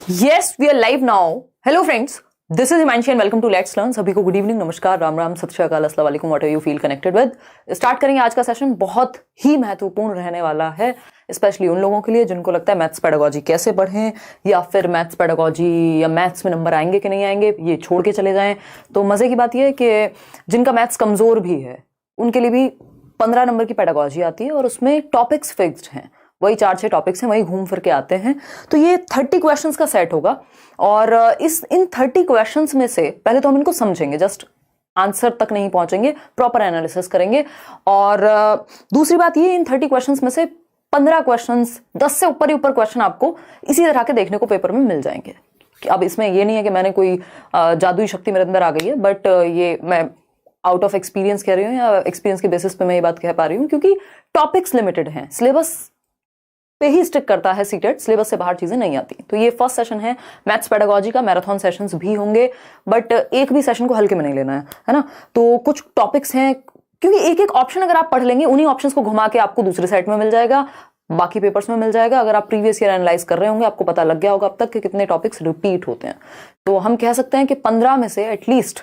Yes, we are live now. Hello friends, this is Himanshi and welcome to Let's Learn. सभी को good evening, नमस्कार, राम राम, सत श्री अकाल, अस्सलाम वालेकुम, what ever you feel connected with. Start करेंगे आज का सेशन। बहुत ही महत्वपूर्ण रहने वाला है, स्पेशली उन लोगों के लिए जिनको लगता है मैथ्स पेडागोजी कैसे पढ़ें, या फिर मैथ्स पेडागोजी या मैथ्स में नंबर आएंगे कि नहीं आएंगे, ये छोड़ के चले जाएं। तो मजे की बात यह है कि जिनका मैथ्स कमजोर भी है उनके लिए भी 15 नंबर की पेडागोजी आती है और उसमें टॉपिक्स फिक्स्ड हैं, वही 4-6 टॉपिक्स हैं, वही घूम फिर के आते हैं। तो ये 30 क्वेश्चंस का सेट होगा और इन 30 क्वेश्चंस में से पहले तो हम इनको समझेंगे, जस्ट आंसर तक नहीं पहुंचेंगे, प्रॉपर एनालिसिस करेंगे। और दूसरी बात ये, इन 30 क्वेश्चंस में से 15 क्वेश्चंस, 10 से ऊपर ही ऊपर क्वेश्चन आपको इसी तरह के देखने को पेपर में मिल जाएंगे। अब इसमें ये नहीं है कि मैंने कोई जादुई शक्ति मेरे अंदर आ गई है, बट ये मैं आउट ऑफ एक्सपीरियंस कह रही हूँ, या एक्सपीरियंस के बेसिस पे मैं ये बात कह पा रही हूँ, क्योंकि टॉपिक्स लिमिटेड हैं, सिलेबस पे ही स्टिक करता है सीटेट, सिलेबस से बाहर चीजें नहीं आती। तो ये फर्स्ट सेशन है मैथ्स पेडागोजी का। मैराथन सेशंस भी होंगे, बट एक भी सेशन को हल्के में नहीं लेना है ना। तो कुछ टॉपिक्स हैं, क्योंकि एक एक ऑप्शन अगर आप पढ़ लेंगे, उन्हीं ऑप्शंस को घुमा के आपको दूसरे सेट में मिल जाएगा, बाकी पेपर्स में मिल जाएगा। अगर आप प्रीवियस ईयर एनालाइज कर रहे होंगे, आपको पता लग गया होगा अब तक कि कितने टॉपिक्स रिपीट होते हैं। तो हम कह सकते हैं कि 15 में से एटलीस्ट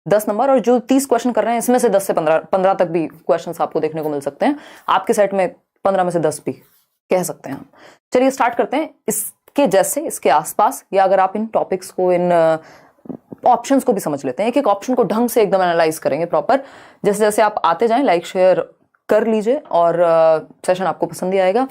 10 नंबर, और जो 30 क्वेश्चन कर रहे हैं इसमें से 10 से 15 तक भी क्वेश्चन आपको देखने को मिल सकते हैं। आपके सेट में 15 में से 10 भी कह सकते हैं हम। चलिए स्टार्ट करते हैं इसके जैसे, इसके आसपास, या अगर आप इन टॉपिक्स को, इन ऑप्शंस को भी समझ लेते हैं, एक एक ऑप्शन को ढंग से एकदम एनालाइज करेंगे प्रॉपर। जैसे जैसे आप आते जाएं, लाइक शेयर कर लीजिए, और सेशन आपको पसंद ही आएगा।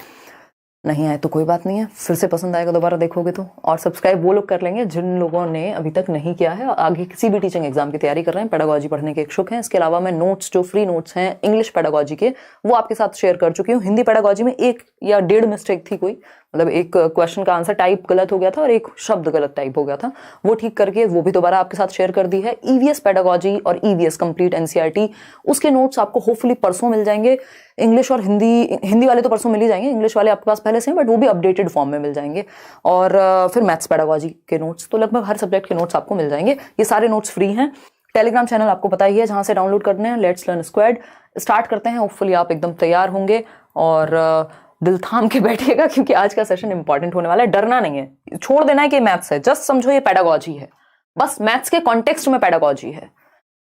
नहीं आए तो कोई बात नहीं है, फिर से पसंद आएगा दोबारा देखोगे तो। और सब्सक्राइब वो लोग कर लेंगे जिन लोगों ने अभी तक नहीं किया है, आगे किसी भी टीचिंग एग्जाम की तैयारी कर रहे हैं, पेडागोजी पढ़ने के इच्छुक हैं। इसके अलावा मैं नोट्स, जो फ्री नोट्स हैं इंग्लिश पेडागोजी के, वो आपके साथ शेयर कर चुकी हूँ। हिंदी पेडागोजी में 1 या 1.5 मिस्टेक थी कोई, मतलब एक क्वेश्चन का आंसर टाइप गलत हो गया था और एक शब्द गलत टाइप हो गया था, वो ठीक करके वो भी दोबारा आपके साथ शेयर कर दी है। ईवीएस पेडागोजी और ईवीएस कंप्लीट एनसीईआरटी, उसके नोट्स आपको होपफुली परसों मिल जाएंगे। इंग्लिश और हिंदी वाले तो परसों मिल ही जाएंगे, इंग्लिश वाले आपके पास पहले से हैं, बट वो भी अपडेटेड फॉर्म में मिल जाएंगे। और फिर मैथ्स पेडागोजी के नोट्स, तो लगभग हर सब्जेक्ट के नोट्स आपको मिल जाएंगे। ये सारे नोट्स फ्री हैं। टेलीग्राम चैनल आपको पता ही है जहां से डाउनलोड करने हैं, लेट्स लर्न स्क्वाड। स्टार्ट करते हैं, होपफुली आप एकदम तैयार होंगे और दिल थाम के बैठिएगा, क्योंकि आज का सेशन इंपॉर्टेंट होने वाला है। डरना नहीं है, छोड़ देना है कि मैथ्स है, जस्ट समझो ये पेडागोजी है, बस मैथ्स के कॉन्टेक्स्ट में पेडागोजी है।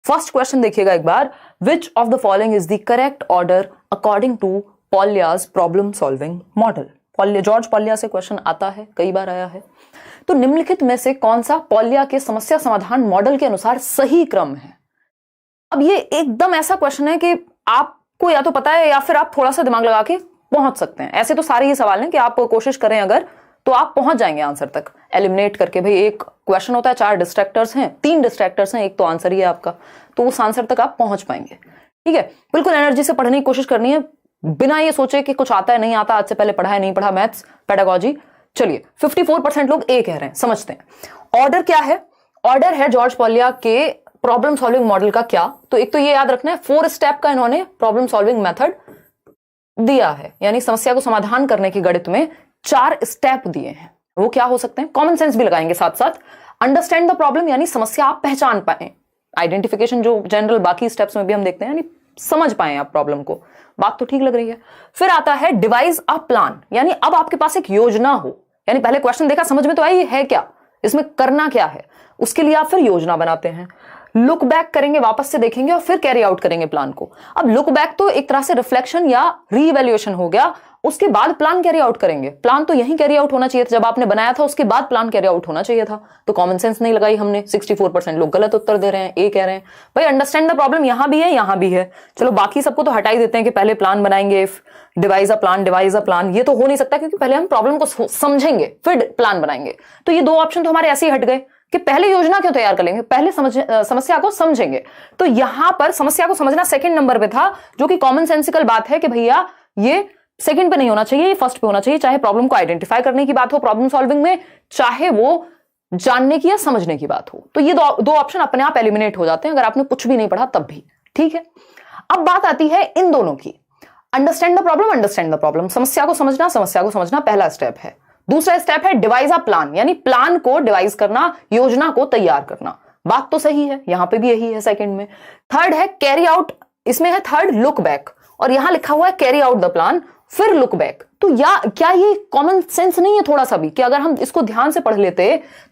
फर्स्ट क्वेश्चन देखिएगा एक बार, which of the following is the correct order according to Polya's problem solving model. George Polya से क्वेश्चन आता है, कई बार आया है। तो निम्नलिखित में से कौन सा पॉलिया के समस्या समाधान मॉडल के अनुसार सही क्रम है। अब ये एकदम ऐसा क्वेश्चन है कि आपको या तो पता है या फिर आप थोड़ा सा दिमाग लगा के पहुंच सकते हैं। ऐसे तो सारे ये सवाल हैं कि आप कोशिश करें अगर, तो आप पहुंच जाएंगे आंसर तक एलिमिनेट करके। भाई एक क्वेश्चन होता है, 4 डिस्ट्रैक्टर्स हैं, 3 डिस्ट्रैक्टर्स हैं, एक तो आंसर ही है आपका, तो उस आंसर तक आप पहुंच पाएंगे। ठीक है, बिल्कुल एनर्जी से पढ़ने की कोशिश करनी है, बिना ये सोचे कि कुछ आता है नहीं आता, आज से पहले पढ़ा है नहीं पढ़ा मैथ्स पेडागोजी। चलिए 54% लोग ए कह रहे हैं, समझते हैं। ऑर्डर क्या है? ऑर्डर है जॉर्ज पॉलिया के प्रॉब्लम सॉल्विंग मॉडल का क्या, तो एक तो ये याद रखना है, 4 स्टेप का इन्होंने प्रॉब्लम सॉल्विंग मेथड दिया है, यानी समस्या को समाधान करने की गणित में 4 स्टेप दिए हैं। वो क्या हो सकते हैं? कॉमन सेंस भी लगाएंगे साथ साथ। अंडरस्टैंड द प्रॉब्लम, यानी समस्या आप पहचान पाए। आइडेंटिफिकेशन जो जनरल बाकी स्टेप्स में भी हम देखते हैं, यानी समझ पाए आप प्रॉब्लम को। बात तो ठीक लग रही है। फिर आता है डिवाइस अ प्लान, यानी अब आपके पास एक योजना हो, यानी पहले क्वेश्चन देखा, समझ में तो आई है क्या, इसमें करना क्या है, उसके लिए आप फिर योजना बनाते हैं। लुक बैक करेंगे, वापस से देखेंगे और फिर कैरी आउट करेंगे प्लान को। अब लुक बैक तो एक तरह से रिफ्लेक्शन या रीइवैल्यूएशन हो गया, उसके बाद प्लान कैरी आउट करेंगे। प्लान तो यहीं कैरी आउट होना चाहिए था, जब आपने बनाया था उसके बाद प्लान कैरी आउट होना चाहिए था। तो कॉमन सेंस नहीं लगाई हमने। 64% लोग गलत उत्तर दे रहे हैं, ए कह रहे हैं। भाई अंडरस्टैंड द प्रॉब्लम यहां भी है, यहां भी है। चलो बाकी सबको तो हटा ही देते हैं कि पहले प्लान बनाएंगे, डिवाइस अ प्लान, ये तो हो नहीं सकता, क्योंकि पहले हम प्रॉब्लम को समझेंगे फिर प्लान बनाएंगे। तो ये 2 ऑप्शन तो हमारे ऐसे ही हट गए कि पहले योजना क्यों तैयार कर लेंगे, पहले समस्या को समझेंगे। तो यहां पर समस्या को समझना सेकंड नंबर पे था, जो कि कॉमन सेंसिकल बात है कि भैया ये सेकंड पे नहीं होना चाहिए, ये फर्स्ट पे होना चाहिए। चाहे प्रॉब्लम को आइडेंटिफाई करने की बात हो प्रॉब्लम सॉल्विंग में, चाहे वो जानने की या समझने की बात हो। तो ये दो ऑप्शन अपने आप एलिमिनेट हो जाते हैं अगर आपने कुछ भी नहीं पढ़ा तब भी। ठीक है, अब बात आती है इन दोनों की। अंडरस्टैंड द प्रॉब्लम, समस्या को समझना पहला स्टेप है। दूसरा स्टेप है डिवाइस अ प्लान, यानी प्लान को डिवाइस करना, योजना को तैयार करना। बात तो सही है, यहां पे भी यही है सेकंड में। थर्ड है कैरी आउट, इसमें है थर्ड लुक बैक, और यहां लिखा हुआ है कैरी आउट द प्लान फिर लुक बैक। तो तो या क्या ये कॉमन सेंस नहीं है थोड़ा सा भी कि अगर हम इसको ध्यान से पढ़ लेते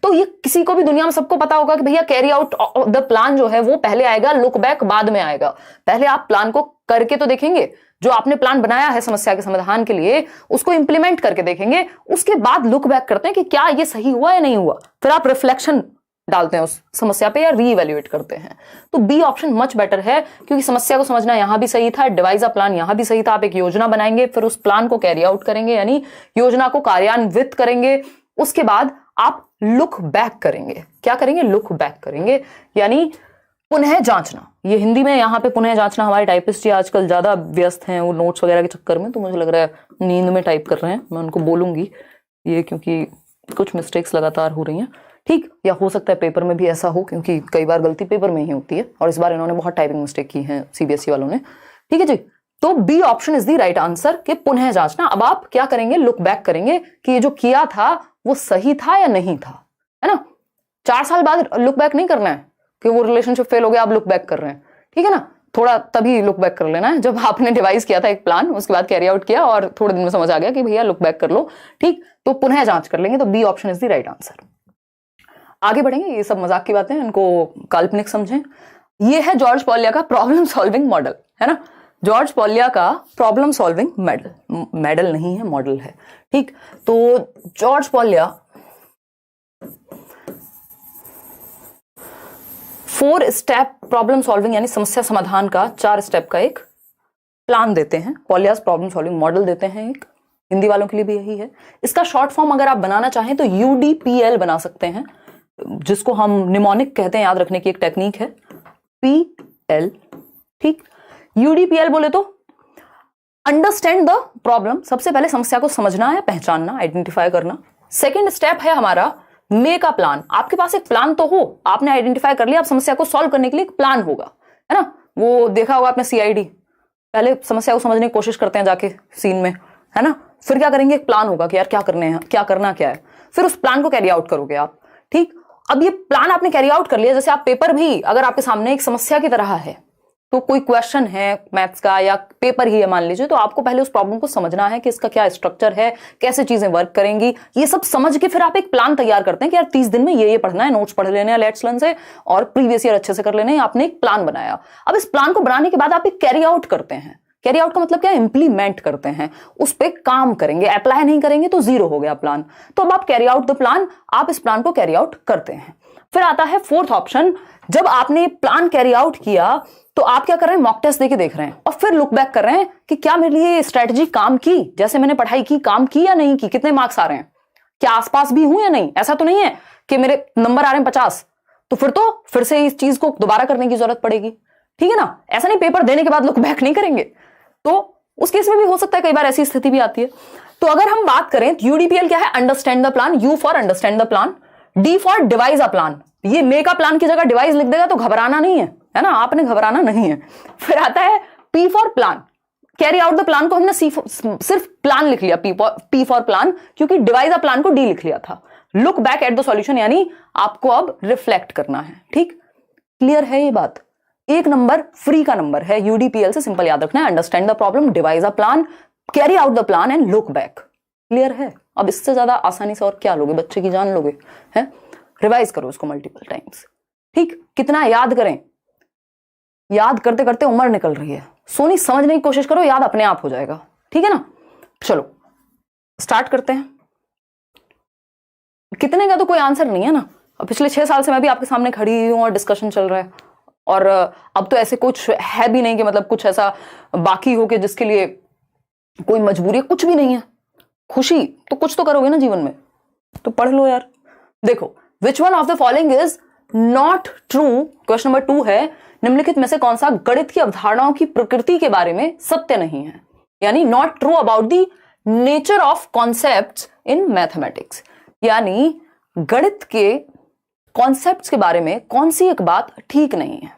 तो ये किसी को भी दुनिया में सबको पता होगा कि भैया कैरी आउट द प्लान जो है वो पहले आएगा, लुक बैक बाद में आएगा। पहले आप प्लान को करके तो देखेंगे, जो आपने प्लान बनाया है समस्या के समाधान के लिए उसको इंप्लीमेंट करके देखेंगे, उसके बाद लुक बैक करते हैं कि क्या ये सही हुआ या नहीं हुआ, फिर आप रिफ्लेक्शन डालते हैं उस समस्या पे या रीइवैल्यूएट करते हैं। तो बी ऑप्शन मच बेटर है, क्योंकि समस्या को समझना यहां भी सही था, डिवाइस अ प्लान यहां भी सही था। आप एक योजना बनाएंगे, फिर उस प्लान को कैरी आउट करेंगे, यानी योजना को कार्यान्वित करेंगे, उसके बाद आप लुक बैक करेंगे। क्या करेंगे? लुक बैक करेंगे, यानी पुनः जांचना। ये हिंदी में यहाँ पे पुनः जांचना, हमारे टाइपिस्ट जी आजकल ज्यादा व्यस्त हैं वो नोट्स वगैरह के चक्कर में, तो मुझे लग रहा है नींद में टाइप कर रहे हैं। मैं उनको बोलूंगी ये, क्योंकि कुछ मिस्टेक्स लगातार हो रही हैं, ठीक। या हो सकता है पेपर में भी ऐसा हो, क्योंकि कई बार गलती पेपर में ही होती है और इस बार इन्होंने बहुत टाइपिंग मिस्टेक की है सीबीएसई वालों ने, ठीक है जी। तो B option is the right answer कि पुनः जांचना। अब आप क्या करेंगे? लुक बैक करेंगे कि ये जो किया था वो सही था या नहीं था, है ना। 4 साल बाद लुक बैक नहीं करना है कि वो रिलेशनशिप फेल हो गया, आप लुक बैक कर रहे हैं, ठीक है ना। थोड़ा तभी लुक बैक कर लेना है जब आपने डिवाइस किया था एक प्लान, उसके बाद कैरी आउट किया और थोड़े दिन में समझ आ गया कि भैया लुक बैक कर लो, ठीक। तो पुनः जांच कर लेंगे, तो B option is the right answer. आगे बढ़ेंगे, ये सब मजाक की बातें, इनको काल्पनिक समझें। ये है जॉर्ज पॉलिया का प्रॉब्लम सॉल्विंग मॉडल, है ना। जॉर्ज पॉलिया का प्रॉब्लम सॉल्विंग मॉडल नहीं है, मॉडल है, ठीक। तो जॉर्ज पॉलिया 4 स्टेप प्रॉब्लम सॉल्विंग यानी समस्या समाधान का 4 स्टेप का एक प्लान देते हैं। पॉलियास प्रॉब्लम सॉल्विंग मॉडल देते हैं एक, हिंदी वालों के लिए भी यही है। इसका शॉर्ट फॉर्म अगर आप बनाना चाहें तो यूडीपीएल बना सकते हैं, जिसको हम निमोनिक कहते हैं, याद रखने की एक टेक्निक है, पीएल, ठीक। यूडीपीएल बोले तो अंडरस्टैंड द प्रॉब्लम, सबसे पहले समस्या को समझना है, पहचानना, आइडेंटिफाई करना। सेकेंड स्टेप है हमारा मेक अ प्लान। आपके पास एक प्लान तो हो, आपने आइडेंटिफाई कर लिया, आप समस्या को सॉल्व करने के लिए एक प्लान होगा, है ना। वो देखा होगा आपने सीआईडी, पहले समस्या को समझने की कोशिश करते हैं जाके सीन में, है ना। फिर क्या करेंगे? एक प्लान होगा कि यार क्या करने हैं, क्या करना क्या है, फिर उस प्लान को कैरी आउट करोगे आप, ठीक। अब ये प्लान आपने कैरी आउट कर लिया, जैसे आप पेपर भी अगर आपके सामने एक समस्या की तरह है, तो कोई क्वेश्चन है मैथ्स का या पेपर ही है मान लीजिए, तो आपको पहले उस प्रॉब्लम को समझना है कि इसका क्या स्ट्रक्चर है, कैसे चीजें वर्क करेंगी, ये सब समझ के फिर आप एक प्लान तैयार करते हैं कि यार 30 दिन में ये पढ़ना है, नोट्स पढ़ लेने हैं लेट्स लर्न से, और प्रीवियस ईयर अच्छे से कर लेने हैं। आपने एक प्लान बनाया, अब इस प्लान को बनाने के बाद आप एक कैरी आउट करते हैं। कैरी आउट का मतलब क्या? इंप्लीमेंट करते हैं, उस पर काम करेंगे, अप्लाई नहीं करेंगे तो जीरो हो गया प्लान। तो अब आप कैरी आउट द प्लान, आप इस प्लान को कैरी आउट करते हैं। फिर आता है 4th ऑप्शन, जब आपने प्लान कैरी आउट किया तो आप क्या कर रहे हैं? मॉक टेस्ट देके देख रहे हैं और फिर लुक बैक कर रहे हैं कि क्या मेरे लिए स्ट्रेटजी काम की, जैसे मैंने पढ़ाई की काम की या नहीं की, कितने मार्क्स आ रहे हैं, क्या आसपास भी हूं या नहीं। ऐसा तो नहीं है कि मेरे नंबर आ रहे हैं 50, तो फिर से इस चीज को दोबारा करने की जरूरत पड़ेगी, ठीक है ना। ऐसा नहीं पेपर देने के बाद लुक बैक नहीं करेंगे, तो उस केस में भी हो सकता है, कई बार ऐसी स्थिति भी आती है। तो अगर हम बात करें यूडीपीएल क्या है? Understand the plan, you for understand the plan, D for device a plan. ये मेक अ प्लान की जगह डिवाइस लिख देगा तो घबराना नहीं है ना, आपने घबराना नहीं है। फिर आता है P for plan, carry out the plan को हमने सिर्फ प्लान लिख लिया, पी फॉर प्लान, क्योंकि डिवाइस अ प्लान को डी लिख लिया था। Look back at the solution, यानी आपको अब रिफ्लेक्ट करना है, ठीक। क्लियर है ये बात? 1 नंबर फ्री का नंबर है यूडीपीएल से, सिंपल याद रखना है, understand the problem, device a plan, carry out the plan and look back. Clear है? अब इससे ज्यादा आसानी से और क्या लोगे, बच्चे की जान लोगे, है। रिवाइज करो इसको मल्टीपल टाइम्स, ठीक। कितना याद करें, याद करते करते उम्र निकल रही है, सोनी समझने की कोशिश करो, याद अपने आप हो जाएगा, ठीक है ना। चलो स्टार्ट करते हैं। कितने का तो कोई आंसर नहीं है ना, अब पिछले 6 साल से मैं भी आपके सामने खड़ी हूं और डिस्कशन चल रहा है, और अब तो ऐसे कुछ है भी नहीं कि मतलब कुछ ऐसा बाकी हो कि जिसके लिए कोई मजबूरी, कुछ भी नहीं है। खुशी तो कुछ तो करोगे ना जीवन में, तो पढ़ लो यार। देखो, विच one of the following is not true, question number 2 है, निम्नलिखित में से कौन सा गणित की अवधारणाओं की प्रकृति के बारे में सत्य नहीं है, यानी not true about the nature of concepts in mathematics, यानी गणित के कॉन्सेप्ट्स के बारे में कौन सी एक बात ठीक नहीं है,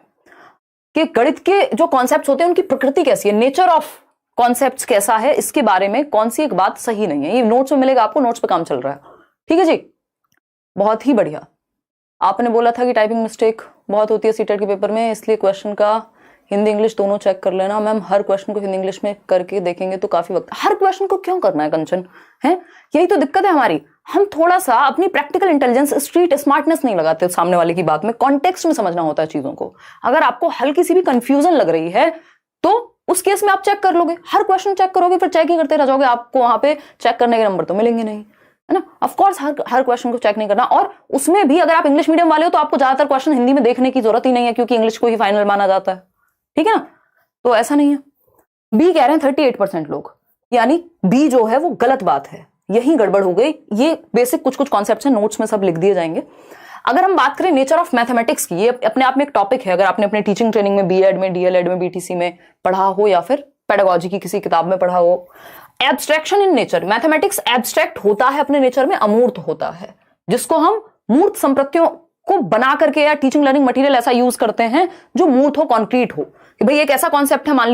कि गणित के जो कॉन्सेप्ट्स होते हैं उनकी प्रकृति कैसी है, नेचर ऑफ कॉन्सेप्ट्स कैसा है, इसके बारे में कौन सी एक बात सही नहीं है। ये नोट्स में मिलेगा आपको, नोट्स पे काम चल रहा है, ठीक है जी। बहुत ही बढ़िया। आपने बोला था कि टाइपिंग मिस्टेक बहुत होती है सीटेट के पेपर में, इसलिए क्वेश्चन का हिंदी इंग्लिश दोनों चेक कर लेना। मैम हर क्वेश्चन को हिंदी इंग्लिश में करके देखेंगे तो काफी वक्त, हर क्वेश्चन को क्यों करना है कंचन, है यही तो दिक्कत है हमारी। हम थोड़ा सा अपनी प्रैक्टिकल इंटेलिजेंस, स्ट्रीट स्मार्टनेस नहीं लगाते सामने वाले की बात में, कॉन्टेक्स्ट में समझना होता है चीजों को। अगर आपको हल्की सी भी कंफ्यूजन लग रही है तो उस केस में आप चेक कर लोगे, हर क्वेश्चन चेक करोगे फिर चेक ही करते रह जाओगे, आपको वहां पे चेक करने के नंबर तो मिलेंगे नहीं, है ना। ऑफ कोर्स हर क्वेश्चन को चेक नहीं करना, और उसमें भी अगर आप इंग्लिश मीडियम वाले हो तो आपको ज्यादातर क्वेश्चन हिंदी में देखने की जरूरत ही नहीं है, क्योंकि इंग्लिश को ही फाइनल माना जाता है, ठीक है ना। तो ऐसा नहीं है। बी कह रहे हैं 38% लोग, यानी बी जो है वो गलत बात है, यही गड़बड़ हो गई। ये बेसिक कुछ कॉन्सेप्ट्स हैं, नोट्स में सब लिख दिए जाएंगे। अगर हम बात करें नेचर ऑफ मैथमेटिक्स की, ये अपने आप में एक टॉपिक है। अगर आपने अपने टीचिंग ट्रेनिंग में बीएड में, डीएलएड में, बीटीसी में पढ़ा हो या फिर पेडागोजी की किसी किताब में पढ़ा हो, abstraction in nature, mathematics abstract होता है अपने नेचर में, अमूर्त होता है, जिसको हम मूर्त संप्रत्तियों को बना करके या टीचिंग लर्निंग मटेरियल ऐसा यूज करते हैं जो मूर्त हो, कॉन्क्रीट हो, कि भाई एक ऐसा कॉन्सेप्ट है, मान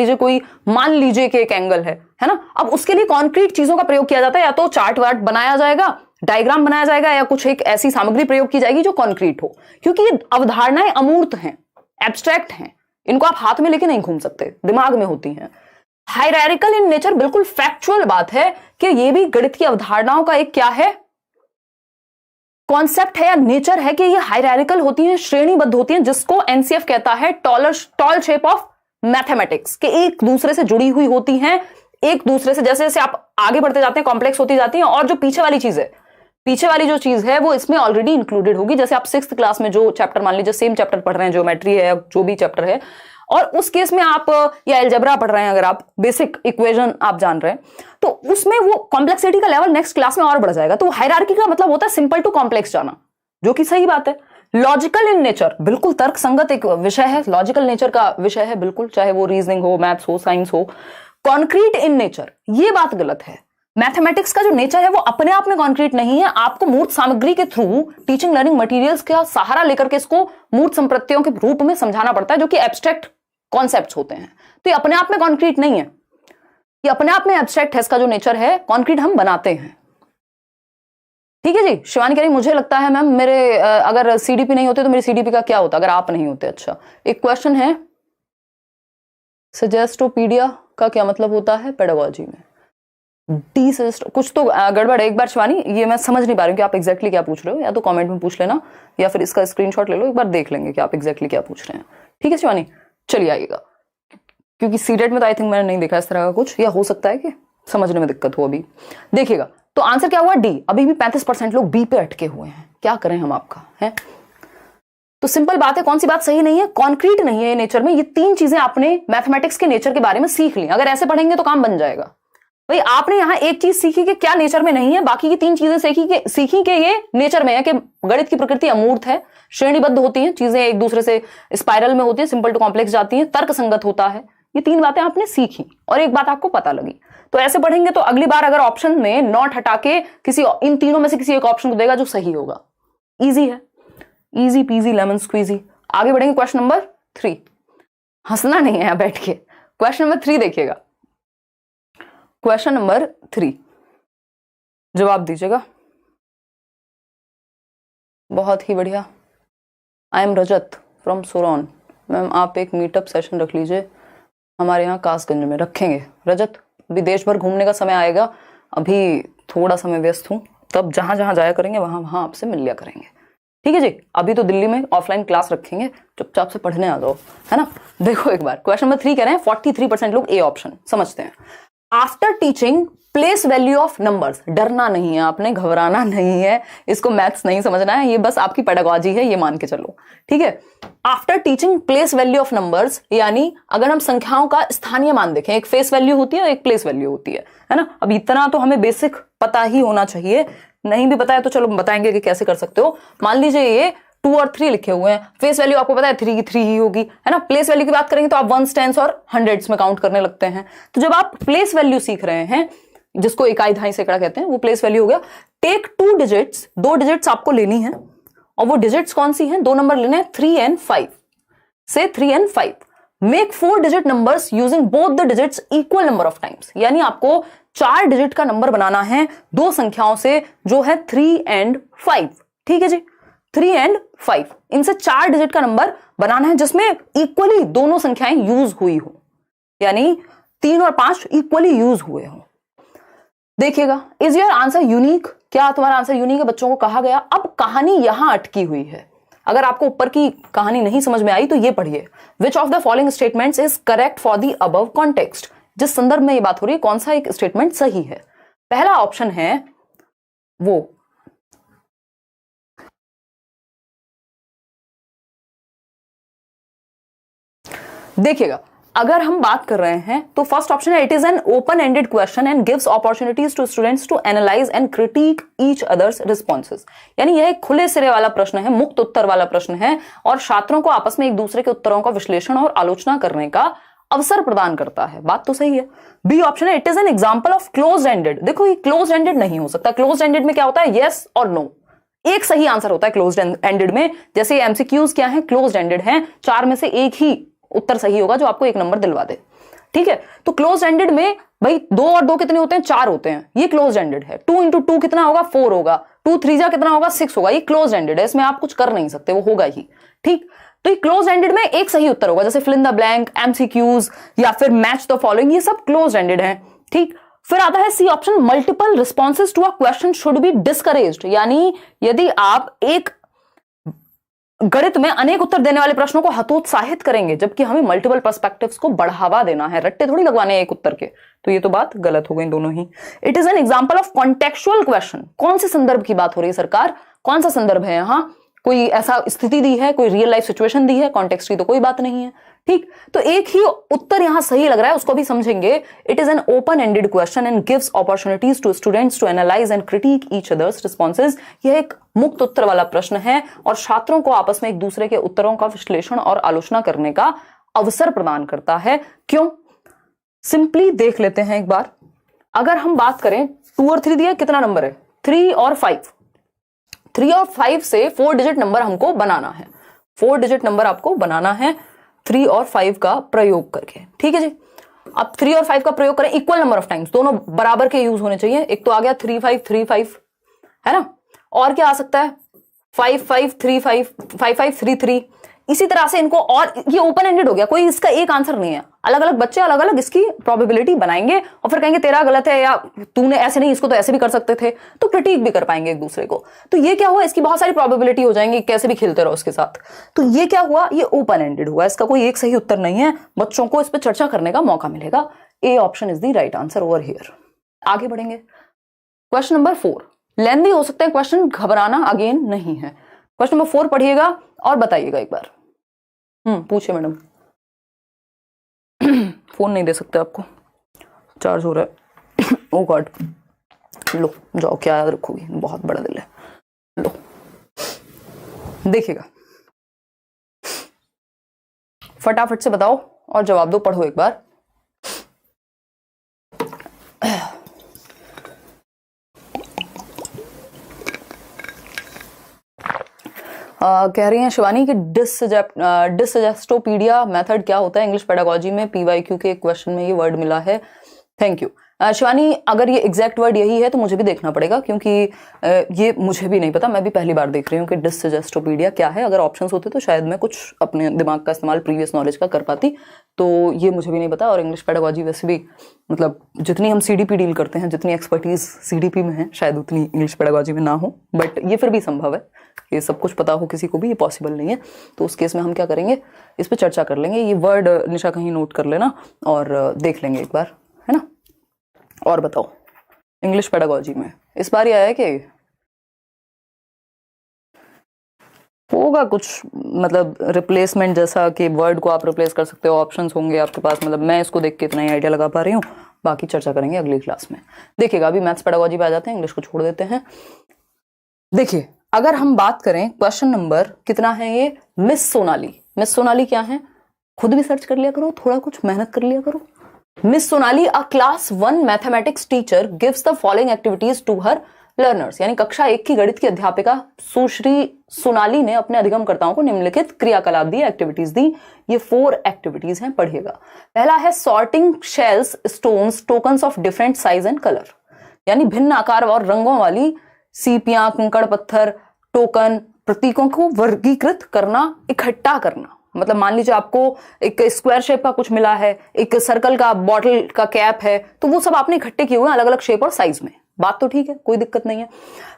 लीजिए कि एक एंगल है ना। अब उसके लिए कॉन्क्रीट चीजों का प्रयोग किया जाता है, या तो चार्ट वार्ट बनाया जाएगा, डायग्राम बनाया जाएगा, या कुछ एक ऐसी सामग्री प्रयोग की जाएगी जो कॉन्क्रीट हो, क्योंकि ये अवधारणाएं अमूर्त हैं, एब्स्ट्रैक्ट हैं, इनको आप हाथ में लेके नहीं घूम सकते, दिमाग में होती हैं। हायरार्किकल इन नेचर बिल्कुल फैक्चुअल बात है कि ये भी गणित की अवधारणाओं का एक क्या है, कॉन्सेप्ट है या नेचर है कि ये हायरार्किकल होती हैं, श्रेणीबद्ध होती हैं, जिसको एनसीएफ कहता है टॉल शेप ऑफ मैथमेटिक्स, के एक दूसरे से जुड़ी हुई होती हैं, एक दूसरे से जैसे जैसे आप आगे बढ़ते जाते हैं कॉम्प्लेक्स होती जाती हैं, और जो पीछे वाली जो चीज है वो इसमें ऑलरेडी इंक्लूडेड होगी। जैसे आप 6th क्लास में जो चैप्टर, मान लीजिए सेम चैप्टर पढ़ रहे हैं, ज्योमेट्री है, जो भी चैप्टर है, और उस केस में आप या अलजेब्रा पढ़ रहे हैं, अगर आप बेसिक इक्वेशन आप जान रहे हैं, तो उसमें वो कॉम्प्लेक्सिटी का लेवल नेक्स्ट क्लास में और बढ़ जाएगा। तो हायरार्की का मतलब होता है सिंपल टू कॉम्प्लेक्स जाना, जो कि सही बात है। लॉजिकल इन नेचर, बिल्कुल तर्क संगत एक विषय है, लॉजिकल नेचर का विषय है बिल्कुल, चाहे वो रीजनिंग हो, मैथ्स हो, साइंस हो। कॉन्क्रीट इन नेचर, ये बात गलत है। मैथमेटिक्स का जो नेचर है वो अपने आप में कॉन्क्रीट नहीं है, आपको मूर्त सामग्री के थ्रू टीचिंग लर्निंग मटेरियल्स का सहारा लेकर के इसको मूर्त संप्रत्तियों के रूप में समझाना पड़ता है, जो कि एब्स्ट्रैक्ट कॉन्सेप्ट्स होते हैं। तो ये अपने आप में कॉन्क्रीट नहीं है, ये अपने आप में एब्स्ट्रैक्ट है, इसका जो नेचर है, कॉन्क्रीट हम बनाते हैं, ठीक है जी। शिवानी कह रही मुझे लगता है मैम मेरे अगर सीडीपी नहीं होते तो मेरी सीडीपी का क्या होता अगर आप नहीं होते। अच्छा, एक क्वेश्चन है, सजेस्टोपीडिया का क्या मतलब होता है पेडागोजी में? डी सजेस्ट, कुछ तो गड़बड़ है। एक बार शिवानी, ये मैं समझ नहीं पा रही हूँ कि आप एग्जैक्टली क्या पूछ रहे हो, या तो कमेंट में पूछ लेना या फिर इसका स्क्रीनशॉट ले लो, एक बार देख लेंगे कि आप एग्जैक्टली क्या पूछ रहे हैं, ठीक है शिवानी। चलिए आइएगा, क्योंकि सीटेट में तो आई थिंक मैंने नहीं देखा इस तरह का कुछ, या हो सकता है कि समझने में दिक्कत हो। अभी देखिएगा, तो आंसर क्या हुआ? डी। अभी भी 35% लोग बी पे अटके हुए हैं, क्या करें हम आपका, है तो सिंपल बात है, कौन सी बात सही नहीं है? कॉन्क्रीट नहीं है नेचर में। ये 3 चीजें आपने मैथमेटिक्स के नेचर के बारे में सीख ली, अगर ऐसे पढ़ेंगे तो काम बन जाएगा। भाई आपने यहां एक चीज सीखी कि क्या नेचर में नहीं है, बाकी की 3 चीजें सीखी कि ये नेचर में है, कि गणित की प्रकृति अमूर्त है, श्रेणीबद्ध होती हैं, चीजें एक दूसरे से स्पाइरल में होती हैं, सिंपल टू कॉम्प्लेक्स जाती हैं, तर्क संगत होता है। ये 3 बातें आपने सीखी और एक बात आपको पता लगी। तो ऐसे पढ़ेंगे तो अगली बार अगर ऑप्शन में नॉट हटा के किसी इन तीनों में से किसी एक ऑप्शन को देगा जो सही होगा। इजी है, इजी पीजी लेमन स्क्वीजी। आगे बढ़ेंगे क्वेश्चन नंबर 3। हंसना नहीं है यहां बैठ के। क्वेश्चन नंबर 3 देखिएगा, क्वेश्चन नंबर 3 जवाब दीजिएगा। बहुत ही बढ़िया। आई एम रजत फ्रॉम सोरॉन। मैम आप एक मीटअप सेशन रख लीजिए हमारे यहाँ कासगंज में। रखेंगे रजत, अभी देश भर घूमने का समय आएगा, अभी थोड़ा समय व्यस्त हूँ, तब जहां जहां जाया करेंगे वहां आपसे मिल लिया करेंगे, ठीक है जी। अभी तो दिल्ली में ऑफलाइन क्लास रखेंगे, चुपचाप से पढ़ने आ जाओ, है ना। देखो एक बार क्वेश्चन नंबर 3 कह रहे हैं 43% लोग ए ऑप्शन समझते हैं। After teaching place value of numbers, डरना नहीं है आपने, घबराना नहीं है, इसको मैथ्स नहीं समझना है, ये बस आपकी पेडागोजी है, ये मान के चलो, ठीक है। After teaching place value of numbers, यानी अगर हम संख्याओं का स्थानीय मान देखें, एक फेस वैल्यू होती है और एक प्लेस वैल्यू होती है ना। अब इतना तो हमें बेसिक पता ही होना चाहिए, नहीं भी पता है तो चलो बताएंगे कि कैसे कर सकते हो। मान लीजिए ये 2 और 3 लिखे हुए हैं, फेस वैल्यू आपको पता है 3 की 3 ही होगी, है ना। प्लेस वैल्यू की बात करेंगे तो आप 1s 10s और 100s में काउंट करने लगते हैं। तो जब आप प्लेस वैल्यू सीख रहे हैं, जिसको इकाई दहाई सैकड़ा कहते हैं, वो प्लेस वैल्यू हो गया। टेक 2 डिजिट्स, 2 डिजिट्स आपको लेनी है, और वो डिजिट्स कौन सी हैं? 2 नंबर लेने हैं, 3 and 5 से 3 and 5। Make 4 digit numbers using both the digits equal number of times, यानी आपको 4 डिजिट का नंबर बनाना है 2 संख्याओं से, जो है 3 and 5, ठीक है जी। 3 and 5, इनसे 4 डिजिट का नंबर बनाना है जिसमें इक्वली दोनों संख्याएं यूज हुई हो, यानी 3 और 5 इक्वली यूज हुए हो। देखिएगा, इज योर आंसर यूनिक, क्या तुम्हारा आंसर यूनिक है, बच्चों को कहा गया। अब कहानी यहां अटकी हुई है, अगर आपको ऊपर की कहानी नहीं समझ में आई तो ये पढ़िए। विच of the following statements is correct for the above context, जिस संदर्भ में ये बात हो रही है कौन सा एक स्टेटमेंट सही है। पहला ऑप्शन है वो, देखिएगा, अगर हम बात कर रहे हैं तो फर्स्ट ऑप्शन है it is an open ended question and gives opportunities to students to analyse and critique each others responses, यानी यह एक खुले सिरे वाला प्रश्न है, मुक्त उत्तर वाला प्रश्न है और छात्रों को आपस में एक दूसरे के उत्तरों का विश्लेषण और आलोचना करने का अवसर प्रदान करता है। बात तो सही है। बी ऑप्शन है it is an example of close ended. देखो, ये क्लोज एंडेड नहीं हो सकता। क्लोज एंडेड में क्या होता है, येस और नो, एक सही आंसर होता है क्लोज एंडेड में। जैसे एमसीक्यूज क्या है, क्लोज एंडेड है, 4 में से एक ही उत्तर सही होगा जो आपको 1 नंबर दिलवा दे। ठीक है, तो क्लोज एंडेड में भाई 2 और 2 कितने होते हैं, 4 होते हैं, ये क्लोज एंडेड है। 2 into 2 कितना होगा, 4 होगा। 2 3 जा कितना होगा, 6 होगा। ये क्लोज एंडेड है, इसमें आप कुछ कर नहीं सकते, वो होगा ही। ठीक, तो ये क्लोज एंडेड में एक सही उत्तर होगा, जैसे fill in the blank, MCQs या फिर मैच द फॉलोइंग, ये सब क्लोज एंडेड है। ठीक, फिर आता है C option, multiple responses to a question should be discouraged, यानी यदि आप एक गणित में अनेक उत्तर देने वाले प्रश्नों को हतोत्साहित करेंगे, जबकि हमें मल्टीपल पर्सपेक्टिव्स को बढ़ावा देना है, रट्टे थोड़ी लगवाने एक उत्तर के, तो ये तो बात गलत हो गई दोनों ही। It is an example of contextual question, कौन से संदर्भ की बात हो रही है सरकार, कौन सा संदर्भ है यहां, कोई ऐसा स्थिति दी है, कोई रियल लाइफ सिचुएशन दी है, कॉन्टेक्स्ट की तो कोई बात नहीं है। ठीक, तो एक ही उत्तर यहां सही लग रहा है, उसको भी समझेंगे। It is an open ended question and gives opportunities to students to analyse and critique each others responses, यह एक मुक्त उत्तर वाला प्रश्न है और छात्रों को आपस में एक दूसरे के उत्तरों का विश्लेषण और आलोचना करने का अवसर प्रदान करता है। क्यों, सिंपली देख लेते हैं एक बार। अगर हम बात करें 2 और 3 दिया, कितना नंबर है, 3 और 5, 3 और 5 से 4 डिजिट नंबर हमको बनाना है, 4 डिजिट नंबर आपको बनाना है 3 और 5 का प्रयोग करके। ठीक है जी, अब 3 और 5 का प्रयोग करें इक्वल नंबर ऑफ टाइम्स, दोनों बराबर के यूज होने चाहिए। एक तो आ गया 3 5 3 5, है ना, और क्या आ सकता है 5 5 3 5 5 5 3 3, इसी तरह से इनको, और ये ओपन एंडेड हो गया, कोई इसका एक आंसर नहीं है, अलग अलग बच्चे अलग अलग इसकी प्रोबेबिलिटी बनाएंगे और फिर कहेंगे तेरा गलत है या तूने ऐसे नहीं, इसको तो ऐसे भी कर सकते थे, तो क्रिटिक भी कर पाएंगे एक दूसरे को। तो ये क्या हुआ, इसकी बहुत सारी प्रोबेबिलिटी हो जाएंगी, कैसे भी खेलते रहो उसके साथ। तो ये क्या हुआ, ये ओपन एंडेड हुआ, इसका कोई एक सही उत्तर नहीं है, बच्चों को इस पर चर्चा करने का मौका मिलेगा। A option is the right answer over here. आगे बढ़ेंगे, क्वेश्चन नंबर 4, लेंथी हो सकता है क्वेश्चन, घबराना अगेन नहीं है। क्वेश्चन नंबर 4 पढ़िएगा और बताइएगा एक बार। पूछे मैडम। फोन नहीं दे सकते आपको, चार्ज हो रहा है। ओ गॉड, लो जाओ, क्या याद रखोगी, बहुत बड़ा दिल है, लो देखिएगा, फटाफट से बताओ और जवाब दो, पढ़ो एक बार। कह रही हैं शिवानी कि डिसजेस्टोपीडिया मेथड क्या होता है इंग्लिश पेडागोजी में, पीवाईक्यू के क्वेश्चन में ये वर्ड मिला है। थैंक यू शिवानी, अगर ये एग्जैक्ट वर्ड यही है तो मुझे भी देखना पड़ेगा, क्योंकि ये मुझे भी नहीं पता, मैं भी पहली बार देख रही हूँ कि डिसजेस्टोपीडिया क्या है। अगर ऑप्शंस होते तो शायद मैं कुछ अपने दिमाग का इस्तेमाल प्रीवियस नॉलेज का कर पाती, तो ये मुझे भी नहीं पता। और इंग्लिश पेडागोजी वैसे भी, मतलब जितनी हम सीडीपी डील करते हैं, जितनी एक्सपर्टीज सीडीपी में है, शायद उतनी इंग्लिश पेडागोजी में ना हो, बट ये फिर भी संभव है, ये सब कुछ पता हो किसी को भी, ये पॉसिबल नहीं है। तो उस केस में हम क्या करेंगे, इस पर चर्चा कर लेंगे। ये वर्ड निशा कहीं नोट कर लेना और देख लेंगे एक बार, है ना। और बताओ, इंग्लिश पेडागोजी में इस बार ये आया कि होगा कुछ, मतलब रिप्लेसमेंट जैसा कि वर्ड को आप रिप्लेस कर सकते हो, ऑप्शंस होंगे आपके पास, मतलब मैं इसको देख के इतना ही आइडिया लगा पा रही हूँ, बाकी चर्चा करेंगे अगली क्लास में। देखिएगा, अभी मैथ्स पेडागोजी पे आ जाते हैं, इंग्लिश को छोड़ देते हैं। देखिए, अगर हम बात करें क्वेश्चन नंबर कितना है ये, मिस सोनाली, मिस सोनाली क्या है, खुद भी सर्च कर लिया करो, थोड़ा कुछ मेहनत कर लिया करो। Miss Sonali, a class 1 mathematics teacher gives the following activities to her learners, यानी कक्षा 1 की गणित की अध्यापिका सुश्री सोनाली ने अपने अधिगमकर्ताओं को निम्नलिखित क्रियाकलाप दी, एक्टिविटीज दी। ये 4 एक्टिविटीज हैं, पढ़िएगा। पहला है sorting shells, stones, tokens of different size and colour, यानी भिन्न आकार और रंगों वाली सीपियां, कंकड़ पत्थर, टोकन प्रतीकों को वर्गीकृत करना, इकट्ठा करना। मतलब मान लीजिए आपको एक स्क्वायर शेप का कुछ मिला है, एक सर्कल का बॉटल का कैप है, तो वो सब आपने इकट्ठे किए हुए हैं अलग अलग शेप और साइज में। बात तो ठीक है, कोई दिक्कत नहीं है।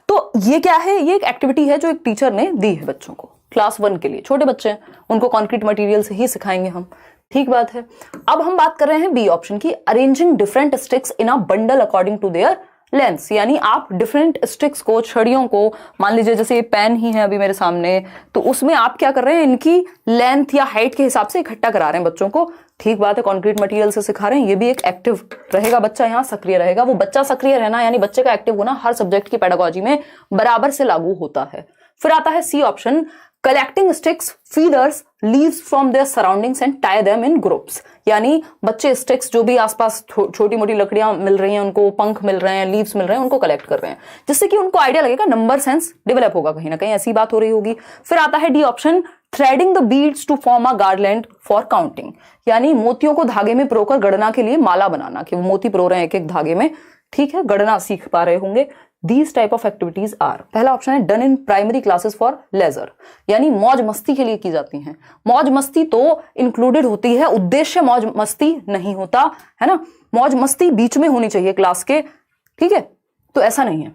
तो ये क्या है, ये एक एक्टिविटी है जो एक टीचर ने दी है बच्चों को, क्लास 1 के लिए। छोटे बच्चे हैं, उनको कॉन्क्रीट मटेरियल से ही सिखाएंगे हम, ठीक बात है। अब हम बात कर रहे हैं बी ऑप्शन की, arranging different sticks in a bundle according to their length. यानी आप डिफरेंट स्टिक्स को, छड़ियों को, मान लीजिए जैसे ये पेन ही है अभी मेरे सामने, तो उसमें आप क्या कर रहे हैं, इनकी लेंथ या हाइट के हिसाब से इकट्ठा करा रहे हैं बच्चों को। ठीक बात है, कंक्रीट मटेरियल से सिखा रहे हैं, ये भी एक एक्टिव रहेगा बच्चा, यहाँ सक्रिय रहेगा। वो बच्चा सक्रिय रहना यानी बच्चे का एक्टिव होना हर सब्जेक्ट की पेडागोजी में बराबर से लागू होता है। फिर आता है C option, collecting sticks, feeders, leaves from their surroundings and tie them in groups. यानी बच्चे स्टिक्स, जो भी आसपास छोटी मोटी लकड़ियां मिल रही हैं उनको, पंख मिल रहे हैं, लीव्स मिल रहे हैं, उनको कलेक्ट कर रहे हैं, जिससे कि उनको आइडिया लगेगा, नंबर सेंस डेवलप होगा, कहीं ना कहीं ऐसी बात हो रही होगी। फिर आता है D option, threading the beads to form a garland for counting. यानी मोतियों को धागे में पिरोकर गणना के लिए माला बनाना, कि वो मोती पिरो रहे हैं एक एक धागे में, ठीक है, गणना सीख पा रहे होंगे। These type of activities are, पहला ऑप्शन है done in primary classes for leisure, यानी मौज मस्ती के लिए की जाती हैं। मौज मस्ती तो इंक्लूडेड होती है, उद्देश्य मौज मस्ती नहीं होता है ना, मौज मस्ती बीच में होनी चाहिए क्लास के, ठीक है, तो ऐसा नहीं है।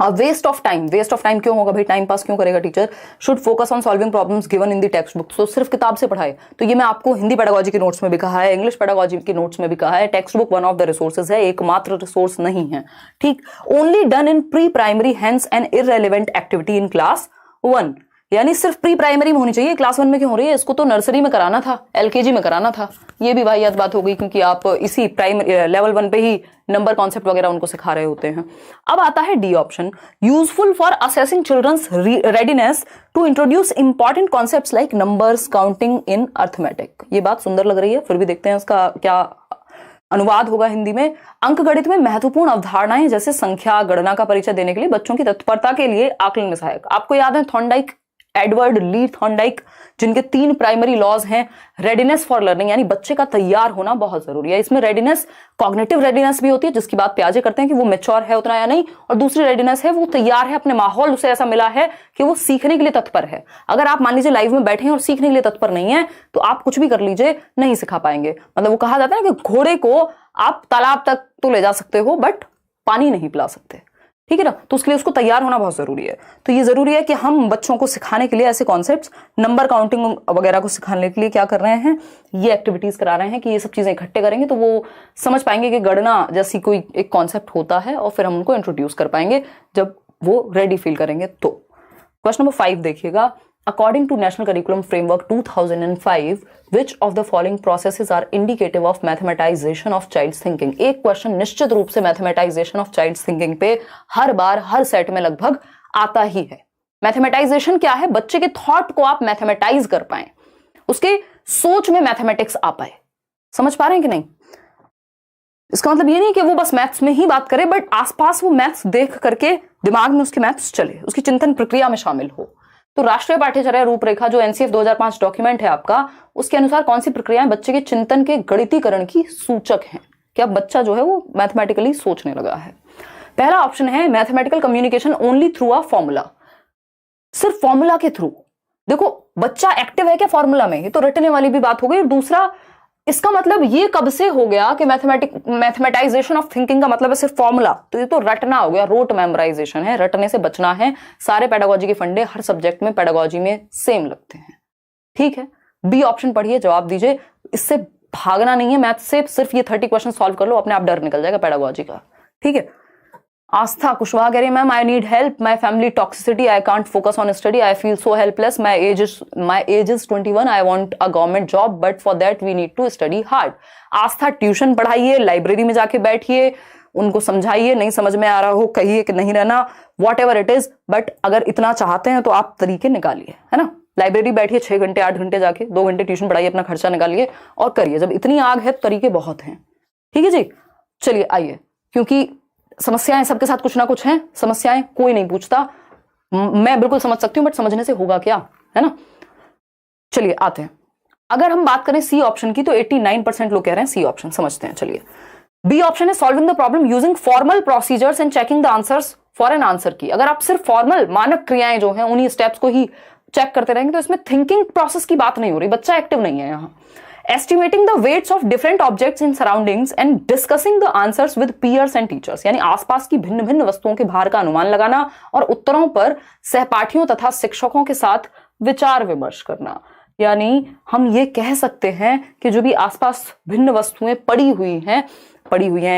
Waste of time, waste of time क्यों होगा भाई, टाइम पास क्यों करेगा teacher. Should focus on solving problems given in the textbook, तो सिर्फ किताब से पढ़ाए, तो ये मैं आपको हिंदी पेडागोजी के नोट्स में भी कहा है, इंग्लिश पेडागोजी के नोट्स में भी कहा है, textbook one of the resources है, एकमात्र रिसोर्स नहीं है, ठीक। Only done in pre primary, hence an irrelevant activity in class 1, यानी सिर्फ प्री प्राइमरी में होनी चाहिए, क्लास 1 में क्यों हो रही है, इसको तो नर्सरी में कराना था, एलकेजी में कराना था। ये भी वाहियात बात हो गई, क्योंकि आप इसी प्राइमरी लेवल 1 पे ही नंबर कॉन्सेप्ट वगैरह उनको सिखा रहे होते हैं। अब आता है D option, useful for assessing children's readiness to introduce important concepts like numbers, counting in arithmetic. ये बात सुंदर लग रही है, फिर भी देखते हैं इसका क्या अनुवाद होगा हिंदी में। अंकगणित में महत्वपूर्ण अवधारणाएं जैसे संख्या, गणना का परिचय देने के लिए बच्चों की तत्परता के लिए आकलन में सहायक। आपको याद है थॉर्नडाइक, एडवर्ड ली थॉर्नडाइक, जिनके 3 प्राइमरी लॉज हैं। रेडीनेस फॉर लर्निंग, यानी बच्चे का तैयार होना बहुत जरूरी है। इसमें रेडीनेस, कॉग्निटिव रेडीनेस भी होती है, जिसकी बात प्याजे करते हैं कि वो मैच्योर है उतना या नहीं, और दूसरी रेडीनेस है वो तैयार है, अपने माहौल उसे ऐसा मिला है कि वो सीखने के लिए तत्पर है। अगर आप मान लीजिए लाइव में बैठे हैं और सीखने के लिए तत्पर नहीं है, तो आप कुछ भी कर लीजिए नहीं सिखा पाएंगे। मतलब वो कहा जाता है कि घोड़े को आप तालाब तक तो ले जा सकते हो, बट पानी नहीं पिला सकते, ठीक है ना, तो उसके लिए उसको तैयार होना बहुत जरूरी है। तो ये जरूरी है कि हम बच्चों को सिखाने के लिए ऐसे कॉन्सेप्ट्स, नंबर काउंटिंग वगैरह को सिखाने के लिए क्या कर रहे हैं, ये एक्टिविटीज करा रहे हैं कि ये सब चीजें इकट्ठे करेंगे तो वो समझ पाएंगे कि गणना जैसी कोई एक कॉन्सेप्ट होता है, और फिर हम उनको इंट्रोड्यूस कर पाएंगे जब वो रेडी फील करेंगे। तो क्वेश्चन नंबर 5 देखिएगा, According to National Curriculum Framework 2005, which of the following processes are indicative of mathematization of child's thinking? एक क्वेश्चन निश्चित रूप से mathematization of child's thinking पे हर बार हर सेट में लगभग आता ही है। मैथमेटाइजेशन क्या है, बच्चे के थॉट को आप मैथमेटाइज कर पाए, उसके सोच में मैथमेटिक्स आ पाए। समझ पा रहे हैं कि नहीं? इसका मतलब ये नहीं कि वो बस मैथ्स में ही बात करे, बट आसपास वो मैथ्स देख करके दिमाग में उसके मैथ्स चले, उसकी चिंतन प्रक्रिया में शामिल हो। तो राष्ट्रीय पाठ्यचर्या रूपरेखा जो एनसीएफ 2005 डॉक्यूमेंट है आपका, उसके अनुसार कौन सी प्रक्रियाएं बच्चे के चिंतन के गणितीकरण की सूचक हैं, कि अब बच्चा जो है वो मैथमेटिकली सोचने लगा है। पहला ऑप्शन है mathematical communication only through a formula, सिर्फ फॉर्मूला के थ्रू। देखो बच्चा एक्टिव है क्या फॉर्मूला में, ये तो रटने वाली भी बात हो गई। और दूसरा, इसका मतलब ये कब से हो गया कि मैथमेटाइजेशन ऑफ थिंकिंग का मतलब है सिर्फ फॉर्मूला, तो ये तो रटना हो गया, रोट मेमोराइजेशन है, रटने से बचना है। सारे पेडागोजी के फंडे हर सब्जेक्ट में पेडागोजी में सेम लगते हैं, ठीक है। बी ऑप्शन पढ़िए, जवाब दीजिए, इससे भागना नहीं है मैथ से, सिर्फ ये 30 क्वेश्चन सॉल्व कर लो, अपने आप डर निकल जाएगा पेडागोजी का, ठीक है। आस्था कुशवाहा कह रही है, ma'am I need help, my family toxicity, I can't focus on study, I feel so helpless, my age is 21, I want a government job, but for that we need to study hard. Aastha tuition पढ़ाइए, library में जाके बैठिए, उनको समझाइए, नहीं समझ में आ रहा हो कहिए कि नहीं रहना, what ever it is, but अगर इतना चाहते हैं तो आप तरीके निकालिए, है ना। लाइब्रेरी बैठिए 6 घंटे 8 घंटे जाके, 2 घंटे ट्यूशन पढ़ाइए, अपना खर्चा निकालिए और करिए। जब इतनी आग है तो तरीके बहुत हैं, ठीक है जी। चलिए आइए, क्योंकि समस्याएं सबके साथ कुछ ना कुछ हैं, समस्याएं कोई नहीं पूछता, मैं बिल्कुल समझ सकती हूं, बट समझने से होगा क्या, है ना। चलिए आते हैं, अगर हम बात करें सी ऑप्शन की तो 89% लोग कह रहे हैं सी ऑप्शन, समझते हैं। चलिए, बी ऑप्शन है solving the problem using formal procedures and checking the answers foreign answer की, अगर आप सिर्फ फॉर्मल मानक क्रियाएं जो हैं उन्हीं स्टेप्स को ही चेक करते रहेंगे तो इसमें थिंकिंग प्रोसेस की बात नहीं हो रही, बच्चा एक्टिव नहीं है यहाँ। Estimating the weights of different objects in surroundings and discussing the answers with peers and teachers, यानी आसपास की भिन्न भिन्न वस्तुओं के भार का अनुमान लगाना और उत्तरों पर सहपाठियों तथा शिक्षकों के साथ विचार विमर्श करना। यानी हम ये कह सकते हैं कि जो भी आसपास भिन्न वस्तुएं पड़ी हुई हैं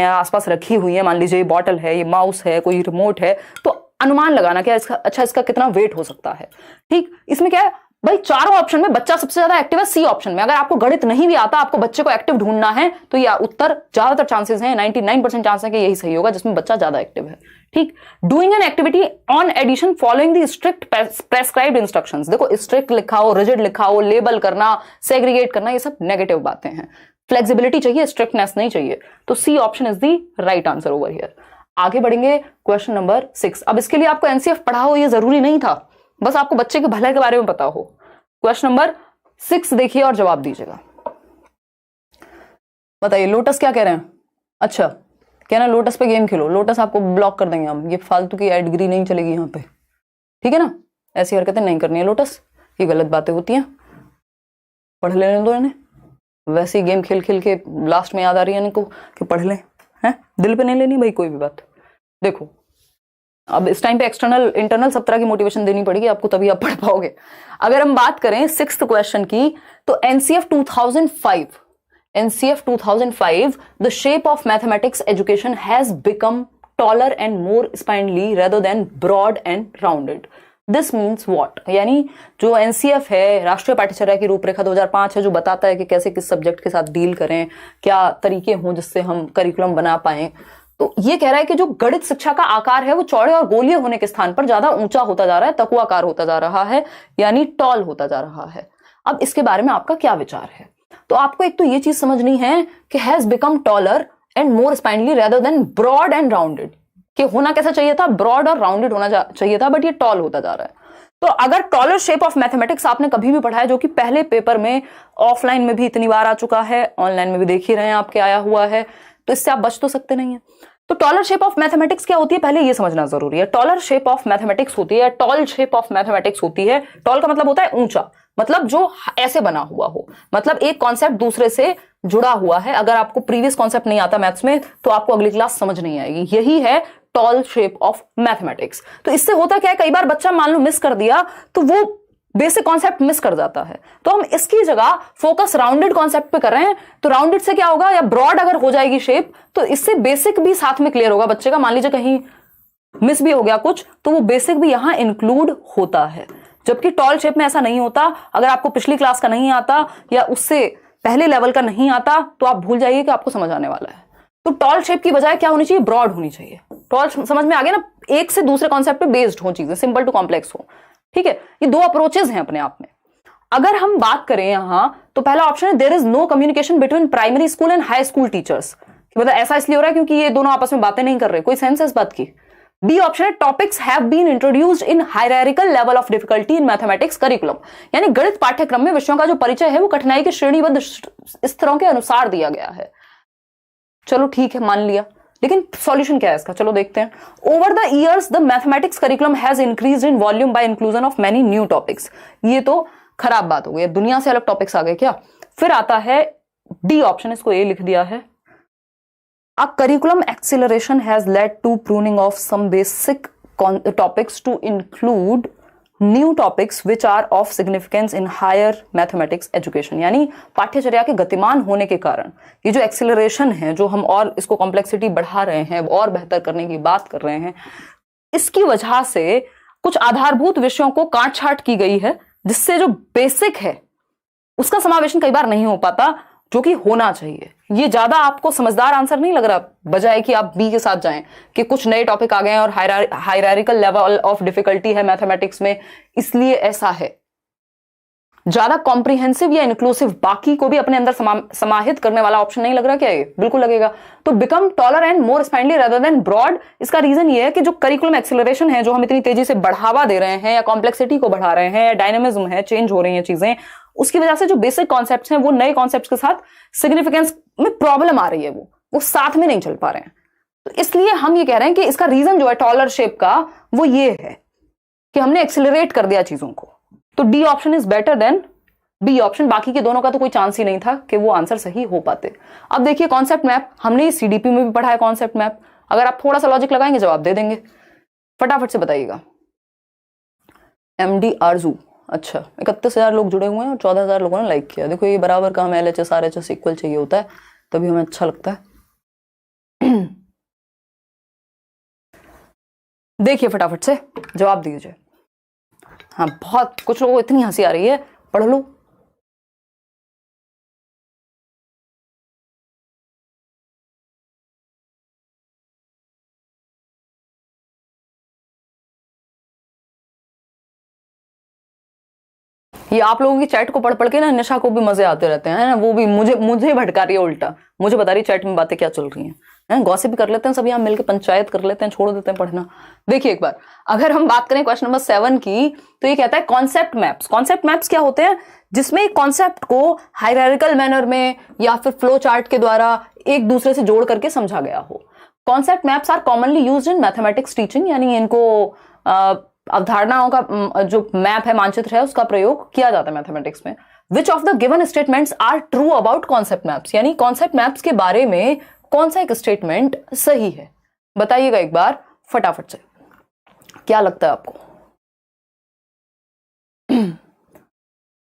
या आसपास रखी हुई हैं, मान लीजिए ये बॉटल है, ये माउस है, कोई रिमोट है, तो अनुमान लगाना क्या इसका कितना वेट हो सकता है। ठीक, इसमें क्या है भाई, चारों ऑप्शन में बच्चा सबसे ज्यादा एक्टिव है सी ऑप्शन में। अगर आपको गणित नहीं भी आता, आपको बच्चे को एक्टिव ढूंढना है तो ये उत्तर ज्यादातर चांसेस हैं, 99% चांस है कि यही सही होगा जिसमें बच्चा ज्यादा एक्टिव है। ठीक, doing an activity on addition following the strict prescribed instructions. देखो स्ट्रिक्ट लिखा हो, रिजिड लिखा हो, लेबल करना, सेग्रीगेट करना, ये सब नेगेटिव बातें हैं। फ्लेक्सिबिलिटी चाहिए, स्ट्रिक्टनेस नहीं चाहिए। तो C option is the right answer over here. आगे बढ़ेंगे क्वेश्चन नंबर 6। अब इसके लिए आपको एनसीएफ पढ़ा हो ये जरूरी नहीं था, बस आपको बच्चे के भले के बारे में पता हो। क्वेश्चन नंबर 6 देखिए और जवाब दीजिएगा। बताइए लोटस क्या कह रहे हैं। अच्छा, कह रहे हैं लोटस पे गेम खेलो। लोटस आपको ब्लॉक कर देंगे हम, ये फालतू की एडगिरी नहीं चलेगी यहाँ पे, ठीक है ना। ऐसी हरकतें नहीं करनी है लोटस, ये गलत बातें होती हैं। पढ़ लेने दो इन्हें, वैसे ही गेम खेल खेल के लास्ट में याद आ रही है इनको कि पढ़ लें, हैं दिल पे नहीं लेनी भाई कोई भी बात। देखो अब इस टाइम पे एक्सटर्नल इंटरनल सब तरह की मोटिवेशन देनी पड़ेगी आपको, तभी आप पढ़ पाओगे। अगर हम बात करें 6th क्वेश्चन की, तो NCF 2005 the shape of mathematics education has become taller and more spinally rather than broad and rounded. This means what, यानी जो एनसीएफ है, राष्ट्रीय पाठ्यचर्या की रूपरेखा 2005 है, जो बताता है कि कैसे किस सब्जेक्ट के साथ डील करें, क्या तरीके हों जिससे हम करिकुलम बना पाए। तो ये कह रहा है कि जो गणित शिक्षा का आकार है वो चौड़े और गोलीय होने के स्थान पर ज्यादा ऊंचा होता जा रहा है, तकुआकार होता जा रहा है, यानी टॉल होता जा रहा है। अब इसके बारे में आपका क्या विचार है। तो आपको एक तो ये चीज समझनी है कि has become taller and more spinally rather than broad and rounded, कि होना कैसा चाहिए था, ब्रॉड और राउंडेड होना चाहिए था, बट ये टॉल होता जा रहा है। तो अगर टॉलर शेप ऑफ मैथमेटिक्स आपने कभी भी पढ़ा है, जो कि पहले पेपर में ऑफलाइन में भी इतनी बार आ चुका है, ऑनलाइन में भी देख ही रहे हैं आपके आया हुआ है, तो इससे आप बच तो सकते नहीं है। तो टॉलर शेप ऑफ मैथमेटिक्स क्या होती है, पहले ये समझना जरूरी है। टॉलर शेप ऑफ मैथमेटिक्स होती है, टॉल शेप ऑफ मैथमेटिक्स होती है। टॉल का मतलब होता है ऊंचा, मतलब जो ऐसे बना हुआ हो, मतलब एक कॉन्सेप्ट दूसरे से जुड़ा हुआ है। अगर आपको प्रीवियस कॉन्सेप्ट नहीं आता मैथ्स में तो आपको अगली क्लास समझ नहीं आएगी। यही है टॉल शेप ऑफ मैथमेटिक्स। तो इससे होता क्या है, कई बार बच्चा मान लो मिस कर दिया तो वो बेसिक कॉन्सेप्ट मिस कर जाता है, तो हम इसकी जगह फोकस राउंडेड कॉन्सेप्ट पे कर रहे हैं। तो राउंडेड से क्या होगा, या ब्रॉड अगर हो जाएगी शेप तो इससे बेसिक भी साथ में क्लियर होगा बच्चे का। मान लीजिए कहीं मिस भी हो गया कुछ तो वो बेसिक भी यहां इंक्लूड होता है, जबकि टॉल शेप में ऐसा नहीं होता। अगर आपको पिछली क्लास का नहीं आता या उससे पहले लेवल का नहीं आता तो आप भूल जाइए कि आपको समझ आने वाला है। तो टॉल शेप की बजाय क्या होनी चाहिए, ब्रॉड होनी चाहिए। टॉल समझ में आ गया ना, एक से दूसरे कॉन्सेप्ट पे बेस्ड हो चीजें, सिंपल टू कॉम्प्लेक्स हो, ठीक है। ये दो अप्रोचेस हैं अपने आप में। अगर हम बात करें यहां तो पहला ऑप्शन है there is no communication between primary school and high school teachers. मतलब ऐसा इसलिए हो रहा है क्योंकि ये दोनों आपस में बातें नहीं कर रहे, कोई सेंस है इस बात की। बी ऑप्शन है topics have been introduced in hierarchical level of difficulty in mathematics curriculum, यानी गणित पाठ्यक्रम में विषयों का जो परिचय है वो कठिनाई के श्रेणीबद्ध स्तरों के अनुसार दिया गया है। चलो ठीक है, मान लिया, लेकिन सॉल्यूशन क्या है इसका, चलो देखते हैं। Over the years the mathematics curriculum has increased in volume by inclusion of many new topics. ये तो खराब बात हो गई, दुनिया से अलग टॉपिक्स आ गए क्या। फिर आता है डी ऑप्शन, इसको ए लिख दिया है। A curriculum acceleration has led to pruning of some basic topics to include new topics which are of significance in higher mathematics education। यानी पाठ्यचर्या के गतिमान होने के कारण ये जो एक्सेलरेशन है, जो हम और इसको कॉम्प्लेक्सिटी बढ़ा रहे हैं और बेहतर करने की बात कर रहे हैं, इसकी वजह से कुछ आधारभूत विषयों को काट छाट की गई है, जिससे जो बेसिक है उसका समावेशन कई बार नहीं हो पाता, जो कि होना चाहिए। ये ज्यादा आपको समझदार आंसर नहीं लग रहा, बजाय कि आप बी के साथ जाएं कि कुछ नए टॉपिक आ गए हैं और हायरार्किकल लेवल ऑफ डिफिकल्टी है मैथमेटिक्स में, इसलिए ऐसा है। ज्यादा कॉम्प्रिहेंसिव या इंक्लूसिव, बाकी को भी अपने अंदर समाहित करने वाला ऑप्शन नहीं लग रहा क्या ये? बिल्कुल लगेगा। तो become taller and more spinally rather than broad, इसका रीजन ये है कि जो करिकुलम एक्सेलरेशन है, जो हम इतनी तेजी से बढ़ावा दे रहे हैं या कॉम्प्लेक्सिटी को बढ़ा रहे हैं या डायनेमिज्म है, चेंज हो रही है चीजें, उसकी वजह से जो बेसिक कॉन्सेप्ट्स हैं वो नए कॉन्सेप्ट्स के साथ सिग्निफिकेंस में प्रॉब्लम आ रही है, वो साथ में नहीं चल पा रहे हैं। तो इसलिए हम ये कह रहे हैं कि इसका रीजन जो है टॉलर शेप का वो ये है कि हमने एक्सिलरेट कर दिया चीजों को। तो D option is better than B option. बाकी के दोनों का तो कोई चांस ही नहीं था कि वो आंसर सही हो पाते। अब देखिए कॉन्सेप्ट मैप, हमने सीडीपी में भी पढ़ा है कॉन्सेप्ट मैप। अगर आप थोड़ा सा लॉजिक लगाएंगे जवाब दे देंगे। फटाफट से बताइएगा। एमडी आरजू, अच्छा 31,000 लोग जुड़े हुए हैं और 14,000 लोगों ने लाइक किया। देखो ये बराबर का हमें LHS RHS इक्वल चाहिए होता है, तभी हमें अच्छा लगता है। देखिए फटाफट से जवाब दीजिए। हाँ बहुत कुछ लोगों को इतनी हंसी आ रही है, पढ़ लो। ये आप लोगों की चैट को पढ़ पढ़ के ना निशा को भी मजे आते रहते हैं ना, वो भी मुझे भटका रही है उल्टा, मुझे बता रही चैट में बातें क्या चल रही हैं। गॉसिप भी कर लेते हैं सब यहाँ मिलकर, पंचायत कर लेते हैं, छोड़ देते हैं पढ़ना। देखिए एक बार अगर हम बात करें क्वेश्चन नंबर 7 की, तो ये कहता है कॉन्सेप्ट मैप्स। कॉन्सेप्ट मैप्स क्या होते हैं? जिसमें एक कॉन्सेप्ट को हायरार्किकल मैनर में या फिर फ्लो चार्ट के द्वारा एक दूसरे से जोड़ करके समझा गया हो। Concept maps are commonly used in mathematics teaching, यानी इनको अवधारणाओं का जो मैप है, मानचित्र है, उसका प्रयोग किया जाता है मैथमेटिक्स में। Which of the given statements are true about concept maps, यानी कॉन्सेप्ट मैप्स के बारे में कौन सा एक स्टेटमेंट सही है, बताइएगा एक बार फटाफट से। क्या लगता है आपको?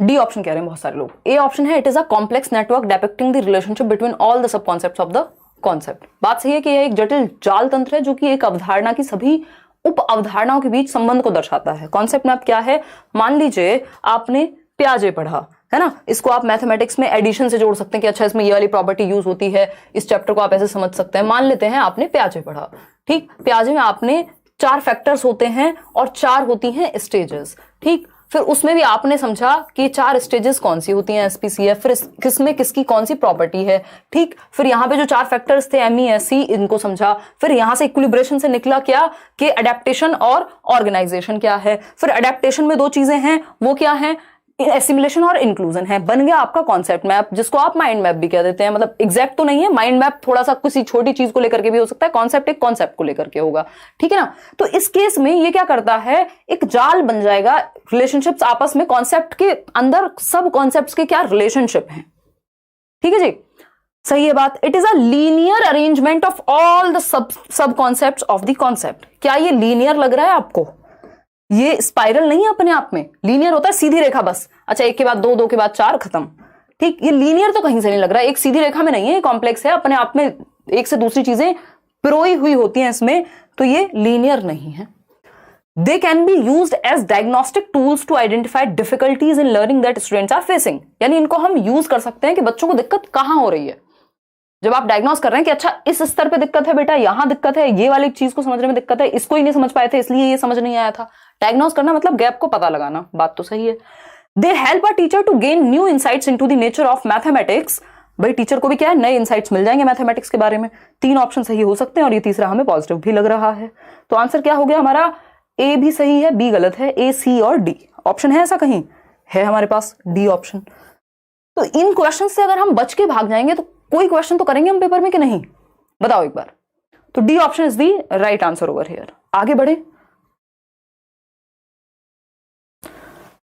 डी ऑप्शन कह रहे हैं बहुत सारे लोग। ए ऑप्शन है, it is a complex network depicting the relationship between all the sub concepts of the concept. बात सही है कि यह एक जटिल जाल तंत्र है जो कि एक अवधारणा की सभी उप अवधारणाओं के बीच संबंध को दर्शाता है। कॉन्सेप्ट मैप क्या है? मान लीजिए आपने प्याजे पढ़ा है ना, इसको आप मैथमेटिक्स में एडिशन से जोड़ सकते हैं कि अच्छा इसमें ये वाली प्रॉपर्टी यूज होती है, इस चैप्टर को आप ऐसे समझ सकते हैं। मान लेते हैं आपने प्याजे पढ़ा, ठीक, प्याजे में आपने 4 फैक्टर्स होते हैं और 4 होती हैं स्टेजेस, ठीक। फिर उसमें भी आपने समझा कि 4 स्टेजेस कौन सी होती हैं, SPCF, फिर किसमें किसकी कौन सी प्रॉपर्टी है, ठीक। फिर यहाँ पे जो 4 फैक्टर्स थे MESC, इनको समझा। फिर यहाँ से इक्विलिब्रेशन से निकला क्या कि अडेप्टेशन और ऑर्गेनाइजेशन क्या है। फिर अडेप्टेशन में 2 चीजें हैं, वो क्या है? एसिमिलेशन और इंक्लूजन है। बन गया आपका कॉन्सेप्ट मैप, जिसको आप माइंड मैप भी कह देते हैं। मतलब एग्जैक्ट तो नहीं है, माइंड मैप थोड़ा सा किसी छोटी चीज को लेकर के भी हो सकता है, कॉन्सेप्ट एक कॉन्सेप्ट को लेकर के होगा, ठीक है ना। तो इस केस में ये क्या करता है, एक जाल बन जाएगा रिलेशनशिप्स आपस में, कॉन्सेप्ट के अंदर सब कॉन्सेप्ट्स के क्या रिलेशनशिप है, ठीक है जी, सही है बात। It is a linear arrangement of all the sub concepts of the concept. क्या ये लीनियर लग रहा है आपको? ये स्पाइरल नहीं है अपने आप में, लीनियर होता है सीधी रेखा बस। अच्छा, एक के बाद 2, 2 के बाद 4, खत्म, ठीक। ये लीनियर तो कहीं से नहीं लग रहा है, एक सीधी रेखा में नहीं है, ये कॉम्प्लेक्स है अपने आप में, एक से दूसरी चीजें पिरोई हुई होती हैं इसमें, तो ये लीनियर नहीं है। They can be used as diagnostic tools to identify difficulties in learning that students are facing, यानी इनको हम यूज कर सकते हैं कि बच्चों को दिक्कत कहां हो रही है। जब आप डायग्नोस कर रहे हैं कि अच्छा इस स्तर पे दिक्कत है बेटा, यहां दिक्कत है, ये वाली चीज को समझने में दिक्कत है, इसको ही नहीं समझ पाए थे इसलिए ये समझ नहीं आया था। डायग्नोस करना मतलब गैप को पता लगाना, बात तो सही है। They help a teacher to gain new insights into the nature of mathematics. भाई टीचर को भी क्या है, नए इनसाइट्स मिल जाएंगे मैथमेटिक्स के बारे में। 3 ऑप्शन सही हो सकते हैं और ये तीसरा हमें पॉजिटिव भी लग रहा है। तो आंसर क्या हो गया हमारा? ए भी सही है, बी गलत है, ए, सी और डी। ऑप्शन है ऐसा कहीं है हमारे पास? D option. तो इन क्वेश्चन से अगर हम बच के भाग जाएंगे तो कोई क्वेश्चन तो करेंगे हम पेपर में कि नहीं, बताओ एक बार। तो D option is the right answer over here. आगे बढ़े,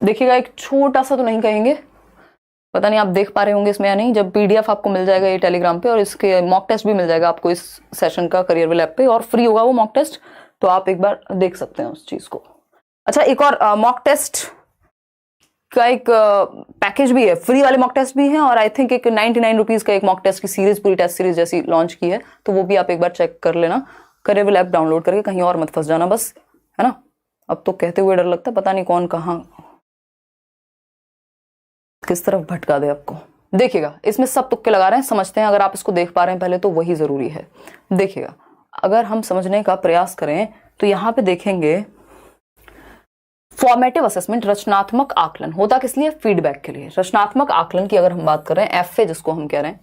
देखिएगा एक छोटा सा तो नहीं कहेंगे, पता नहीं आप देख पा रहे होंगे इसमें या नहीं। जब PDF आपको मिल जाएगा ये टेलीग्राम पे, और इसके मॉक टेस्ट भी मिल जाएगा आपको इस सेशन का करियर ऐप पे, और फ्री होगा वो मॉक टेस्ट, तो आप एक बार देख सकते हैं उस चीज को। अच्छा, एक और मॉक टेस्ट का एक पैकेज भी है, फ्री वाले मॉक टेस्ट भी हैं, और आई थिंक एक 99 रुपीज का एक मॉक टेस्ट की सीरीज, पूरी टेस्ट सीरीज जैसी लॉन्च की है, तो वो भी आप एक बार चेक कर लेना। करियर ऐप डाउनलोड करके कहीं और मत फंस जाना बस, है ना। अब तो कहते हुए डर लगता है, पता नहीं कौन कहाँ किस तरफ भटका दे आपको। देखिएगा इसमें सब तुक्के लगा रहे हैं, समझते हैं। अगर आप इसको देख पा रहे हैं पहले तो वही जरूरी है। देखिएगा अगर हम समझने का प्रयास करें तो यहां पे देखेंगे फॉर्मेटिव असेसमेंट, रचनात्मक आकलन होता किस लिए? फीडबैक के लिए। रचनात्मक आकलन की अगर हम बात कर रहे हैं, FA जिसको हम कह रहे हैं,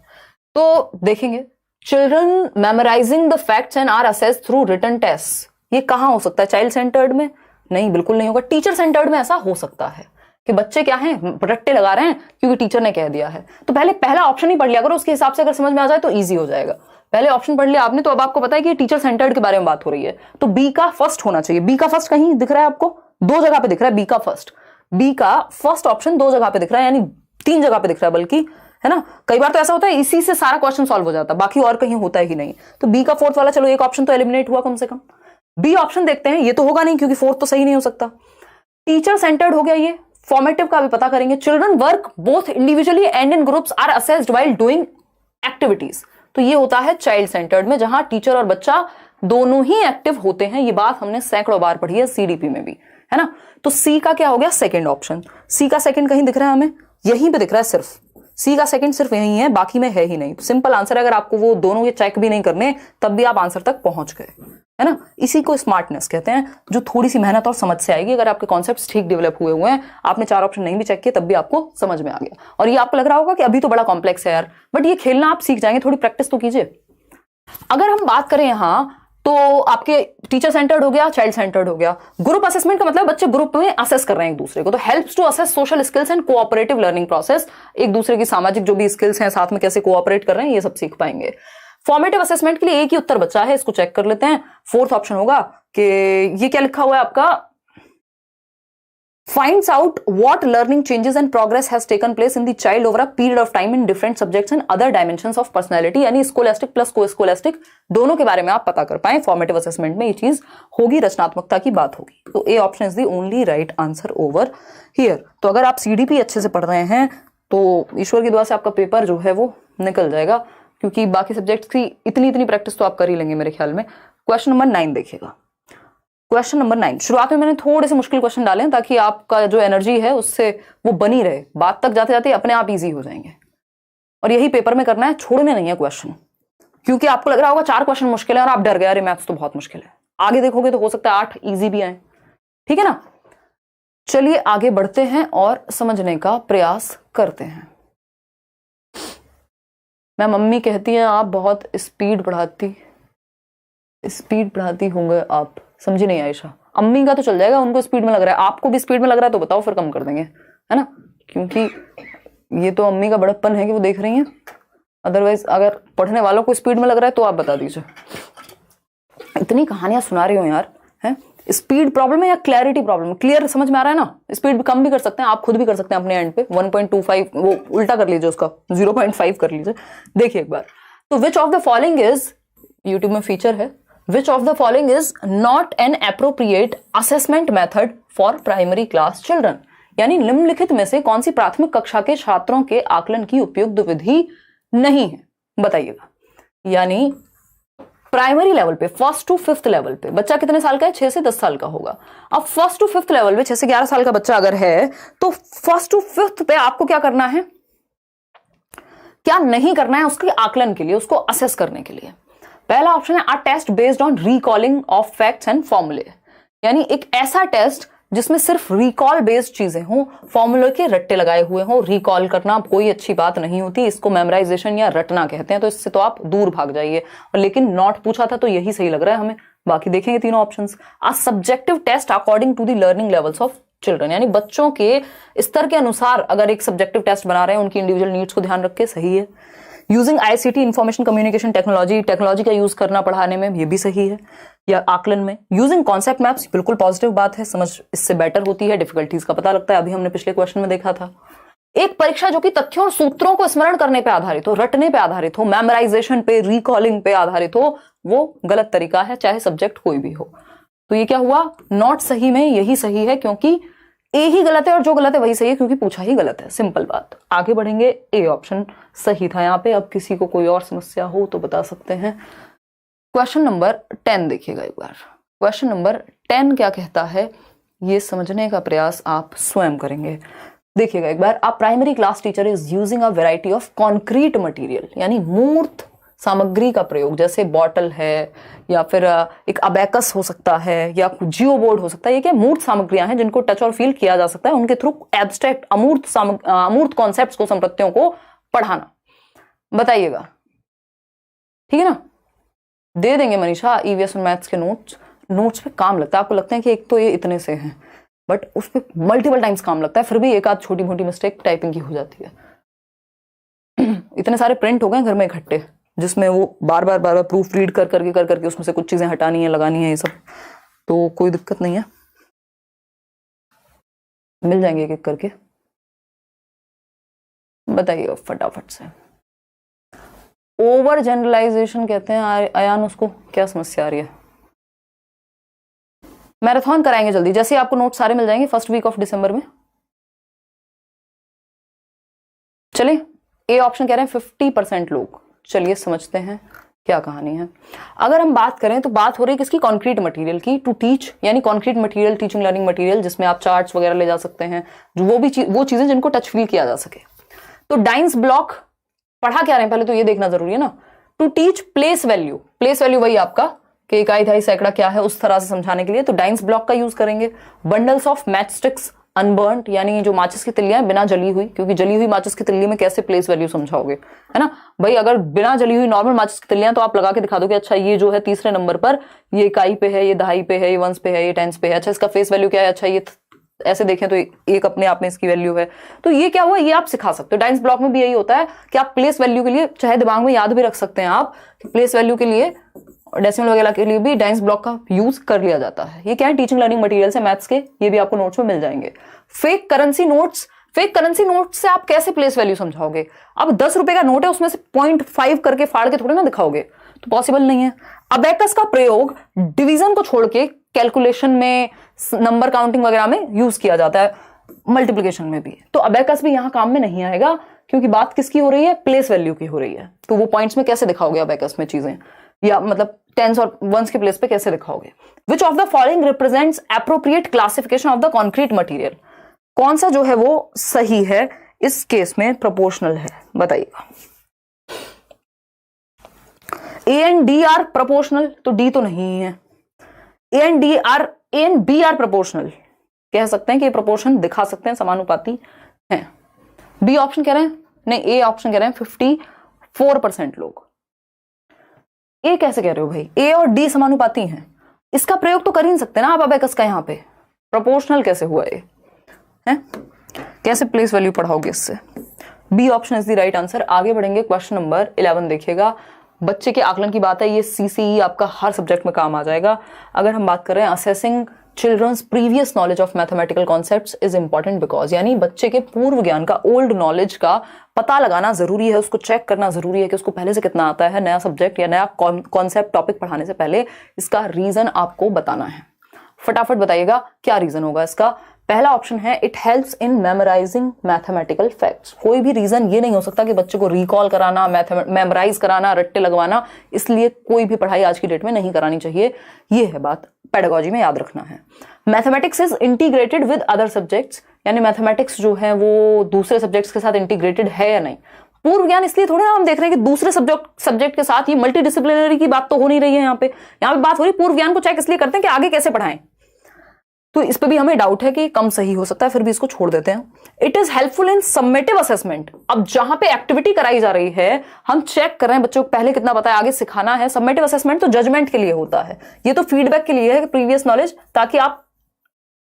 तो देखेंगे children memorising the facts and are assessed through written test. ये कहां हो सकता है? चाइल्ड सेंटर्ड में? नहीं, बिल्कुल नहीं होगा। टीचर सेंटर्ड में ऐसा हो सकता है कि बच्चे क्या हैं, रट्टे लगा रहे हैं क्योंकि टीचर ने कह दिया है। तो पहले पहला ऑप्शन ही पढ़ लिया करो, उसके हिसाब से अगर समझ में आ जाए तो ईजी हो जाएगा। पहले ऑप्शन पढ़ लिया आपने, तो अब आपको पता है कि टीचर सेंटर्ड के बारे में बात हो रही है, तो बी का फर्स्ट होना चाहिए। बी का फर्स्ट कहीं दिख रहा है आपको? दो जगह पे दिख रहा है बी का फर्स्ट। बी का फर्स्ट ऑप्शन दो जगह पे दिख रहा है, यानी तीन जगह पे दिख रहा है बल्कि, है ना। कई बार तो ऐसा होता है इसी से सारा क्वेश्चन सॉल्व हो जाता है, बाकी और कहीं होता ही नहीं। तो बी का फोर्थ वाला, चलो एक ऑप्शन तो एलिमिनेट हुआ कम से कम। बी ऑप्शन देखते हैं, ये तो होगा नहीं क्योंकि फोर्थ तो सही नहीं हो सकता। टीचर सेंटर्ड हो गया ये। फॉर्मेटिव का भी पता करेंगे। Children work both individually and in groups are assessed while doing activities, तो ये होता है चाइल्ड सेंटर्ड में, जहां टीचर और बच्चा दोनों ही एक्टिव होते हैं। ये बात हमने सैकड़ों बार पढ़ी है सीडीपी में भी, है ना। तो सी का क्या हो गया? Second option. सी का सेकंड कहीं दिख रहा है हमें? यहीं पे दिख रहा है सिर्फ। सी का सेकंड सिर्फ यही है, बाकी में है ही नहीं। तो सिंपल आंसर है, अगर आपको वो दोनों ये चेक भी नहीं करने तब भी आप आंसर तक पहुंच गए, है ना। इसी को स्मार्टनेस कहते हैं, जो थोड़ी सी मेहनत और समझ से आएगी। अगर आपके कॉन्सेप्ट्स ठीक डेवलप हुए हुए हैं, आपने चार ऑप्शन नहीं भी चेक किए तब भी आपको समझ में आ गया। और ये आपको लग रहा होगा कि अभी तो बड़ा कॉम्प्लेक्स है यार, बट ये खेलना आप सीख जाएंगे, थोड़ी प्रैक्टिस तो कीजिए। अगर हम बात करें यहां, तो आपके टीचर सेंटर्ड हो गया, चाइल्ड सेंटर्ड हो गया। ग्रुप असेसमेंट का मतलब बच्चे ग्रुप में असेस कर रहे हैं एक दूसरे को, तो helps to assess social skills and cooperative learning process. एक दूसरे की सामाजिक जो भी स्किल्स हैं, साथ में कैसे कोऑपरेट कर रहे हैं, ये सब सीख पाएंगे। फॉर्मेटिव असेसमेंट के लिए एक ही उत्तर बचा है, इसको चेक कर लेते हैं। फोर्थ ऑप्शन होगा कि ये क्या लिखा हुआ है आपका, finds out what learning changes and progress has taken place in the child over a period of time in different subjects and other dimensions of personality, यानी स्कोलास्टिक प्लस को स्कोलास्टिक दोनों के बारे में आप पता कर पाए। फॉर्मेटिव असेसमेंट में ये चीज होगी, रचनात्मकता की बात होगी। तो A option is the only right answer over here. तो अगर आप सीडीपी अच्छे से पढ़ रहे हैं तो ईश्वर की दुआ से आपका पेपर जो है वो निकल जाएगा, क्योंकि बाकी सब्जेक्ट्स की इतनी प्रैक्टिस तो आप कर ही लेंगे मेरे ख्याल में। क्वेश्चन नंबर 9 देखिएगा। क्वेश्चन नंबर 9, शुरुआत में मैंने थोड़े से मुश्किल क्वेश्चन डाले ताकि आपका जो एनर्जी है उससे वो बनी रहे, बात तक जाते जाते अपने आप इजी हो जाएंगे। और यही पेपर में करना है, छोड़ने नहीं है क्वेश्चन, क्योंकि आपको लग रहा होगा 4 क्वेश्चन मुश्किल है और आप डर गए, अरे मैथ्स तो बहुत मुश्किल है। आगे देखोगे तो हो सकता है 8 इजी भी आए, ठीक है ना। चलिए आगे बढ़ते हैं और समझने का प्रयास करते हैं। मैं मम्मी कहती है आप बहुत स्पीड बढ़ाती होंगे आप, समझी नहीं आयशा। अम्मी का तो चल जाएगा, उनको स्पीड में लग रहा है, आपको भी स्पीड में लग रहा है तो बताओ, फिर कम कर देंगे, है ना। क्योंकि ये तो अम्मी का बड़प्पन है कि वो देख रही हैं। अदरवाइज अगर पढ़ने वालों को स्पीड में लग रहा है तो आप बता दीजिए। इतनी कहानियां सुना रही हो यार, है स्पीड प्रॉब्लम है या क्लैरिटी प्रॉब्लम? क्लियर समझ में आ रहा है ना। स्पीड कम भी कर सकते हैं, आप खुद भी कर सकते हैं अपने एंड पे। 1.25 वो उल्टा कर लीजिए, उसका 0.5 कर लीजिए। देखिए एक बार, तो विच of the following is, YouTube में फीचर है, Which of the following is not an appropriate assessment method for primary class children? यानी निम्नलिखित में से कौन सी प्राथमिक कक्षा के छात्रों के आकलन की उपयुक्त विधि नहीं है, बताइएगा। यानी प्राइमरी लेवल पे, 1st to 5th लेवल पे बच्चा कितने साल का है? 6 से 10 साल का होगा। अब 1st to 5th लेवल पे 6 से 11 साल का बच्चा अगर है तो 1st to 5th पे आपको क्या करना है, क्या नहीं करना है उसके आकलन के लिए, उसको असेस करने के लिए। पहला ऑप्शन है a test based on recalling of facts and formulae, यानी एक ऐसा टेस्ट जिसमें सिर्फ रिकॉल बेस्ड चीजें हों, फॉर्मूले के रट्टे लगाए हुए हों। रिकॉल करना कोई अच्छी बात नहीं होती, इसको मेमोराइजेशन या रटना कहते हैं, तो इससे तो आप दूर भाग जाइए। और लेकिन नॉट पूछा था तो यही सही लग रहा है हमें। बाकी देखेंगे तीनों options. A subjective test according to the learning levels of children, यानी बच्चों के स्तर के अनुसार अगर एक सब्जेक्टिव टेस्ट बना रहे हैं, उनकी इंडिविजुअल नीड्स को ध्यान रख के, सही है। Using ICT information communication technology का यूज करना पढ़ाने में, ये भी सही है, या आकलन में। यूजिंग कॉन्सेप्ट मैप्स, बिल्कुल पॉजिटिव बात है, समझ इससे बेटर होती है, डिफिकल्टीज का पता लगता है, अभी हमने पिछले क्वेश्चन में देखा था। एक परीक्षा जो कि तथ्यों और सूत्रों को स्मरण करने पे आधारित हो, रटने पे आधारित हो, मेमोराइजेशन पे, रिकॉलिंग पे आधारित हो, वो गलत तरीका है, चाहे सब्जेक्ट कोई भी हो। तो ये क्या हुआ, नॉट सही में यही सही है, क्योंकि ए ही गलत है और जो गलत है वही सही है, क्योंकि पूछा ही गलत है, सिंपल बात। आगे बढ़ेंगे, ए ऑप्शन सही था यहाँ पे। अब किसी को कोई और समस्या हो तो बता सकते हैं। क्वेश्चन नंबर 10 देखिएगा एक बार। क्वेश्चन नंबर 10 क्या कहता है, ये समझने का प्रयास आप स्वयं करेंगे। देखिएगा एक बार, a primary class teacher is using a variety of concrete material, यानी मूर्त सामग्री का प्रयोग, जैसे बॉटल है या फिर एक अबैकस हो सकता है या जियो बोर्ड हो सकता है। ये क्या मूर्त सामग्रियां हैं जिनको टच और फील किया जा सकता है, उनके थ्रू एब्स्ट्रैक्ट अमूर्त कॉन्सेप्ट्स को, संपत्तियों को पढ़ाना। बताइएगा, ठीक है ना। दे देंगे मनीषा EVS और मैथ्स के नोट्स पे काम लगता है। आपको लगता है कि एक तो ये इतने से हैं, बट उस पर मल्टीपल टाइम्स काम लगता है, फिर भी एक आध छोटी मोटी मिस्टेक टाइपिंग की हो जाती है। इतने सारे प्रिंट हो गए घर में इकट्ठे, जिसमें वो बार बार प्रूफ रीड कर करके उसमें से कुछ चीजें हटानी है, लगानी है, ये सब, तो कोई दिक्कत नहीं है, मिल जाएंगे एक एक करके। बताइए फटाफट से। ओवर जनरलाइजेशन कहते हैं अयान, उसको क्या समस्या आ रही है? मैराथन कराएंगे जल्दी, जैसे आपको नोट सारे मिल जाएंगे फर्स्ट वीक ऑफ दिसंबर में। चलिए, ए ऑप्शन कह रहे हैं 50% लोग। चलिए समझते हैं क्या कहानी है। अगर हम बात करें तो बात हो रही है किसकी? कॉन्क्रीट मटेरियल की, टू टीच, यानी concrete material, teaching learning material, जिसमें आप चार्ट्स वगैरह ले जा सकते हैं, जो वो चीजें जिनको टच फील किया जा सके। तो डाइंस ब्लॉक पढ़ा क्या रहे हैं पहले तो ये देखना जरूरी है ना। To teach place value, place value वही आपका कि इकाई, दहाई, सैकड़ा क्या है उस तरह से समझाने के लिए तो डाइंस ब्लॉक का यूज करेंगे। Bundles of match sticks unburned, यानी जो माचिस की तिल्लियां बिना जली हुई, क्योंकि जली हुई माचिस की तिल्ली में कैसे प्लेस वैल्यू समझाओगे, है ना भाई? अगर बिना जली हुई नॉर्मल माचिस की तिल्लियां तो आप लगा के दिखा दोगे, अच्छा ये जो है तीसरे नंबर पर ये इकाई पे है, ये दहाई पे है, ये वंस पे है, ये टेंस पे है, अच्छा इसका फेस वैल्यू क्या है, अच्छा ये ऐसे देखें तो एक अपने आप में इसकी वैल्यू है। तो ये क्या हुआ, ये आप सिखा सकते हो। डाइंस ब्लॉक में भी यही होता है कि आप प्लेस वैल्यू के लिए चाहे दिमाग में याद भी रख सकते हैं आप कि प्लेस वैल्यू के लिए, डेसिमल वगैरह के लिए भी डाइंस ब्लॉक का यूज कर लिया जाता है। ये क्या है? टीचिंग लर्निंग मटेरियल से मैथ्स के, ये भी आपको नोट्स में मिल जाएंगे। Fake currency notes, fake currency note से आप कैसे प्लेस वैल्यू समझाओगे? अब 10 रुपए का नोट है, उसमें से 0.5 करके फाड़ के थोड़े ना दिखाओगे, तो पॉसिबल नहीं है। अबेकस का प्रयोग डिवीजन को छोड़ के कैलकुलेशन में, नंबर काउंटिंग वगैरह में यूज किया जाता है, मल्टीप्लिकेशन में भी। तो अबेकस भी यहां काम में नहीं आएगा, क्योंकि बात किसकी हो रही है? प्लेस वैल्यू की हो रही है। तो वो पॉइंट्स में कैसे दिखाओगे अबेकस में चीजें, या मतलब टेंस और वंस के प्लेस पे कैसे दिखाओगे? Which of the following represents appropriate classification of the concrete material? कौन सा जो है वो सही है इस केस में? प्रोपोर्शनल है, बताइएगा। A and D are proportional, तो डी तो नहीं है। A and B are proportional, कह सकते हैं कि प्रोपोर्शन दिखा सकते हैं, समानुपाती हैं। बी ऑप्शन कह रहे हैं नहीं, ए ऑप्शन कह रहे हैं 54% लोग। ए कैसे कह रहे हो भाई? ए और डी समानुपाती हैं, इसका प्रयोग तो कर ही नहीं सकते ना आप अबेकस का, यहां पे प्रोपोर्शनल कैसे हुआ? ए है, कैसे प्लेस वैल्यू पढ़ाओगे इससे? B option is the right answer. आगे बढ़ेंगे, क्वेश्चन नंबर 11 देखिएगा। बच्चे के आकलन की बात है, ये सीसीई आपका हर सब्जेक्ट में काम आ जाएगा। अगर हम बात करें assessing children's previous knowledge of mathematical concepts is important because, यानी बच्चे के पूर्व ज्ञान का, ओल्ड नॉलेज का पता लगाना जरूरी है, उसको चेक करना जरूरी है कि उसको पहले से कितना आता है। नया सब्जेक्ट या नया कॉन्सेप्ट टॉपिक पढ़ाने से पहले इसका रीजन आपको बताना है। फटाफट बताइएगा क्या रीजन होगा इसका। पहला ऑप्शन है it helps in memorising mathematical facts. कोई भी रीजन ये नहीं हो सकता कि बच्चे को रिकॉल कराना, मेमोराइज कराना, रट्टे लगवाना, इसलिए कोई भी पढ़ाई आज की डेट में नहीं करानी चाहिए। ये है बात, पेडागोजी में याद रखना है। Mathematics is integrated with other subjects, यानी मैथमेटिक्स जो है वो दूसरे सब्जेक्ट्स के साथ इंटीग्रेटेड है या नहीं। पूर्व ज्ञान इसलिए थोड़े ना हम देख रहे हैं कि दूसरे सब्जेक्ट के साथ, ये मल्टी डिसिप्लिनरी की बात तो हो नहीं रही है यहाँ पे बात हो रही है पूर्व ज्ञान को चेक इसलिए करते हैं कि आगे कैसे पढ़ाएं। तो इस पे भी हमें डाउट है कि कम सही हो सकता है, फिर भी इसको छोड़ देते हैं। It is helpful in summative assessment. अब जहां पे एक्टिविटी कराई जा रही है, हम चेक कर रहे हैं बच्चों को पहले कितना पता है, आगे सिखाना है। समेटिव असेसमेंट तो जजमेंट के लिए होता है, ये तो फीडबैक के लिए है, प्रीवियस नॉलेज, ताकि आप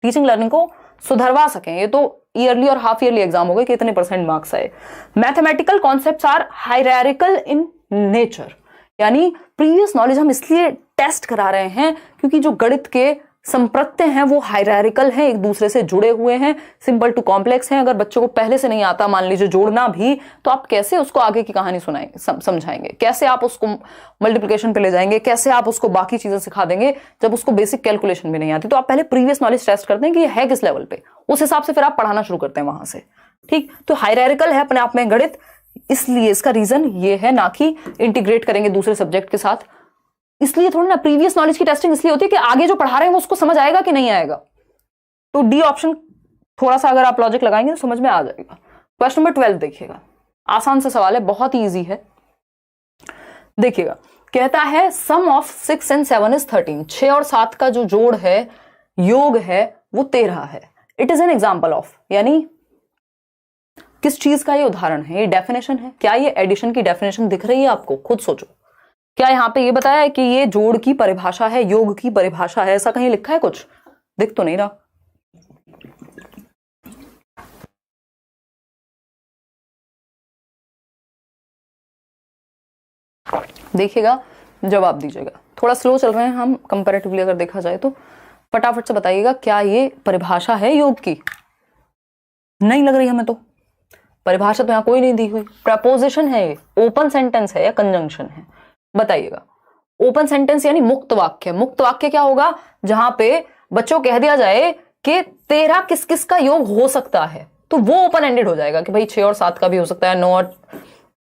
टीचिंग लर्निंग को सुधरवा सकें। ये तो ईयरली और हाफ ईयरली एग्जाम हो गए कि इतने % मार्क्स आए। Mathematical concepts are hierarchical in nature, यानी प्रीवियस नॉलेज हम इसलिए टेस्ट करा रहे हैं क्योंकि जो गणित के संप्रत्यय हैं वो हायरार्किकल हैं, एक दूसरे से जुड़े हुए हैं, सिंपल टू कॉम्प्लेक्स हैं। अगर बच्चों को पहले से नहीं आता, मान लीजिए जोड़ना भी, तो आप कैसे उसको आगे की कहानी सुनाएंगे, समझाएंगे? कैसे आप उसको मल्टीप्लिकेशन पे ले जाएंगे? कैसे आप उसको बाकी चीजें सिखा देंगे जब उसको बेसिक कैलकुलेशन भी नहीं आती? तो आप पहले प्रीवियस नॉलेज टेस्ट करते हैं कि ये है किस लेवल पे, उस हिसाब से फिर आप पढ़ाना शुरू करते हैं वहां से। ठीक, तो हायरार्किकल है अपने आप में गणित, इसलिए इसका रीजन ये है, ना कि इंटीग्रेट करेंगे दूसरे सब्जेक्ट के साथ। इसलिए थोड़ी ना प्रीवियस नॉलेज की टेस्टिंग इसलिए होती है कि आगे जो पढ़ा रहे हैं वो उसको समझ आएगा कि नहीं आएगा। तो डी ऑप्शन थोड़ा सा अगर आप लॉजिक लगाएंगे तो समझ में आ जाएगा। क्वेश्चन नंबर 12 देखिएगा, आसान सा सवाल है, बहुत ही इजी है। देखिएगा, कहता है सम ऑफ 6 and 7 is 13। 6 और 7 का जो जोड़ है, योग है, वो 13 है। It is an example of, यानी किस चीज का ये उदाहरण है? ये डेफिनेशन है। क्या ये एडिशन की डेफिनेशन दिख रही है आपको? खुद सोचो। क्या यहां पे ये बताया है कि ये जोड़ की परिभाषा है, योग की परिभाषा है? ऐसा कहीं लिखा है? कुछ दिख तो नहीं रहा। देखिएगा, जवाब दीजिएगा। थोड़ा स्लो चल रहे हैं हम कंपैरेटिवली अगर देखा जाए तो। फटाफट से बताइएगा, क्या ये परिभाषा है योग की? नहीं लग रही हमें तो। परिभाषा तो यहाँ कोई नहीं दी हुई। प्रपोजिशन है ये, ओपन सेंटेंस है या कंजंक्शन है? बताइएगा। ओपन सेंटेंस यानी मुक्त वाक्य। मुक्त वाक्य क्या होगा? जहां पे बच्चों कह दिया जाए कि तेरा किस किस का योग हो सकता है, तो वो ओपन एंडेड हो जाएगा कि भाई 6 और 7 का भी हो सकता है, 9 और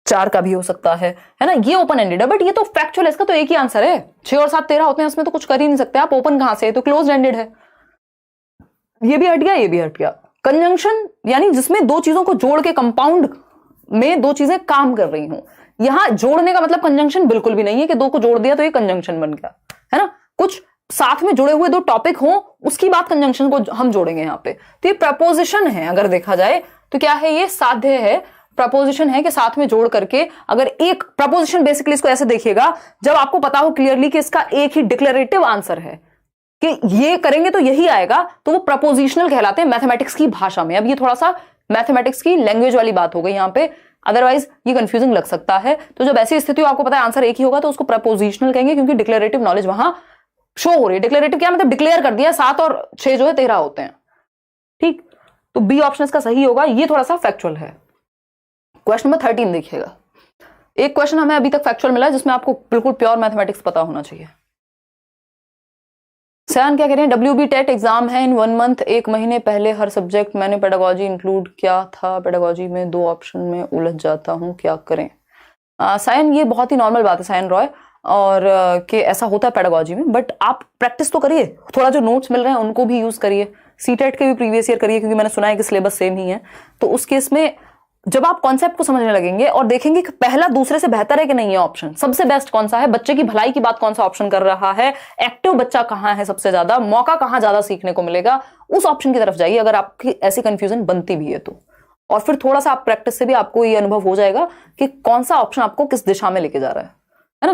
4 का भी हो सकता है ना? ये ओपन एंडेड है। बट ये तो फैक्चुअल है, इसका तो एक ही आंसर है। 6 और 7 13 होते हैं, इसमें तो कुछ कर ही नहीं सकते आप। ओपन कहां से? तो क्लोज एंडेड है। ये भी हट गया, ये भी हट गया। कंजंक्शन यानी जिसमें दो चीजों को जोड़ के कंपाउंड में दो चीजें काम कर रही हो। यहां जोड़ने का मतलब कंजंक्शन बिल्कुल भी नहीं है कि दो को जोड़ दिया तो ये कंजंक्शन बन गया, है ना? कुछ साथ में जुड़े हुए दो टॉपिक हो, उसकी बात कंजंक्शन को हम जोड़ेंगे यहां पे। तो ये प्रपोजिशन है। अगर देखा जाए तो क्या है? ये साध्य है, प्रपोजिशन है कि साथ में जोड़ करके अगर एक प्रपोजिशन, बेसिकली इसको ऐसे देखिएगा, जब आपको पता हो क्लियरली कि इसका एक ही डिक्लेरेटिव आंसर है कि ये करेंगे तो यही आएगा, तो वो प्रपोजिशनल कहलाते हैं मैथमेटिक्स की भाषा में। अब ये थोड़ा सा मैथमेटिक्स की लैंग्वेज वाली बात हो गई यहां पे, अदरवाइज ये कंफ्यूजिंग लग सकता है। तो जब ऐसी स्थिति हो, आपको पता है आंसर एक ही होगा, तो उसको प्रपोजिशनल कहेंगे, क्योंकि डिक्लेरेटिव नॉलेज वहां शो हो रही है। डिक्लेरेटिव क्या मतलब? डिक्लेयर कर दिया 7 और 6 जो है 13 होते हैं। ठीक, तो बी ऑप्शन इसका सही होगा। ये थोड़ा सा फैक्चुअल है। क्वेश्चन नंबर 13 देखिएगा। एक क्वेश्चन हमें अभी तक फैक्चुअल मिला है जिसमें आपको बिल्कुल प्योर मैथमेटिक्स पता होना चाहिए। सयान क्या कह रहे हैं? WB टेट एग्जाम है इन 1 मंथ, 1 महीने पहले हर सब्जेक्ट मैंने पेडागोजी इंक्लूड किया था, पेडागोजी में 2 ऑप्शन में उलझ जाता हूं, क्या करें? सायन, ये बहुत ही नॉर्मल बात है सायन रॉय, और कि ऐसा होता है पेडागोजी में। बट आप प्रैक्टिस तो करिए, थोड़ा जो नोट्स मिल रहे हैं उनको भी यूज करिए, सीटेट के भी प्रीवियस ईयर करिए, क्योंकि मैंने सुना है कि सिलेबस सेम ही है। तो उस केस में जब आप कॉन्सेप्ट को समझने लगेंगे और देखेंगे कि पहला दूसरे से बेहतर है कि नहीं है ऑप्शन, सबसे बेस्ट कौन सा है, बच्चे की भलाई की बात कौन सा ऑप्शन कर रहा है, एक्टिव बच्चा कहां है, सबसे ज्यादा मौका कहां ज्यादा सीखने को मिलेगा, उस ऑप्शन की तरफ जाइए अगर आपकी ऐसी कंफ्यूजन बनती भी है तो। और फिर थोड़ा सा आप प्रैक्टिस से भी आपको ये अनुभव हो जाएगा कि कौन सा ऑप्शन आपको किस दिशा में लेके जा रहा है ना?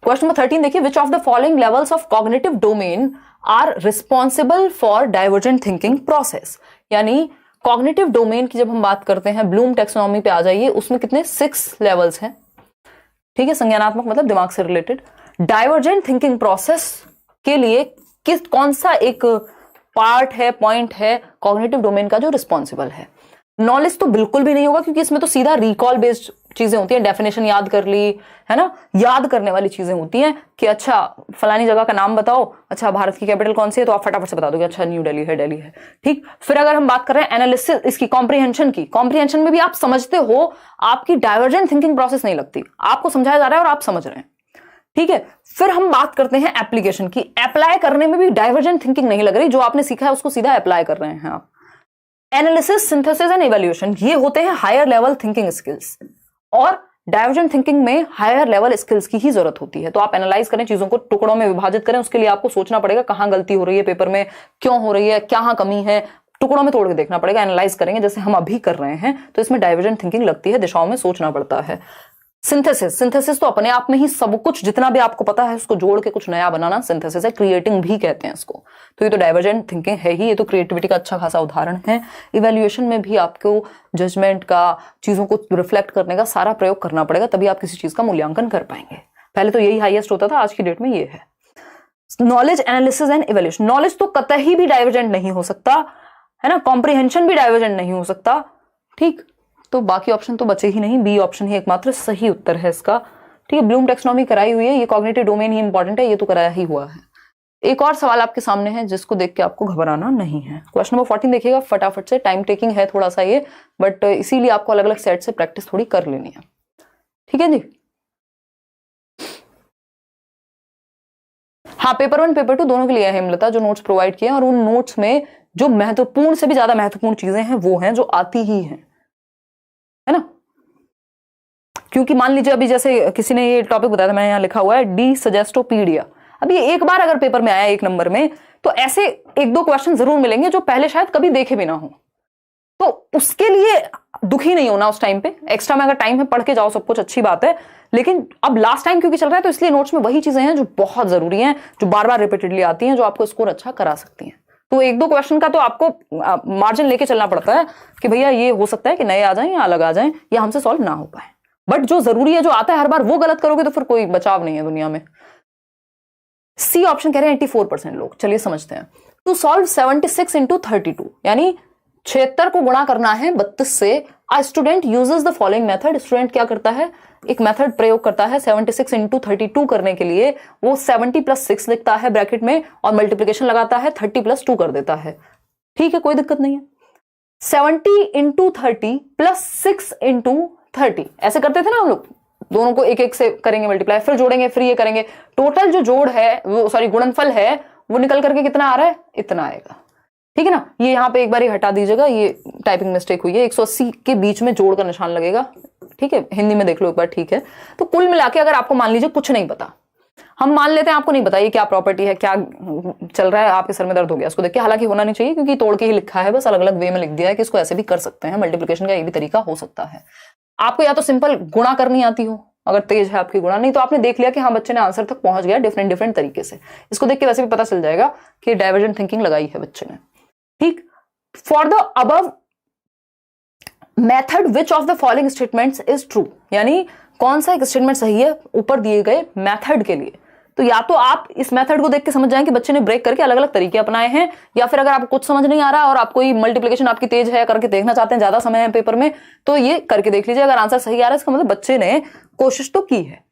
क्वेश्चन नंबर 13 देखिए। विच of the following levels of cognitive domain are responsible for divergent thinking process? यानी कॉग्निटिव डोमेन की जब हम बात करते हैं, ब्लूम टेक्सोनॉमी पे आ जाइए, उसमें कितने 6 लेवल्स हैं। ठीक है, संज्ञानात्मक मतलब दिमाग से रिलेटेड। डाइवर्जेंट थिंकिंग प्रोसेस के लिए कौन सा एक पार्ट है, पॉइंट है कॉग्निटिव डोमेन का जो रिस्पॉन्सिबल है? नॉलेज तो बिल्कुल भी नहीं होगा, क्योंकि इसमें तो सीधा रिकॉल बेस्ड चीजें होती हैं। डेफिनेशन याद कर ली, है ना? याद करने वाली चीजें होती हैं कि अच्छा फलानी जगह का नाम बताओ, अच्छा भारत की कैपिटल कौन सी है, तो आप फटाफट से बता दोगे अच्छा न्यू दिल्ली है, दिल्ली है। ठीक, फिर अगर हम बात कर रहे हैं एनालिसिस, इसकी कॉम्प्रिहेंशन की, कॉम्प्रिहेंशन में भी आप समझते हो, आपकी डाइवर्जेंट थिंकिंग प्रोसेस नहीं लगती, आपको समझाया जा रहा है और आप समझ रहे हैं। ठीक है, फिर हम बात करते हैं एप्लीकेशन की। अप्लाई करने में भी डाइवर्जेंट थिंकिंग नहीं लग रही, जो आपने सीखा है उसको सीधा अप्लाई कर रहे हैं आप। एनालिसिस, सिंथेसिस एंड इवैल्यूएशन, ये होते हैं हायर लेवल थिंकिंग स्किल्स, और डाइवर्जेंट थिंकिंग में हायर लेवल स्किल्स की ही जरूरत होती है। तो आप एनालाइज करें, चीजों को टुकड़ों में विभाजित करें, उसके लिए आपको सोचना पड़ेगा कहां गलती हो रही है पेपर में, क्यों हो रही है, क्या कमी है, टुकड़ों में तोड़ के देखना पड़ेगा, एनालाइज करेंगे जैसे हम अभी कर रहे हैं। तो इसमें डाइवर्जेंट थिंकिंग लगती है, दिशाओं में सोचना पड़ता है। सिंथेसिस, सिंथेसिस तो अपने आप में ही सब कुछ जितना भी आपको पता है उसको जोड़ के कुछ नया बनाना सिंथेसिस है। क्रिएटिंग भी कहते हैं इसको। तो ये तो डाइवर्जेंट थिंकिंग है ही, ये तो क्रिएटिविटी का अच्छा खासा उदाहरण है। इवैल्यूएशन में भी आपको जजमेंट का, चीजों को रिफ्लेक्ट करने का सारा प्रयोग करना पड़ेगा, तभी आप किसी चीज का मूल्यांकन कर पाएंगे। पहले तो यही हाईएस्ट होता था, आज की डेट में ये है। Knowledge analysis and evaluation, knowledge तो कतई भी डाइवर्जेंट नहीं हो सकता, है ना? कॉम्प्रिहेंशन भी डाइवर्जेंट नहीं हो सकता। ठीक, तो बाकी ऑप्शन तो बचे ही नहीं, बी ऑप्शन ही एकमात्र सही उत्तर है इसका। ठीक है, ब्लूम टेक्सोनॉमी कराई हुई है, ये कॉग्निटिव डोमेन ही इंपॉर्टेंट है, ये तो कराया ही हुआ है। एक और सवाल आपके सामने है जिसको देख के आपको घबराना नहीं है। क्वेश्चन नंबर 14 देखिएगा फटाफट से, टाइम टेकिंग है थोड़ा सा ये, बट इसीलिए आपको अलग अलग सेट से प्रैक्टिस थोड़ी कर लेनी है। ठीक है जी। हाँ, पेपर 1 पेपर 2 दोनों के लिए हेमलता जो नोट्स प्रोवाइड किए, और उन नोट्स में जो महत्वपूर्ण से भी ज्यादा महत्वपूर्ण चीजें हैं वो हैं जो आती ही हैं, है ना? क्योंकि मान लीजिए अभी जैसे किसी ने ये टॉपिक बताया था, मैंने यहाँ लिखा हुआ है डी सजेस्टोपीडिया। अब ये एक बार अगर पेपर में आया 1 नंबर में, तो ऐसे 1-2 क्वेश्चन जरूर मिलेंगे जो पहले शायद कभी देखे भी ना हो। तो उसके लिए दुखी नहीं होना उस टाइम पे। एक्स्ट्रा में अगर टाइम है, पढ़ के जाओ, सब कुछ अच्छी बात है, लेकिन अब लास्ट टाइम क्योंकि चल रहा है, तो इसलिए नोट्स में वही चीजें हैं जो बहुत जरूरी हैं, जो बार बार रिपीटेडली आती हैं, जो आपको स्कोर अच्छा करा सकती हैं। तो 1-2 क्वेश्चन का तो आपको मार्जिन लेके चलना पड़ता है कि भैया ये हो सकता है कि नए आ जाएं या अलग आ जाएं या हमसे सॉल्व ना हो पाए। बट जो जरूरी है, जो आता है हर बार, वो गलत करोगे तो फिर कोई बचाव नहीं है दुनिया में। सी ऑप्शन कह रहे हैं 84% लोग। चलिए समझते हैं। टू सॉल्व 76 इंटू 32, यानी 76 को गुणा करना है 32 से। A student uses the following method, student क्या करता है, एक मेथड प्रयोग करता है 76 इंटू 32 करने के लिए। वो 70 प्लस 6 लिखता है ब्रैकेट में और मल्टीप्लीकेशन लगाता है, 30 प्लस 2 कर देता है। ठीक है, कोई दिक्कत नहीं है। 70 इंटू 30 प्लस 6 इंटू 30 ऐसे करते थे ना हम लोग, दोनों को एक एक से करेंगे मल्टीप्लाई, फिर जोड़ेंगे, फिर ये करेंगे। टोटल जो जोड़ है वो, सॉरी गुणनफल है, वो निकल करके कितना आ रहा है, इतना आएगा। ठीक है ना, ये यहां पे एक बार हटा दीजिएगा, ये टाइपिंग मिस्टेक हुई है। 180 के बीच में जोड़ का निशान लगेगा। ठीक है, हिंदी में देख लो एक बार। ठीक है, तो कुल मिला के अगर आपको मान लीजिए कुछ नहीं पता, हम मान लेते हैं आपको नहीं पता ये क्या प्रॉपर्टी है, क्या चल रहा है, आपके सर में दर्द हो गया इसको देख के। हालांकि होना नहीं चाहिए क्योंकि तोड़ के ही लिखा है, बस अलग अलग वे में लिख दिया है कि इसको ऐसे भी कर सकते हैं, मल्टीप्लिकेशन का ये भी तरीका हो सकता है। आपको या तो सिंपल गुणा करनी आती हो, अगर तेज है आपकी गुणा, नहीं तो आपने देख लिया कि हाँ बच्चे ने आंसर तक पहुंच गया डिफरेंट डिफरेंट तरीके से। इसको देख के वैसे भी पता चल जाएगा कि डाइवर्जेंट थिंकिंग लगाई है बच्चे ने। ठीक, for the above method which of the following statements is true, यानी कौन सा एक स्टेटमेंट सही है ऊपर दिए गए मेथड के लिए। तो या तो आप इस मेथड को देख के समझ जाएं कि बच्चे ने ब्रेक करके अलग अलग तरीके अपनाए हैं, या फिर अगर आपको कुछ समझ नहीं आ रहा और आपको मल्टीप्लिकेशन आपकी तेज है करके देखना चाहते हैं, ज्यादा समय है पेपर में, तो ये करके देख लीजिए। अगर आंसर सही आ रहा है इसका मतलब बच्चे ने कोशिश तो की है।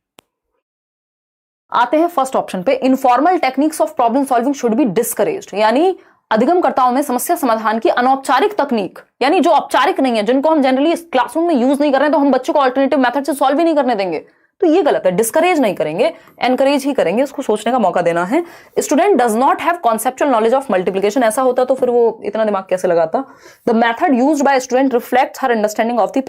आते हैं फर्स्ट ऑप्शन पे, informal techniques of problem solving should be discouraged, यानी अधिगमकर्ताओं में समस्या समाधान की अनौपचारिक तकनीक, यानी जो औपचारिक नहीं है, जिनको हम जनरली क्लासरूम में यूज नहीं कर रहे हैं, तो हम बच्चों को अल्टरनेटिव मेथड से सॉल्व ही नहीं करने देंगे, तो ये गलत है। डिस्करेज नहीं करेंगे, एनकरेज ही करेंगे, उसको सोचने का मौका देना है। Student does not have conceptual knowledge of multiplication, ऐसा होता तो फिर वो इतना दिमाग कैसे लगाता। The method used by student reflects her understanding of the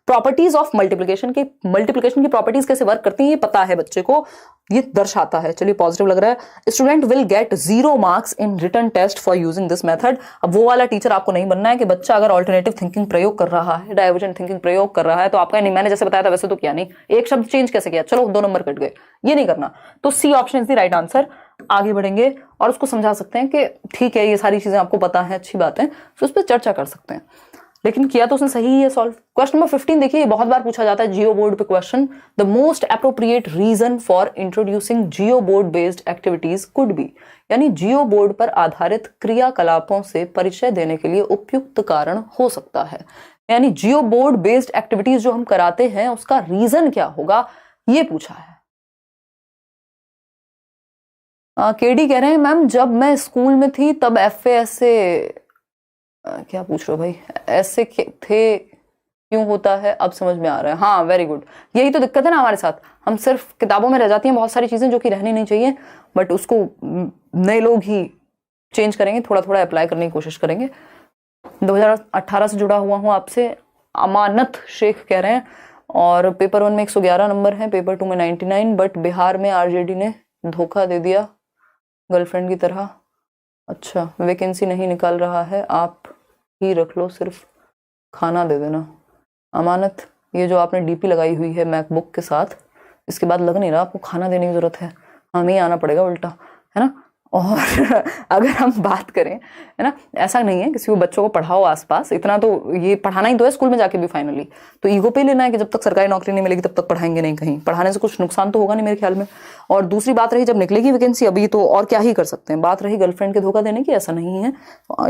properties of multiplication, की मल्टीप्लिकेशन की प्रॉपर्टीज कैसे वर्क करती हैं ये पता है बच्चे को, ये दर्शाता है। चलिए पॉजिटिव लग रहा है। Student will get 0 marks in written test for using this method. अब वो वाला टीचर आपको नहीं बनना है कि बच्चा अगर ऑल्टरनेटिव थिंकिंग प्रयोग कर रहा है, डाइवर्जेंट थिंकिंग प्रयोग कर रहा है, तो आपका नहीं, मैंने जैसे बताया था वैसे तो किया नहीं, एक शब्द चेंज कैसे किया, चलो 2 नंबर कट गए, ये नहीं करना। तो C option is the right answer. आगे बढ़ेंगे और उसको समझा सकते हैं कि ठीक है ये सारी चीजें आपको पता है, अच्छी बात है, तो उस पर चर्चा कर सकते हैं। लेकिन किया तो उसने सही है सॉल्व। क्वेश्चन नंबर 15 देखिए, बहुत बार पूछा जाता है जियो बोर्ड पे question. The most appropriate reason for introducing geoboard based activities could be, यानी जियो बोर्ड पर आधारित क्रियाकलापों से परिचय देने के लिए उपयुक्त कारण हो सकता है, यानी जियो बोर्ड बेस्ड एक्टिविटीज जो हम कराते हैं उसका रीजन क्या होगा, ये पूछा है। केडी कह रहे हैं मैम जब मैं स्कूल में थी तब FA से क्या पूछ रहे हो भाई, ऐसे थे क्यों होता है, अब समझ में आ रहा है। हाँ वेरी गुड, यही तो दिक्कत है ना हमारे साथ, हम सिर्फ किताबों में रह जाती हैं बहुत सारी चीजें जो कि रहनी नहीं चाहिए, बट उसको नए लोग ही चेंज करेंगे, थोड़ा थोड़ा अप्लाई करने की कोशिश करेंगे। 2018 से जुड़ा हुआ हूँ आपसे, अमानत शेख कह रहे हैं, और पेपर 1 में 111 नंबर है, पेपर 2 में 99, बट बिहार में RJD ने धोखा दे दिया गर्लफ्रेंड की तरह। अच्छा, वैकेंसी नहीं निकाल रहा है, आप ही रख लो, सिर्फ खाना दे देना। अमानत, ये जो आपने DP लगाई हुई है मैकबुक के साथ, इसके बाद लग नहीं रहा आपको खाना देने की जरूरत है, हमें ही आना पड़ेगा उल्टा, है ना। और अगर हम बात करें, है ना, ऐसा नहीं है किसी को बच्चों को पढ़ाओ आसपास, इतना तो ये पढ़ाना ही तो है स्कूल में जाके भी फाइनली, तो ईगो पे लेना है कि जब तक सरकारी नौकरी नहीं मिलेगी तब तक पढ़ाएंगे नहीं, कहीं पढ़ाने से कुछ नुकसान तो होगा नहीं मेरे ख्याल में। और दूसरी बात रही जब निकलेगी वैकेंसी, अभी तो और क्या ही कर सकते हैं। बात रही गर्लफ्रेंड के धोखा देने की, ऐसा नहीं है,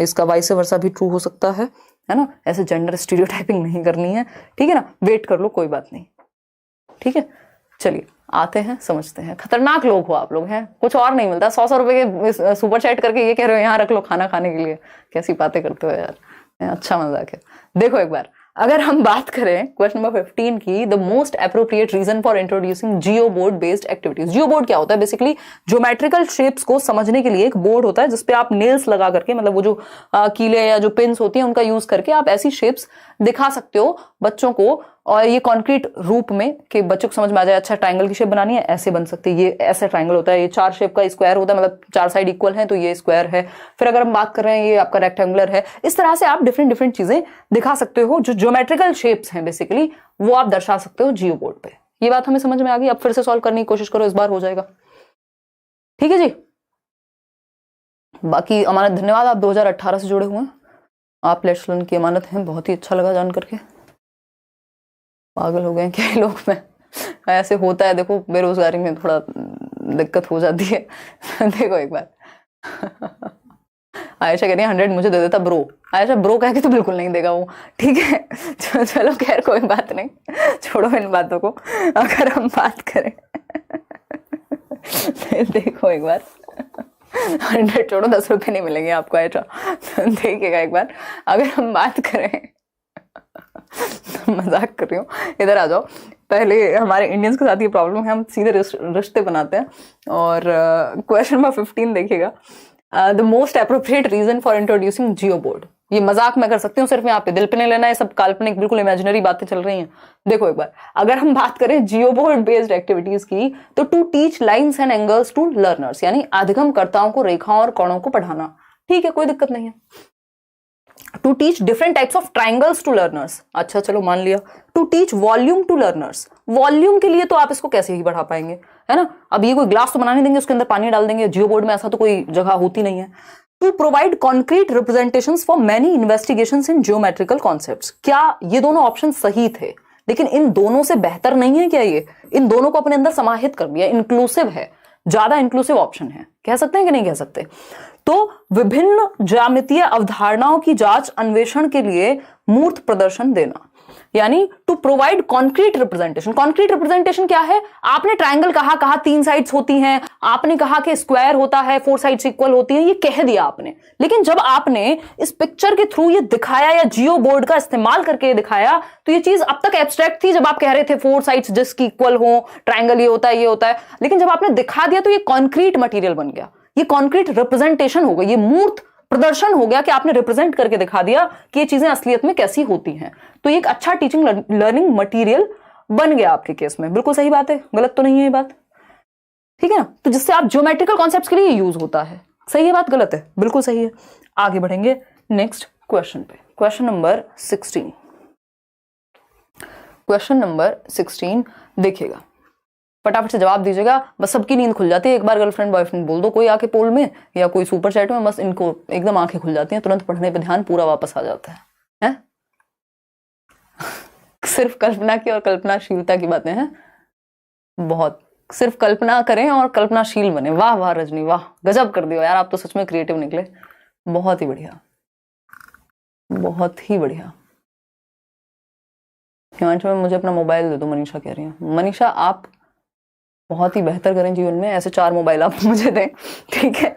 इसका वाइस वर्सा भी ट्रू हो सकता है ना, ऐसे जेंडर स्टीरियोटाइपिंग नहीं करनी है, ठीक है ना, वेट कर लो, कोई बात नहीं, ठीक है। चलिए आते हैं, समझते हैं। खतरनाक लोग हो आप लोग, हैं कुछ और नहीं मिलता, 100 रुपए के सुपर चैट करके ये कह रहे हो यहाँ रख लो खाना खाने के लिए, कैसी बातें करते हो यार, अच्छा मजाक है। देखो एक बार अगर हम बात करें क्वेश्चन नंबर 15 की, the most appropriate reason for introducing geoboard based activities. Geoboard क्या होता है, बेसिकली ज्योमेट्रिकल शेप्स को समझने के लिए एक बोर्ड होता है जिसपे आप नेल्स लगा करके, मतलब वो जो कीले या जो पिन्स होती हैं उनका यूज करके आप ऐसी शेप्स दिखा सकते हो बच्चों को, और ये कॉन्क्रीट रूप में कि बच्चों को समझ में आ जाए, अच्छा ट्राइंगल की शेप बनानी है, ऐसे बन सकती है, ये ऐसा ट्राइंगल होता है, ये 4 शेप का स्क्वायर होता है, मतलब 4 साइड इक्वल है तो ये स्क्वायर है। फिर अगर हम बात कर रहे हैं ये आपका रेक्टेंगुलर है, इस तरह से आप डिफरेंट डिफरेंट चीजें दिखा सकते हो, जो ज्योमेट्रिकल शेप्स हैं बेसिकली वो आप दर्शा सकते हो जियो बोर्ड पे। ये बात हमें समझ में आ गई, अब फिर से सॉल्व करने की कोशिश करो, इस बार हो जाएगा, ठीक है जी। बाकी अमानत धन्यवाद, आप 2018 से जुड़े हुए हैं, आप लेट्स लर्न की अमानत हैं, बहुत ही अच्छा लगा जान करके। पागल हो गए क्या ये लोग में। ऐसे होता है, देखो बेरोजगारी में थोड़ा दिक्कत हो जाती है। देखो एक बार आयशा कह रही है 100 मुझे दे देता ब्रो। आयशा ब्रो कह के तो बिल्कुल नहीं देगा वो, ठीक है। चलो खैर कोई बात नहीं, छोड़ो इन बातों को। अगर हम बात करें देखो एक बार 100 छोड़ो, 10 रुपए नहीं मिलेंगे आपको आयशा, देखिएगा एक बार। अगर हम बात करें मजाक कर रही हूँ, इधर आ जाओ। पहले हमारे इंडियंस के साथ ये प्रॉब्लम है, हम सीधे रिश्ते बनाते हैं। और क्वेश्चन नंबर 15 देखिएगा, the most appropriate reason for introducing geoboard. ये मजाक मैं कर सकती हूँ, सिर्फ यहाँ पे दिल पे नहीं लेना है, सब काल्पनिक बिल्कुल इमेजिनरी बातें चल रही हैं। देखो एक बार, अगर हम बात करें जियो बोर्ड बेस्ड एक्टिविटीज की, तो to teach lines and angles to learners, यानी अधिगमकर्ताओं को रेखाओं और कोणों को पढ़ाना। ठीक है, कोई दिक्कत नहीं है। To teach different types of triangles to learners, अच्छा चलो मान लिया। To teach volume to learners, volume के लिए तो आप इसको कैसे ही बढ़ा पाएंगे, है ना। अब ये कोई ग्लास तो बनाने देंगे, उसके अंदर पानी डाल देंगे, जियो बोर्ड में ऐसा तो कोई जगह होती नहीं है। To provide concrete representations for many investigations in geometrical concepts. क्या ये दोनों ऑप्शन सही थे, लेकिन इन दोनों से बेहतर नहीं है क्या ये? इन दोनों को अपने अंदर समाहित कर दिया, इंक्लूसिव है, ज्यादा इंक्लूसिव ऑप्शन है, कह सकते हैं कि नहीं कह सकते। तो विभिन्न ज्यामितीय अवधारणाओं की जांच अन्वेषण के लिए मूर्त प्रदर्शन देना, यानी to provide concrete representation. Concrete representation क्या है? आपने ट्रायंगल कहा 3 साइड्स होती हैं, आपने कहा कि स्क्वायर होता है 4 साइड्स इक्वल होती हैं, ये कह दिया आपने। लेकिन जब आपने इस पिक्चर के थ्रू ये दिखाया या जियो बोर्ड का इस्तेमाल करके दिखाया, तो ये चीज अब तक एब्स्ट्रैक्ट थी, जब आप कह रहे थे 4 साइड्स जिसकी इक्वल हो, ट्रायंगल ये होता है ये होता है। लेकिन जब आपने दिखा दिया तो ये कॉन्क्रीट मटीरियल बन गया, ये कॉन्क्रीट रिप्रेजेंटेशन हो गई, ये मूर्त प्रदर्शन हो गया कि आपने रिप्रेजेंट करके दिखा दिया कि ये चीजें असलियत में कैसी होती हैं। तो ये एक अच्छा टीचिंग लर्निंग मटेरियल बन गया आपके केस में। बिल्कुल सही बात है, गलत तो नहीं है ये बात, ठीक है ना। तो जिससे आप ज्योमेट्रिकल कॉन्सेप्ट्स के लिए यूज होता है। सही है बात, गलत है? बिल्कुल सही है। आगे बढ़ेंगे नेक्स्ट क्वेश्चन पे, क्वेश्चन नंबर 16। क्वेश्चन नंबर 16 देखिएगा, फटाफट से जवाब दीजिएगा, बस सबकी नींद खुल जाती है। एक बार गर्लफ्रेंड बॉयफ्रेंड बोल दो कोई आके पोल में या कोई सुपर चैट में, बस इनको एकदम आंखें खुल जाती हैं, तुरंत पढ़ने पे ध्यान पूरा वापस आ जाता है? सिर्फ कल्पना की और कल्पनाशीलता की बातें हैं, बहुत। सिर्फ कल्पना करें और कल्पनाशील बने। वाह वाह रजनी, वाह, गजब कर दियो यार, आप तो सच में क्रिएटिव निकले। बहुत ही बढ़िया, बहुत ही बढ़िया। हिमांशु में मुझे अपना मोबाइल दे दो, मनीषा कह रही है। मनीषा आप बहुत ही बेहतर करें जीवन में, ऐसे 4 मोबाइल आप मुझे दें, ठीक है।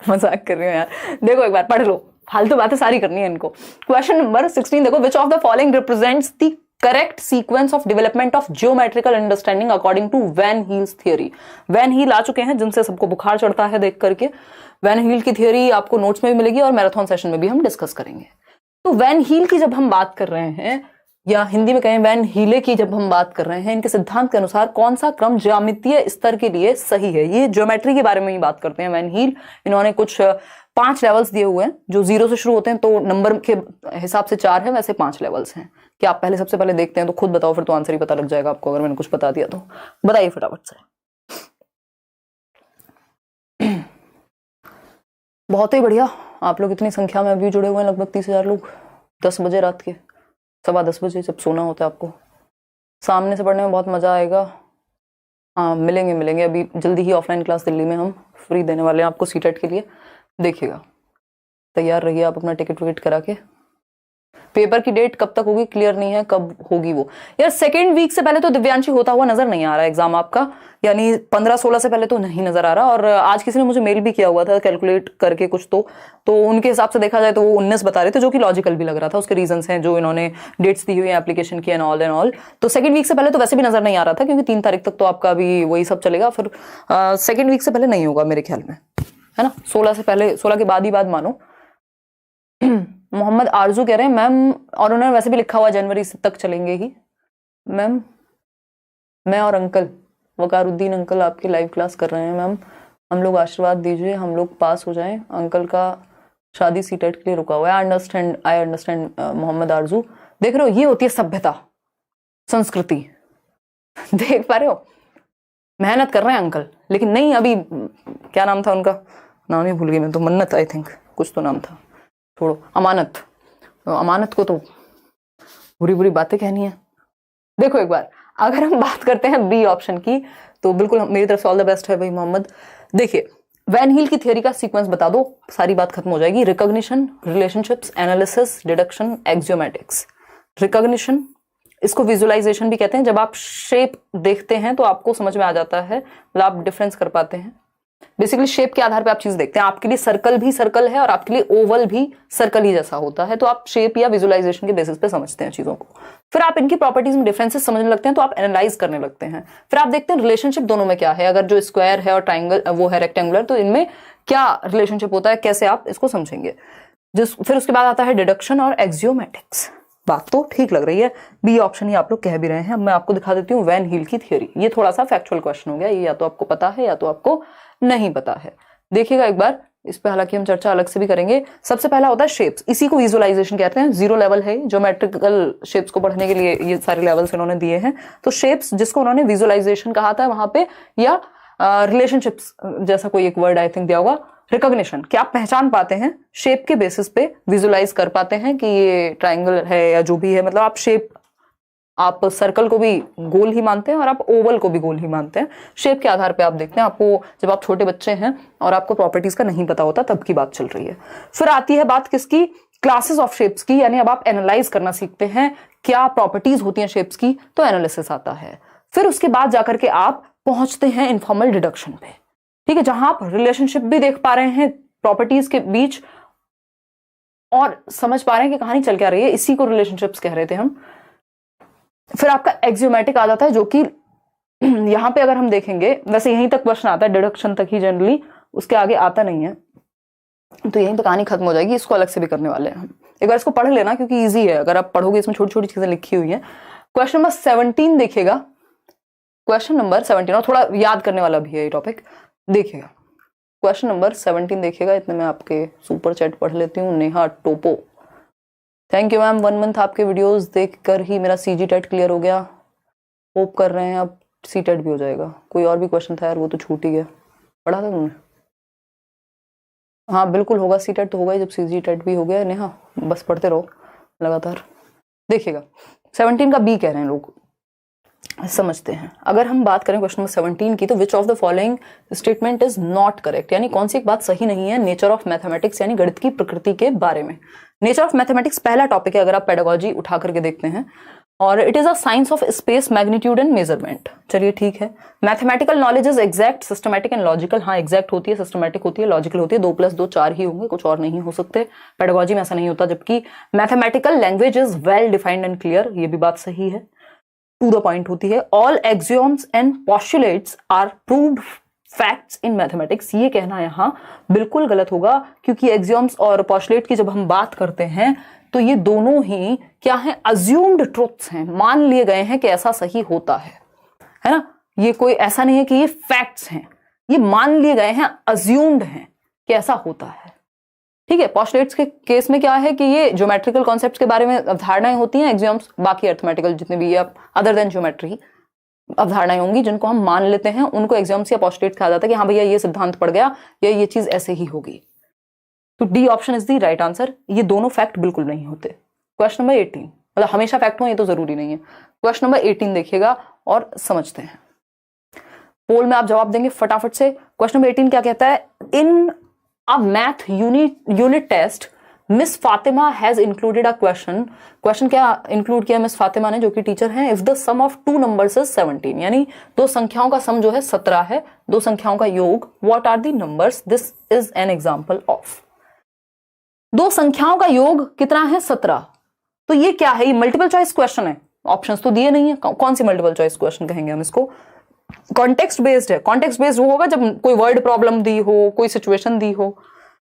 मजाक कर रही हूँ यार। देखो एक बार पढ़ लो, फालतू बातें सारी करनी है इनको। क्वेश्चन नंबर 16 देखो, which of the following represents the correct sequence of development of geometrical understanding according to van Hiele's theory. Van Hiele आ चुके हैं, जिनसे सबको बुखार चढ़ता है देख करके। वैन हील की थियरी आपको नोट्स में भी मिलेगी और मैराथन सेशन में भी हम डिस्कस करेंगे। तो वैन हील की जब हम बात कर रहे हैं, या हिंदी में कहें वैन हीले की जब हम बात कर रहे हैं, इनके सिद्धांत के अनुसार कौन सा क्रम ज्यामितीय स्तर के लिए सही है? ये ज्योमेट्री के बारे में ही बात करते हैं वैन हील। इन्होंने कुछ 5 लेवल्स दिए हुए हैं, जो 0 से शुरू होते हैं, तो नंबर के हिसाब से 4 है, वैसे 5 लेवल्स हैं। क्या आप पहले सबसे पहले देखते हैं? तो खुद बताओ, फिर तो आंसर ही पता लग जाएगा आपको अगर मैंने कुछ बता दिया तो। बताइए फटाफट से। बहुत ही बढ़िया, आप लोग इतनी संख्या में अभी जुड़े हुए हैं, लगभग 30,000 लोग। 10 बजे रात के, 10:15 बजे जब सोना होता है आपको। सामने से पढ़ने में बहुत मजा आएगा। हाँ मिलेंगे अभी जल्दी ही ऑफलाइन क्लास दिल्ली में हम फ्री देने वाले हैं आपको सीटेट के लिए। देखिएगा, तैयार रहिए आप अपना टिकट विकेट करा के। पेपर की डेट कब तक होगी क्लियर नहीं है, कब होगी वो यार। 2nd वीक से पहले तो दिव्यांशी होता हुआ नजर नहीं आ रहा एग्जाम आपका, यानी 15-16 से पहले तो नहीं नजर आ रहा। और आज किसी ने मुझे मेल भी किया हुआ था कैलकुलेट करके कुछ, तो उनके हिसाब से देखा जाए तो वो 19 बता रहे थे, जो कि लॉजिकल भी लग रहा था। उसके रीजंस हैं जो इन्होंने डेट्स दी हुई है एप्लीकेशन की एंड ऑल। तो 2nd वीक से पहले तो वैसे भी नजर नहीं आ रहा था, क्योंकि 3 तारीख तक तो आपका अभी वही सब चलेगा। फिर 2nd वीक से पहले नहीं होगा मेरे ख्याल में, है ना। 16 से पहले, 16 के बाद ही बात मानो। मोहम्मद आरजू कह रहे हैं मैम, और उन्होंने वैसे भी लिखा हुआ जनवरी तक चलेंगे ही मैम। मैं और अंकल वकारुद्दीन अंकल आपकी लाइव क्लास कर रहे हैं मैम, हम लोग आशीर्वाद दीजिए, हम लोग पास हो जाएं। अंकल का शादी सीटेट के लिए रुका हुआ है। आई अंडरस्टैंड मोहम्मद आरजू। देख रहे हो, ये होती है सभ्यता, संस्कृति। देख पा रहे हो, मेहनत कर रहे हैं अंकल। लेकिन नहीं, अभी क्या नाम था उनका, नाम ही भूल गई मैं तो, मन्नत आई थिंक, कुछ तो नाम था, छोड़ो। अमानत को तो बुरी बुरी बातें कहनी है, देखो एक बार, अगर हम बात करते हैं बी ऑप्शन की, तो बिल्कुल मेरी तरफ से ऑल द बेस्ट है भाई मोहम्मद। देखिए, वैन हील की थियरी का सीक्वेंस बता दो, सारी बात खत्म हो जाएगी। Recognition, relationships, analysis, deduction, axiomatics. Recognition, इसको विजुअलाइजेशन भी कहते हैं। जब आप शेप देखते हैं तो आपको समझ में आ जाता है, मतलब आप डिफरेंस कर पाते हैं। बेसिकली शेप के आधार पे आप चीज देखते हैं। आपके लिए सर्कल भी सर्कल है और आपके लिए ओवल भी सर्कल ही जैसा होता है, तो आप शेप या विजुअलाइजेशन के बेसिस पे समझते हैं चीजों को। फिर आप इनकी प्रॉपर्टीज में डिफरेंसेस समझने लगते हैं, तो आप एनालाइज करने लगते हैं। फिर आप देखते हैं रिलेशनशिप दोनों में क्या है। अगर जो स्क्वायर है और ट्राइंगल वो है रेक्टेंगुलर, तो इनमें क्या रिलेशनशिप होता है, कैसे आप इसको समझेंगे। फिर उसके बाद आता है डिडक्शन और एक्सियोमेटिक्स। बात तो ठीक लग रही है, बी ऑप्शन ही आप लोग कह भी रहे हैं। अब मैं आपको दिखा देती हूँ वैन हील की थियरी। ये थोड़ा सा फैक्चुअल क्वेश्चन हो गया, ये या तो आपको पता है या तो आपको नहीं पता है। देखिएगा एक बार, इस पे हालांकि हम चर्चा अलग से भी करेंगे। सबसे पहला होता है शेप्स, इसी को विजुअलाइजेशन कहते हैं। 0 लेवल है, ज्योमेट्रिकल शेप्स को पढ़ने के लिए ये सारे लेवल्स इन्होंने दिए हैं। तो शेप्स जिसको उन्होंने विजुअलाइजेशन कहा था वहां पे, या रिलेशनशिप्स जैसा कोई एक वर्ड आई थिंक दिया होगा, रिकॉग्निशन, कि आप पहचान पाते हैं शेप के बेसिस पे, विजुअलाइज कर पाते हैं कि ये ट्राइंगल है या जो भी है। मतलब आप शेप, आप सर्कल को भी गोल ही मानते हैं और आप ओवल को भी गोल ही मानते हैं। शेप के आधार पे आप देखते हैं। आपको जब आप छोटे बच्चे हैं और आपको प्रॉपर्टीज का नहीं पता होता, तब की बात चल रही है। फिर आती है बात किसकी, क्लासेस ऑफ शेप्स की, यानी अब आप एनालाइज करना सीखते हैं क्या प्रॉपर्टीज होती हैं शेप्स की, तो एनालिसिस आता है। फिर उसके बाद जाकर के आप पहुंचते हैं इनफॉर्मल डिडक्शन पे, ठीक है, जहां आप रिलेशनशिप भी देख पा रहे हैं प्रॉपर्टीज के बीच और समझ पा रहे हैं कि कहानी चल क्या रही है। इसी को रिलेशनशिप्स कह रहे थे हम। फिर आपका एक्सियोमेटिक आ जाता है, जो कि यहां पे अगर हम देखेंगे, वैसे यहीं तक क्वेश्चन आता है, डिडक्शन तक ही जनरली, उसके आगे आता नहीं है, तो यहीं पे कहानी खत्म हो जाएगी। इसको अलग से भी करने वाले हैं हम। एक बार इसको पढ़ लेना क्योंकि इजी है, अगर आप पढ़ोगे इसमें छोटी छोटी चीजें लिखी हुई हैं। क्वेश्चन नंबर 17 देखिएगा, क्वेश्चन नंबर 17, और थोड़ा याद करने वाला भी है ये टॉपिक। देखिएगा क्वेश्चन नंबर 17 देखिएगा। इतने में आपके सुपर चैट पढ़ लेती हूँ। Neha Topo, thank you ma'am, 1 month आपके वीडियोस देखकर ही मेरा सीजी टेट क्लियर हो गया। होप कर रहे हैं अब सी टेट भी हो जाएगा। कोई और भी क्वेश्चन था यार, वो तो छूट ही गया। पढ़ा था तुमने? हाँ बिल्कुल होगा, सी टेट तो होगा ही जब सीजी टेट भी हो गया। नेहा बस पढ़ते रहो लगातार। देखिएगा 17 का बी कह रहे हैं लोग, समझते हैं। अगर हम बात करें क्वेश्चन नंबर 17 की, तो विच of the following statement is not correct, यानी कौन सी एक बात सही नहीं है नेचर ऑफ मैथमेटिक्स, यानी गणित की प्रकृति के बारे में। नेचर ऑफ मैथमेटिक्स पहला टॉपिक है, अगर आप पेडागोजी उठा करके देखते हैं, और it is a science of space, magnitude and measurement. चलिए ठीक है। Mathematical knowledge is exact, systematic and logical. हाँ एग्जैक्ट होती है, सिस्टमैटिक होती है, लॉजिकल होती है। 2 + 2 4 ही होंगे, कुछ और नहीं हो सकते। पेडागोजी में ऐसा नहीं होता। जबकि mathematical language is well defined and clear, ये भी बात सही है, टू द पॉइंट होती है। All axioms and postulates are proved facts in mathematics, ये कहना यहां बिल्कुल गलत होगा, क्योंकि एक्सियोम्स और पोस्टुलेट की जब हम बात करते हैं तो ये दोनों ही क्या है, अज्यूम्ड ट्रुथ्स हैं, मान लिए गए हैं कि ऐसा सही होता है ना। ये कोई ऐसा नहीं है कि ये फैक्ट्स हैं, ये मान लिए गए हैं, अज्यूम्ड हैं कि ऐसा होता है, ठीक है। पोस्टुलेट्स के केस में क्या है कि ये ज्योमेट्रिकल कॉन्सेप्ट्स के बारे में अवधारणाएं होती हैं। एक्सियोम्स बाकी अर्थमेटिकल जितने भी अदर देन ज्योमेट्री अवधारणाएं होंगी जिनको हम मान लेते हैं, उनको एक्सियोम्स या पोस्टुलेट कहा जाता है कि हाँ भैया ये सिद्धांत पड़ गया, ये चीज ऐसे ही होगी। तो D option is the right answer. ये दोनों फैक्ट बिल्कुल नहीं होते। क्वेश्चन नंबर 18, मतलब हमेशा फैक्ट हो ये तो जरूरी नहीं है। क्वेश्चन नंबर 18 देखिएगा और समझते हैं। पोल में आप जवाब देंगे फटाफट से। क्वेश्चन नंबर 18 क्या कहता है, in a math unit test miss Fatima has included a question क्या इंक्लूड किया मिस फातिमा ने, जो कि टीचर हैं। If the sum of 2 numbers is 17, यानी 2 संख्याओं का सम जो है 17 है, 2 संख्याओं का योग। What are the numbers, this is an example of. 2 संख्याओं का योग कितना है, 17। तो ये क्या है, ये मल्टीपल चॉइस क्वेश्चन है, ऑप्शंस तो दिए नहीं है। कौन सी मल्टीपल चॉइस क्वेश्चन कहेंगे हम इसको, कॉन्टेक्स्ट बेस्ड है। कॉन्टेक्स्ट बेस्ड वो होगा जब कोई वर्ड प्रॉब्लम दी हो, कोई सिचुएशन दी हो।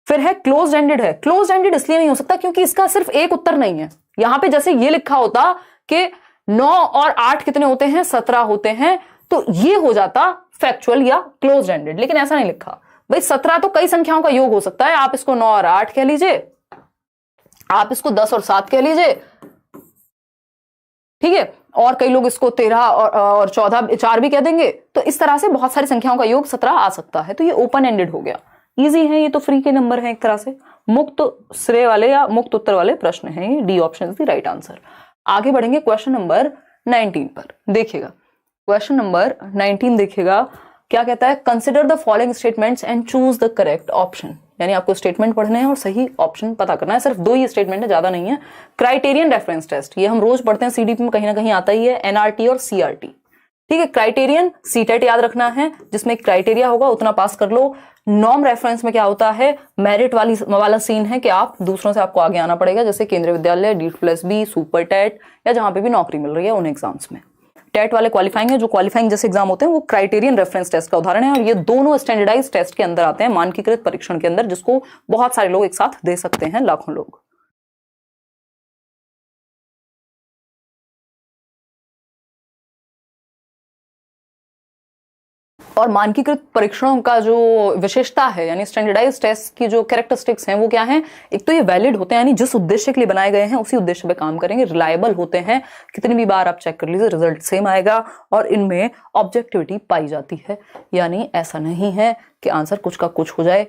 फिर है क्लोज एंडेड है। क्लोज एंडेड इसलिए नहीं हो सकता क्योंकि इसका सिर्फ एक उत्तर नहीं है। यहां पे जैसे ये लिखा होता कि 9 और 8 कितने होते हैं, 17 होते हैं, तो ये हो जाता फैक्चुअल या क्लोज एंडेड, लेकिन ऐसा नहीं लिखा। भाई 17 तो कई संख्याओं का योग हो सकता है। आप इसको 9 और 8 कह लीजिए, आप इसको 10 और 7 कह लीजिए, ठीक है, और कई लोग इसको 13 और 14 4 भी कह देंगे। तो इस तरह से बहुत सारी संख्याओं का योग 17 आ सकता है। तो ये ओपन एंडेड हो गया, इजी है, ये तो फ्री के नंबर है एक तरह से, मुक्त श्रेय वाले या मुक्त उत्तर वाले प्रश्न हैं। ये D option is the right answer. आगे बढ़ेंगे क्वेश्चन नंबर 19 पर। देखिएगा क्वेश्चन नंबर 19 देखिएगा क्या कहता है, consider the following statements and choose the correct option. यानी आपको स्टेटमेंट पढ़ने हैं और सही ऑप्शन पता करना है। सिर्फ 2 ही स्टेटमेंट है, ज्यादा नहीं है। क्राइटेरियन रेफरेंस टेस्ट, ये हम रोज पढ़ते हैं, सीडीपी में कहीं ना कहीं आता ही है, एनआरटी और सीआरटी। ठीक है, क्राइटेरियन सीटेट याद रखना है, जिसमें क्राइटेरिया होगा उतना पास कर लो। नॉर्म रेफरेंस में क्या होता है, मेरिट वाला सीन है कि आप दूसरों से आपको आगे आना पड़ेगा, जैसे केंद्रीय विद्यालय, D+B, सुपर टेट या जहां पे भी नौकरी मिल रही है उन एग्जाम्स में। टेट वाले क्वालिफाइंग है, जो क्वालिफाइंग जैसे एग्जाम होते हैं वो क्राइटेरियन रेफरेंस टेस्ट का उदाहरण है, और ये दोनों स्टैंडर्डाइज टेस्ट के अंदर आते हैं, मानकीकृत परीक्षण के अंदर, जिसको बहुत सारे लोग एक साथ दे सकते हैं, लाखों लोग। और मानकीकृत परीक्षणों का जो विशेषता है, यानी स्टैंडर्डाइज टेस्ट की जो कैरेक्टरिस्टिक्स हैं वो क्या हैं, एक तो ये वैलिड होते हैं, यानी जिस उद्देश्य के लिए बनाए गए हैं उसी उद्देश्य पे काम करेंगे। रिलायबल होते हैं, कितनी भी बार आप चेक कर लीजिए रिजल्ट सेम आएगा, और इनमें ऑब्जेक्टिविटी पाई जाती है, यानी ऐसा नहीं है कि आंसर कुछ का कुछ हो जाए।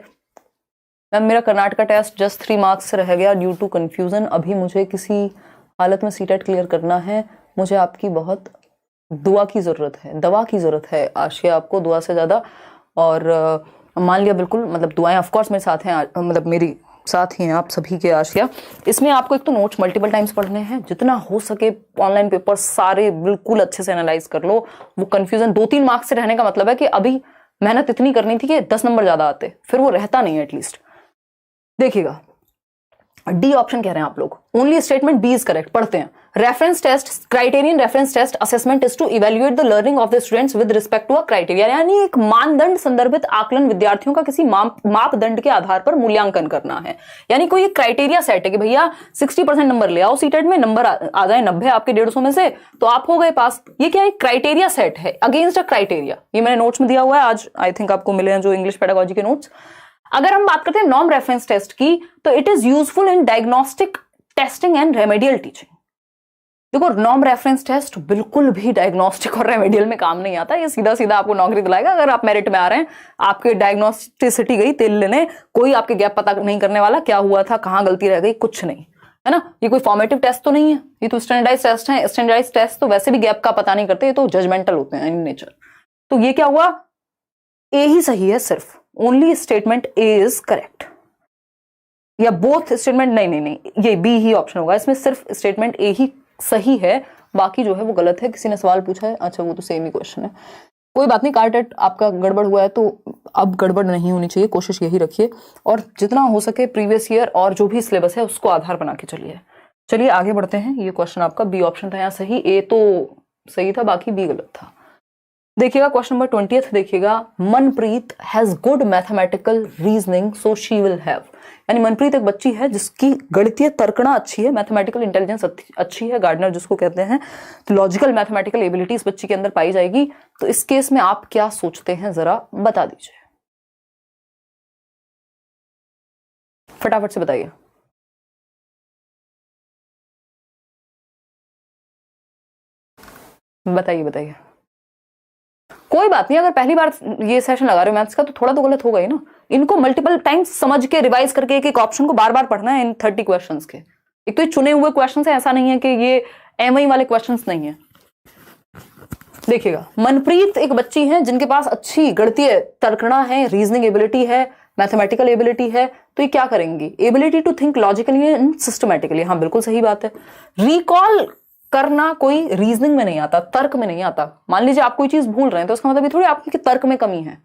मैम मेरा कर्नाटका टेस्ट जस्ट 3 मार्क्स से रह गया ड्यू टू कंफ्यूजन, अभी मुझे किसी हालत में सीटेट क्लियर करना है, मुझे आपकी बहुत दुआ की जरूरत है, दवा की जरूरत है आशिया, आपको दुआ से ज्यादा। और मान लिया बिल्कुल, मतलब दुआएं ऑफ कोर्स मेरे साथ हैं, मतलब मेरी साथ ही हैं आप सभी के आशिया। इसमें आपको एक तो नोट्स मल्टीपल टाइम्स पढ़ने हैं, जितना हो सके ऑनलाइन पेपर सारे बिल्कुल अच्छे से एनालाइज कर लो। वो कंफ्यूजन 2-3 मार्क्स से रहने का मतलब है कि अभी मेहनत इतनी करनी थी कि 10 नंबर ज्यादा आते, फिर वो रहता नहीं है एटलीस्ट। देखिएगा डी ऑप्शन कह रहे हैं आप लोग, only statement B is correct. पढ़ते हैं, reference test, criterion reference test assessment is to evaluate the learning of the students with respect to a criteria, यानी एक मानदंड संदर्भित आकलन विद्यार्थियों का किसी मापदंड के आधार पर मूल्यांकन करना है। यानी कोई एक क्राइटेरिया सेट है कि भैया 60% नंबर ले आओ सीटेट में, नंबर आ जाए 90 आपके 150 में से तो आप हो गए पास। ये क्या है, क्राइटेरिया सेट है अगेंस्ट अ क्राइटेरिया। ये मैंने नोट्स में दिया हुआ है, आज आई थिंक आपको मिले हैं जो इंग्लिश पेडागोजी के नोट्स। अगर हम बात करते हैं नॉर्म रेफरेंस टेस्ट की, तो it is useful in diagnostic testing and remedial teaching. देखो नॉर्म रेफरेंस टेस्ट बिल्कुल भी डायग्नोस्टिक और रेमेडियल में काम नहीं आता, ये सीधा सीधा आपको नौकरी दिलाएगा। अगर आप मेरिट में आ रहे हैं, आपके डायग्नोस्टिसिटी गई तेल लेने, कोई आपके गैप पता नहीं करने वाला, क्या हुआ था, कहां गलती रह गई, कुछ नहीं है ना। ये कोई फॉर्मेटिव टेस्ट तो नहीं है, ये तो स्टैंडर्डाइज टेस्ट है। स्टैंडर्डाइज टेस्ट तो वैसे भी गैप का पता नहीं करते, ये तो जजमेंटल होते हैं इन नेचर। तो ये क्या हुआ, ए ही सही है सिर्फ, only statement A is correct, या बोथ स्टेटमेंट, नहीं, ये बी ही ऑप्शन होगा, इसमें सिर्फ स्टेटमेंट ए ही सही है, बाकी जो है वो गलत है। किसी ने सवाल पूछा है, अच्छा वो तो सेम ही क्वेश्चन है, कोई बात नहीं। कार्टेट आपका गड़बड़ हुआ है तो अब गड़बड़ नहीं होनी चाहिए, कोशिश यही रखिए, और जितना हो सके प्रीवियस ईयर और जो भी सिलेबस है उसको आधार बना के चलिए। चलिए आगे बढ़ते हैं। ये क्वेश्चन आपका बी ऑप्शन था यहाँ सही, ए तो सही था, बाकी बी गलत था। देखिएगा क्वेश्चन नंबर 20 देखिएगा, Manpreet has good mathematical reasoning so she will have, यानी मनप्रीत एक बच्ची है जिसकी गणितीय तर्कणा अच्छी है, मैथमेटिकल इंटेलिजेंस अच्छी है, गार्डनर जिसको कहते हैं, तो लॉजिकल मैथमेटिकल एबिलिटी इस बच्ची के अंदर पाई जाएगी। तो इस केस में आप क्या सोचते हैं जरा बता दीजिए, फटाफट से बताइए। बताइए। कोई बात नहीं, अगर पहली बार ये सेशन लगा रहे हो मैथ्स का तो थोड़ा तो गलत होगा ही ना। इनको मल्टीपल टाइम्स समझ के रिवाइज करके एक एक ऑप्शन को बार बार पढ़ना है इन 30 क्वेश्चंस के। एक तो ये चुने हुए क्वेश्चंस है, ऐसा नहीं है कि ये एमआई वाले क्वेश्चंस नहीं है। देखिएगा, मनप्रीत एक बच्ची है जिनके पास अच्छी गणितीय तर्कणा है, रीजनिंग एबिलिटी है, मैथमेटिकल एबिलिटी है। तो ये क्या करेंगी, ability to think logically and systematically, हाँ बिल्कुल सही बात है। रिकॉल करना कोई रीजनिंग में नहीं आता, तर्क में नहीं आता। मान लीजिए आप कोई चीज भूल रहे हैं तो उसका मतलब ये थोड़ी आपके तर्क में कमी है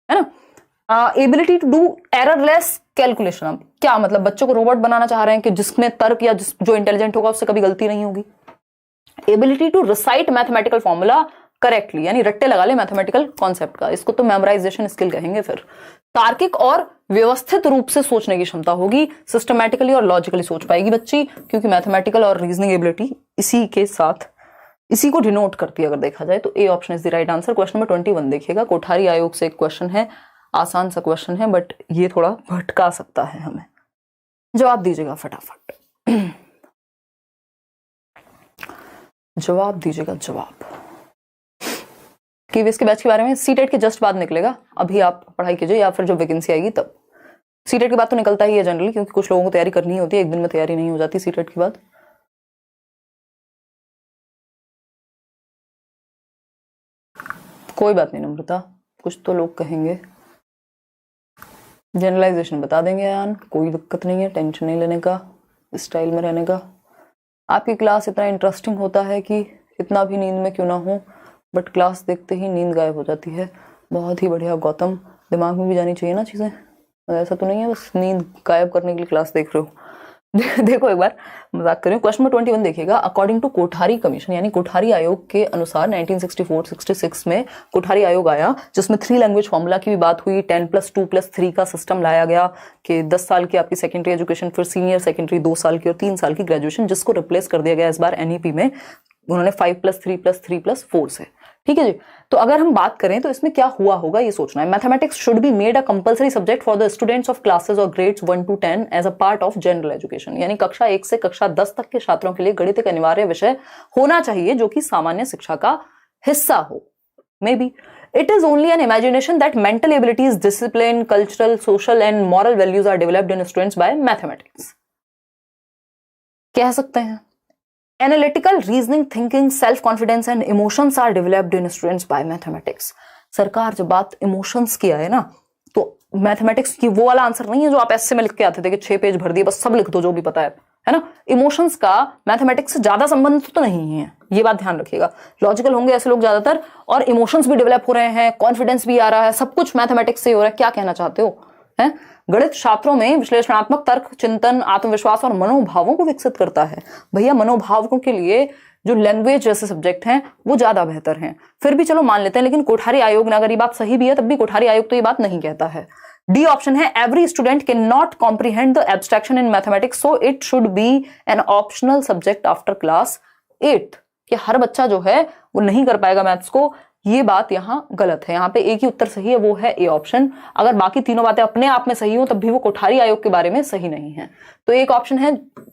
ना। Ability to do errorless calculation, क्या मतलब बच्चों को रोबोट बनाना चाह रहे हैं कि जिसमें तर्क या जो इंटेलिजेंट होगा उससे कभी गलती नहीं होगी। Ability to recite mathematical formula correctly, यानी रट्टे लगा ले मैथमेटिकल कॉन्सेप्ट का, इसको तो मेमोराइजेशन स्किल कहेंगे। फिर तार्किक और व्यवस्थित रूप से सोचने की क्षमता होगी, सिस्टमैटिकली और लॉजिकली सोच पाएगी बच्ची, क्योंकि मैथमेटिकल और रीजनिंग एबिलिटी इसी के साथ इसी को डिनोट करती है अगर देखा जाए। तो A option is the right answer. Question number 21 देखिएगा, कोठारी आयोग से एक क्वेश्चन है, आसान सा क्वेश्चन है बट ये थोड़ा भटका सकता है हमें। जवाब दीजिएगा फटाफट, जवाब दीजिएगा। जवाब केवीएस के बैच के बारे में सीटेट के जस्ट बाद निकलेगा, अभी आप पढ़ाई कीजिए या फिर जब वैकेंसी आएगी तब। सीटेट के बाद तो निकलता ही है जनरली, क्योंकि कुछ लोगों को तैयारी करनी होती है, एक दिन में तैयारी नहीं हो जाती सीटेट के बाद। कोई बात नहीं नम्रता, कुछ तो लोग कहेंगे, जनरलाइजेशन बता देंगे यार, कोई दिक्कत नहीं है, टेंशन नहीं लेने का, स्टाइल में रहने का। आपकी क्लास इतना इंटरेस्टिंग होता है कि इतना भी नींद में क्यों ना हो, बट क्लास देखते ही नींद गायब हो जाती है। बहुत ही बढ़िया गौतम, दिमाग में भी जानी चाहिए ना चीज़ें, ऐसा तो नहीं है बस नींद गायब करने के लिए क्लास देख रहे हो। देखो एक बार मजाक करें, क्वेश्चन नंबर 21 देखिएगा। अकॉर्डिंग टू कोठारी कमीशन यानी कोठारी आयोग के अनुसार 1964-66 में कोठारी आयोग आया, जिसमें 3 लैंग्वेज फॉर्मूला की भी बात हुई, 10+2+3 का सिस्टम लाया गया कि 10 साल की आपकी सेकेंडरी एजुकेशन, फिर सीनियर सेकेंडरी 2 साल की और 3 साल की ग्रेजुएशन, जिसको रिप्लेस कर दिया गया इस बार एनईपी में उन्होंने 5+3+3+4 से। ठीक है जी। तो अगर हम बात करें तो इसमें क्या हुआ होगा ये सोचना है। Mathematics should be made a compulsory subject for the students of classes और grades 1 to 10 as a part of general education, यानी कक्षा 1 से कक्षा 10 तक के छात्रों के लिए गणित एक अनिवार्य विषय होना चाहिए जो कि सामान्य शिक्षा का हिस्सा हो। May be it is only an imagination that mental abilities, discipline, cultural, social and moral values are developed in students by mathematics. कह सकते हैं analytical reasoning, thinking, self confidence and emotions are developed in students by mathematics. सरकार जब बात emotions की आए ना, तो मैथमेटिक्स की वो वाला आंसर नहीं है जो आप ऐसे में लिख के आते थे कि 6 पेज भर दिए बस सब लिख दो जो भी पता है ना। इमोशंस का मैथमेटिक्स से ज्यादा संबंध तो नहीं है, ये बात ध्यान रखिएगा। लॉजिकल होंगे ऐसे लोग ज्यादातर, और इमोशंस भी डेवलप हो रहे हैं, कॉन्फिडेंस भी आ रहा है, सब कुछ मैथमेटिक्स से हो रहा है। क्या कहना चाहते हो है? गणित छात्रों में विश्लेषणात्मक तर्क, चिंतन, आत्मविश्वास और मनोभावों को विकसित करता है। भैया मनोभावों के लिए जो लैंग्वेज जैसे सब्जेक्ट हैं वो ज्यादा बेहतर हैं। फिर भी चलो मान लेते हैं, लेकिन कोठारी आयोग ने, अगर ये बात सही भी है तब भी कोठारी आयोग तो ये बात नहीं कहता है। डी ऑप्शन है, every student can not comprehend the abstraction in mathematics so it should be an optional subject after class 8, कि हर बच्चा जो है वो नहीं कर पाएगा मैथ्स को। ये बात यहाँ गलत है, यहाँ पे एक ही उत्तर सही है, वो है ए ऑप्शन। अगर बाकी तीनों बातें अपने आप में सही हो तब भी वो कोठारी आयोग के बारे में सही नहीं है। तो एक ऑप्शन है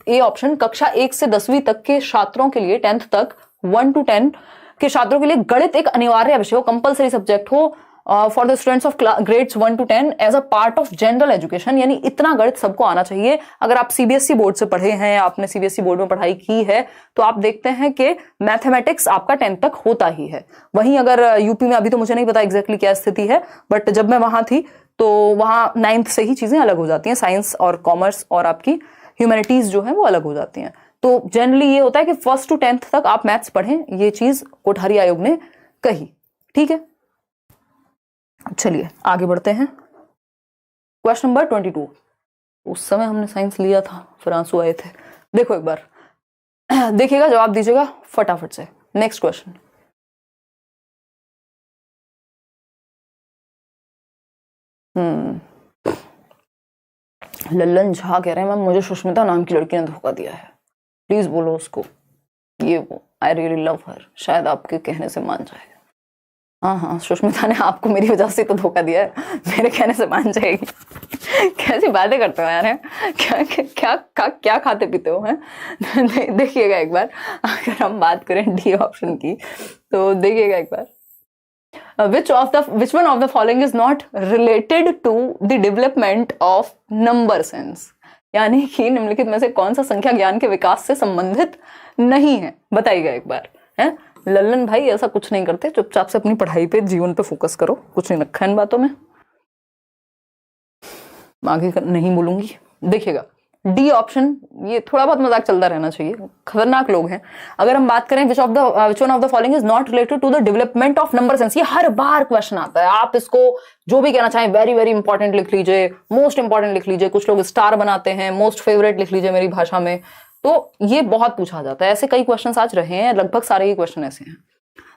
ए ऑप्शन, कक्षा 1 से 10वीं तक के छात्रों के लिए, 10th तक 1 to 10 के छात्रों के लिए गणित एक अनिवार्य विषय हो, कंपलसरी सब्जेक्ट हो for the students of grades 1 to 10 as a part of general education, यानी इतना गणित सबको आना चाहिए। अगर आप सीबीएसई बोर्ड से पढ़े हैं, आपने सीबीएसई बोर्ड में पढ़ाई की है, तो आप देखते हैं कि मैथमेटिक्स आपका 10th तक होता ही है। वहीं अगर यूपी में, अभी तो मुझे नहीं पता एग्जैक्टली क्या स्थिति है, बट जब मैं वहां थी तो वहां 9th से ही चीजें अलग हो जाती हैं, साइंस और कॉमर्स और आपकी ह्यूमैनिटीज जो है वो अलग हो जाती हैं। तो जनरली ये होता है कि 1st to 10th तक आप मैथ्स पढ़ें, ये चीज कोठारी आयोग ने कही। ठीक है, चलिए आगे बढ़ते हैं। क्वेश्चन नंबर 22, उस समय हमने साइंस लिया था, फिर आंसू आए थे। देखो एक बार देखिएगा, जवाब दीजिएगा फटाफट से। नेक्स्ट क्वेश्चन, लल्लन झा कह रहे हैं, मैम मुझे सुष्मिता नाम की लड़की ने धोखा दिया है, प्लीज बोलो उसको ये वो, आई रियली लव हर, शायद आपके कहने से मान जाए। हाँ, सुष्मिता ने आपको मेरी वजह से तो धोखा दिया है, मेरे कहने से मान जाएगी। कैसी बातें करते हो यार, क्या क्या क्या क्या खाते पीते हो हैं? देखिएगा एक बार, अगर हम बात करें डी ऑप्शन की, तो देखिएगा एक बार, which one of the following is not related to the development of number sense, यानी कि निम्नलिखित में से कौन सा संख्या ज्ञान के विकास से संबंधित नहीं है, बताइएगा एक बार। है लल्लन भाई ऐसा कुछ नहीं करते, चुपचाप से अपनी पढ़ाई पे, जीवन पे फोकस करो, कुछ नहीं रखा इन बातों में, आगे नहीं बोलूंगी। देखिएगा डी ऑप्शन, ये थोड़ा बहुत मजाक चलता रहना चाहिए, खतरनाक लोग हैं। अगर हम बात करें which one of the following is not related to the development of number sense, ये हर बार क्वेश्चन आता है, आप इसको जो भी कहना चाहें वेरी वेरी इंपॉर्टेंट लिख लीजिए, मोस्ट इंपॉर्टेंट लिख लीजिए, कुछ लोग स्टार बनाते हैं, मोस्ट फेवरेट लिख लीजिए मेरी भाषा में, तो ये बहुत पूछा जाता है। ऐसे कई क्वेश्चन आज रहे हैं, लगभग सारे ही क्वेश्चन ऐसे हैं।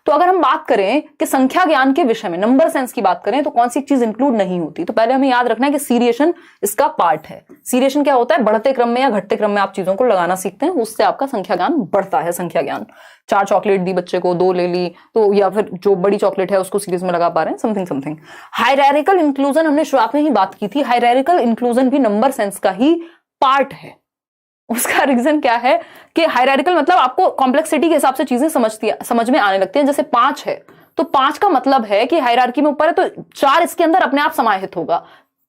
तो अगर हम बात करें कि संख्या ज्ञान के विषय में, नंबर सेंस की बात करें, तो कौन सी चीज इंक्लूड नहीं होती, तो पहले हमें याद रखना है कि सीरिएशन इसका पार्ट है। सीरिएशन क्या होता है, बढ़ते क्रम में या घटते क्रम में आप चीजों को लगाना सीखते हैं, उससे आपका संख्या ज्ञान बढ़ता है। संख्या ज्ञान, 4 चॉकलेट दी बच्चे को, 2 ले ली, तो या फिर जो बड़ी चॉकलेट है उसको सीरीज में लगा पा रहे हैं, समथिंग समथिंग। हायरार्किकल इंक्लूजन हमने शुरुआत में ही बात की थी, हायरार्किकल इंक्लूजन भी नंबर सेंस का ही पार्ट है। उसका रीजन क्या है कि हायरार्किकल मतलब आपको कॉम्प्लेक्सिटी के हिसाब से चीजें समझ में आने लगती हैं। जैसे 5 है तो 5 का मतलब है कि हायरार्की में ऊपर है तो 4 इसके अंदर अपने आप समाहित होगा,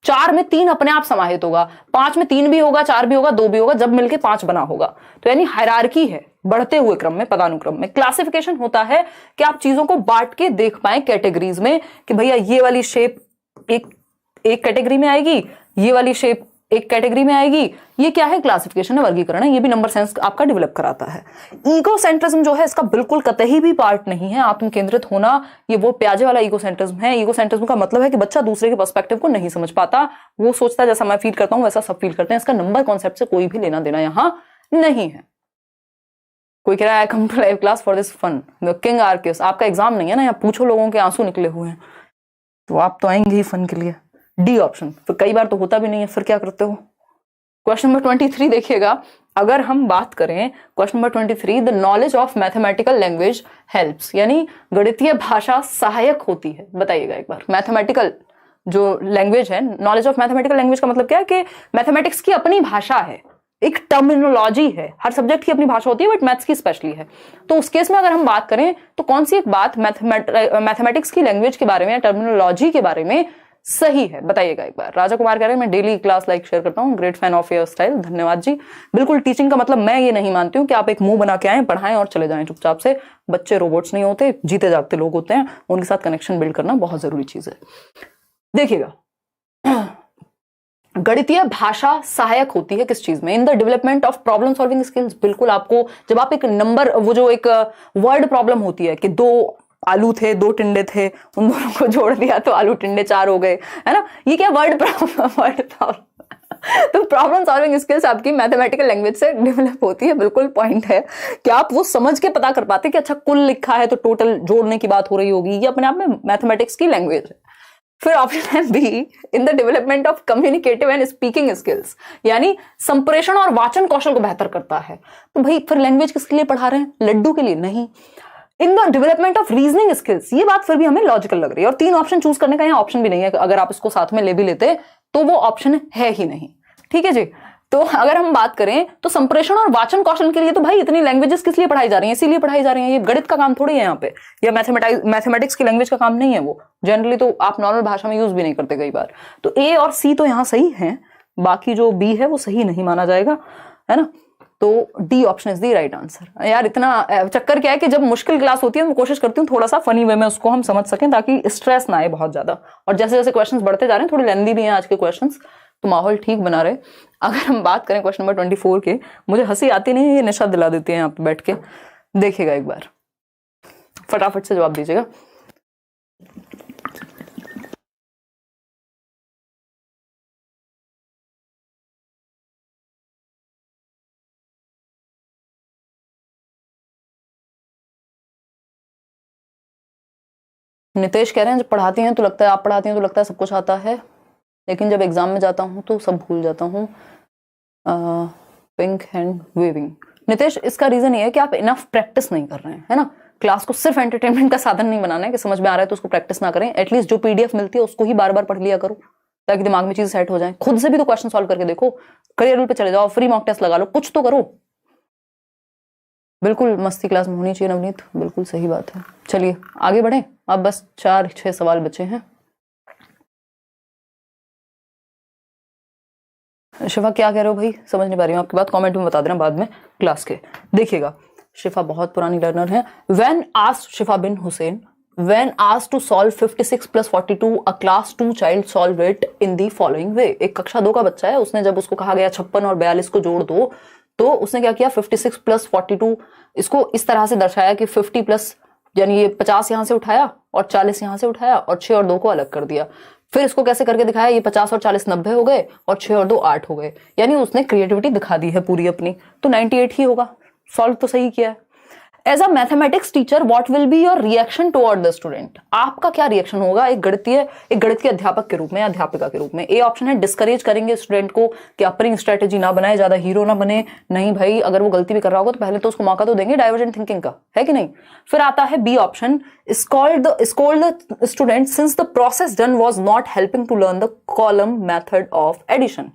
4 में 3 अपने आप समाहित होगा, 5 में 3 भी होगा, 4 भी होगा, 2 भी होगा, जब मिलके 5 बना होगा। तो यानी हायरार्की है, बढ़ते हुए क्रम में, पदानुक्रम में। क्लासिफिकेशन होता है कि आप चीजों को बांट के देख पाए कैटेगरीज में, कि भैया ये वाली शेप एक कैटेगरी में आएगी, ये वाली शेप एक कैटेगरी में आएगी। ये क्या है? क्लासिफिकेशन है, वर्गीकरण है। ये भी नंबर सेंस आपका डेवलप कराता है। ईगोसेंट्रिज्म जो है इसका बिल्कुल कतई भी पार्ट नहीं है। आत्म केंद्रित होना ये वो प्याजे वाला ईगोसेंट्रिज्म है। ईगोसेंट्रिज्म का मतलब है कि बच्चा दूसरे के पर्सपेक्टिव को नहीं समझ पाता, वो सोचता है जैसा मैं फील करता हूं वैसा सब फील करते हैं। इसका नंबर कॉन्सेप्ट से कोई भी लेना देना यहां नहीं है। कोई कह रहा है I come to live class for this fun, king Arceus. आपका एग्जाम नहीं है ना, यहाँ पूछो लोगों के आंसू निकले हुए हैं, तो आप तो आएंगे ही फन के लिए। D option. फिर कई बार तो होता भी नहीं है, फिर क्या करते हो? क्वेश्चन नंबर 23 देखिएगा। अगर हम बात करें question number 23, the knowledge of mathematical language helps, यानी गणितीय भाषा सहायक होती है। बताइएगा एक बार। मैथमेटिकल जो लैंग्वेज है, नॉलेज ऑफ मैथमेटिकल लैंग्वेज का मतलब क्या है कि मैथमेटिक्स की अपनी भाषा है, एक टर्मिनोलॉजी है। हर सब्जेक्ट की अपनी भाषा होती है, बट मैथ्स की स्पेशली है। तो उस केस में अगर हम बात करें तो कौन सी एक बात मैथमेटिक्स की लैंग्वेज के बारे में, टर्मिनोलॉजी के बारे में सही है? बताइएगा एक बार। राजा कुमार कह रहे हैं मैं डेली क्लास लाइक शेयर करता हूँ, great fan of your style. धन्यवाद जी। बिल्कुल, टीचिंग का मतलब मैं ये नहीं मानती हूँ कि आप एक मुंह बना के आए, पढ़ाएं और चले जाएं चुपचाप से। बच्चे रोबोट्स नहीं होते, जीते जागते लोग होते हैं, उनके साथ कनेक्शन बिल्ड करना बहुत जरूरी चीज है। देखिएगा, गणितीय भाषा सहायक होती है किस चीज में? इन the development of problem solving skills. बिल्कुल, आपको जब आप एक नंबर, वो जो एक वर्ड प्रॉब्लम होती है कि 2 आलू थे, 2 टिंडे थे, उन दोनों को जोड़ दिया तो आलू टिंडे 4 हो गए, है ना? ये क्या वर्ड प्रॉब्लम तो प्रॉब्लम सॉल्विंग स्किल्स आपकी मैथमेटिकल लैंग्वेज से डेवलप होती है। बिल्कुल पॉइंट है कि आप वो समझ के पता कर पाते कि अच्छा कुल लिखा है तो टोटल जोड़ने की बात हो रही होगी। ये अपने आप में मैथमेटिक्स की लैंग्वेज है। फिर ऑप्शन है B, in the development of communicative and speaking skills, यानी संप्रेषण और वाचन कौशल को बेहतर करता है। तो भाई फिर लैंग्वेज किसके लिए पढ़ा रहे हैं? लड्डू के लिए नहीं। इन the development of reasoning skills, ये बात फिर भी हमें लॉजिकल लग रही है। और 3 ऑप्शन चूज करने का यहाँ ऑप्शन भी नहीं है। अगर आप इसको साथ में ले भी लेते तो वो ऑप्शन है ही नहीं। ठीक है जी। तो अगर हम बात करें तो संप्रेषण और वाचन कौशल के लिए तो भाई इतनी लैंग्वेजेस किस लिए पढ़ाई जा रही हैं? इसीलिए पढ़ाई जा रही हैं। ये गणित का काम थोड़ी है यहाँ पे, या मैथमेटिक्स की लैंग्वेज का काम नहीं है। वो जनरली तो आप नॉर्मल भाषा में यूज भी नहीं करते कई बार। तो ए और सी तो यहाँ सही है, बाकी जो बी है वो सही नहीं माना जाएगा, है ना? तो D option is the right answer. यार इतना चक्कर क्या है कि जब मुश्किल क्लास होती है मैं कोशिश करती हूँ थोड़ा सा फनी वे में उसको हम समझ सकें, ताकि स्ट्रेस ना आए बहुत ज्यादा। और जैसे जैसे क्वेश्चंस बढ़ते जा रहे हैं, थोड़ी लेंदी भी हैं आज के क्वेश्चंस, तो माहौल ठीक बना रहे। अगर हम बात करें क्वेश्चन नंबर 24 के, मुझे हंसी आती नहीं है, ये निशा दिला देती है यहाँ पे बैठ के। देखिएगा एक बार, फटाफट से जवाब दीजिएगा। नितेश कह रहे हैं जब पढ़ाती हैं तो लगता है, आप पढ़ाती हैं तो लगता है सब कुछ आता है, लेकिन जब एग्जाम में जाता हूं तो सब भूल जाता हूं। Pink hand waving. नितेश, इसका रीजन ये है कि आप इनफ प्रैक्टिस नहीं कर रहे हैं, है ना? क्लास को सिर्फ एंटरटेनमेंट का साधन नहीं बनाना है कि समझ में आ रहा है तो उसको प्रैक्टिस ना करें। एटलीस्ट जो पीडीएफ मिलती है उसको ही बार बार पढ़ लिया करो, ताकि दिमाग में चीज सेट हो जाए। खुद से भी तो क्वेश्चन सॉल्व करके देखो, करियर रूल पे चले जाओ, फ्री मॉक टेस्ट लगा लो, कुछ तो करो। बिल्कुल मस्ती क्लास में होनी चाहिए नवनीत, बिल्कुल सही बात है। चलिए आगे बढ़े, अब बस 4-6 सवाल बचे हैं। शिफा क्या कह रहे हो भाई? समझ नहीं पा रही हूँ आपकी बात, कमेंट में बता देना बाद में क्लास के। देखिएगा, शिफा बहुत पुरानी लर्नर है। When asked Shifa bin Hussain, when asked to solve 56 + 42, a class 2 child solve it in the following way. एक कक्षा 2 का बच्चा है, उसने जब उसको कहा गया 56 और 42 को जोड़ दो, तो उसने क्या किया? 56 + 42 इसको इस तरह से दर्शाया कि 50 प्लस, यानी ये 50 यहां से उठाया और 40 यहां से उठाया और 6 और 2 को अलग कर दिया। फिर इसको कैसे करके दिखाया? ये 50 और 40 90 हो गए और 6 और 2 8 हो गए। यानी उसने क्रिएटिविटी दिखा दी है पूरी अपनी, तो 98 ही होगा। सॉल्व तो सही किया है। As a mathematics teacher what will be your reaction toward the student? आपका क्या रिएक्शन होगा एक गणित के अध्यापक के रूप में या अध्यापिका के रूप में? ए ऑप्शन है डिस्करेज करेंगे स्टूडेंट को कि अपनी स्ट्रेटेजी ना बनाए, ज्यादा हीरो ना बने। नहीं भाई, अगर वो गलती भी कर रहा होगा तो पहले तो उसको मौका तो देंगे डाइवर्जेंट थिंकिंग का, है कि नहीं? फिर आता है B option, scold the student since the process done was not helping to learn the column method of addition,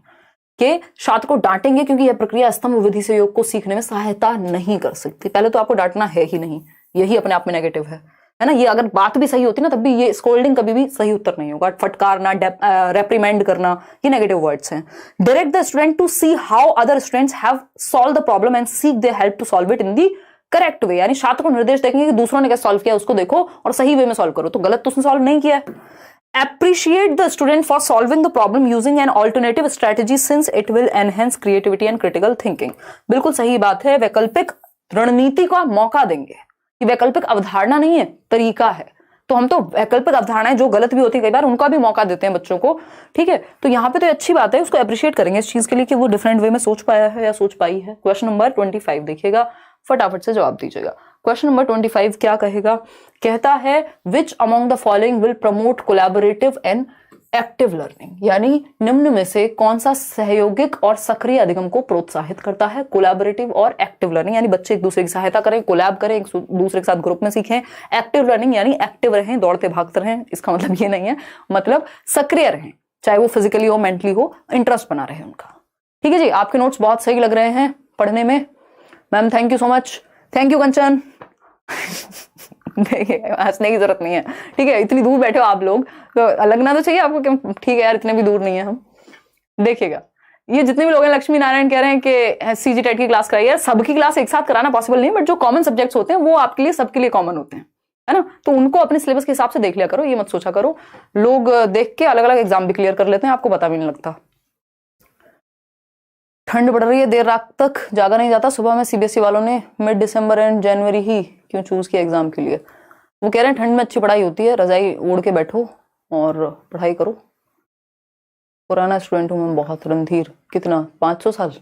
के छात्र को डांटेंगे क्योंकि यह प्रक्रिया स्तंभ विधि से योग को सीखने में सहायता नहीं कर सकती। पहले तो आपको डांटना है ही नहीं, यही अपने आप में नेगेटिव है। है ना। ये अगर बात भी सही होती ना तब भी ये स्कोल्डिंग कभी भी सही उत्तर नहीं होगा। फटकारना, रेप्रीमेंड करना, ये नेगेटिव वर्ड्स हैं। Direct the student to see how other students have solve the problem and seek their help to solve it in the correct way, यानी छात्र को निर्देश देंगे कि दूसरों ने क्या सॉल्व किया उसको देखो और सही वे में सॉल्व करो। तो गलत तो उसने सॉल्व नहीं किया है। Appreciate the student for solving the problem using an alternative strategy since it will enhance creativity and critical thinking। बिल्कुल सही बात है। वैकल्पिक रणनीति का मौका देंगे। ये वैकल्पिक अवधारणा नहीं है, तरीका है। तो हम तो वैकल्पिक अवधारणाएं जो गलत भी होती है कई बार उनका भी मौका देते हैं बच्चों को, ठीक है। तो यहाँ पे तो अच्छी बात है, उसको अप्रिशिएट करेंगे इस चीज के लिए कि वो डिफरेंट वे में सोच पाया है या सोच पाई है। क्वेश्चन नंबर 25 देखिएगा, फटाफट से जवाब दीजिएगा। क्वेश्चन नंबर 25 क्या कहेगा? कहता है which among the following will promote collaborative and active learning, यानी निम्न में से कौन सा सहयोगिक और सक्रिय अधिगम को प्रोत्साहित करता है? कोलैबोरेटिव और एक्टिव लर्निंग यानी बच्चे एक दूसरे की सहायता करें, कोलैब करें, एक दूसरे के साथ ग्रुप में सीखें। एक्टिव लर्निंग यानी एक्टिव रहें, दौड़ते भागते रहें। इसका मतलब ये नहीं है, मतलब सक्रिय रहें, चाहे वो फिजिकली हो, मेंटली हो, इंटरेस्ट बना रहे उनका। ठीक है जी, आपके नोट्स बहुत सही लग रहे हैं पढ़ने में। Ma'am thank you so much, thank you Kanchan. देखिए हंसने की जरूरत नहीं है, ठीक है। इतनी दूर बैठे हो आप लोग तो लगना तो चाहिए आपको कि ठीक है यार इतने भी दूर नहीं है हम। देखिएगा ये जितने भी लोग हैं, लक्ष्मी नारायण कह रहे हैं कि सीजी टेट की क्लास कराई है। सबकी क्लास एक साथ कराना पॉसिबल नहीं, बट जो कॉमन सब्जेक्ट्स होते हैं वो आपके लिए सबके लिए कॉमन होते हैं, है ना। तो उनको अपने सिलेबस के हिसाब से देख लिया करो, ये मत सोचा करो लोग देख के अलग अलग एग्जाम भी क्लियर कर लेते हैं, आपको पता भी नहीं लगता। ठंड बढ़ रही है, देर रात तक जागा नहीं जाता। सुबह में सीबीएसई वालों ने मिड दिसंबर एंड जनवरी ही क्यों चूज किया एग्जाम के लिए? वो कह रहे हैं ठंड में अच्छी पढ़ाई होती है, रजाई ओढ़ के बैठो और पढ़ाई करो। पुराना स्टूडेंट हूं मैं बहुत, रणधीर। कितना? 500 साल।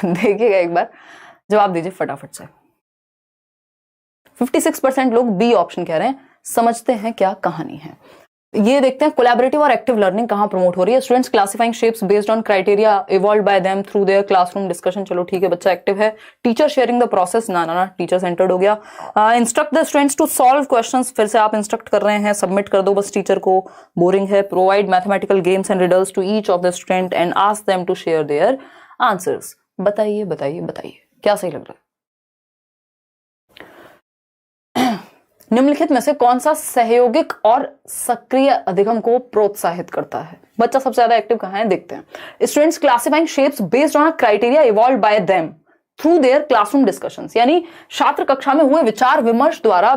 देखिएगा एक बार, जवाब दीजिए फटाफट से। 56% लोग बी ऑप्शन कह रहे हैं। समझते हैं क्या कहानी है, ये देखते हैं। कोलैबोरेटिव और एक्टिव लर्निंग कहां प्रमोट हो रही है? Students classifying shapes based on criteria evolved by them through their classroom discussion. चलो ठीक है, बच्चा एक्टिव है। टीचर शेयरिंग द प्रोसेस, ना टीचर सेंटर्ड हो गया। Instruct the students to solve questions, फिर से आप इंस्ट्रक्ट कर रहे हैं, सबमिट कर दो बस टीचर को, बोरिंग है। Provide mathematical games and riddles to each of the student and ask them to share their answers. बताइए बताइए बताइए क्या सही लग रहा है? निम्नलिखित में से कौन सा सहयोगिक और सक्रिय अधिगम को प्रोत्साहित करता है? बच्चा सबसे ज्यादा एक्टिव कहां है देखते हैं। Students classifying shapes based on a criteria evolved by them through their classroom discussions, यानी छात्र कक्षा में हुए विचार विमर्श द्वारा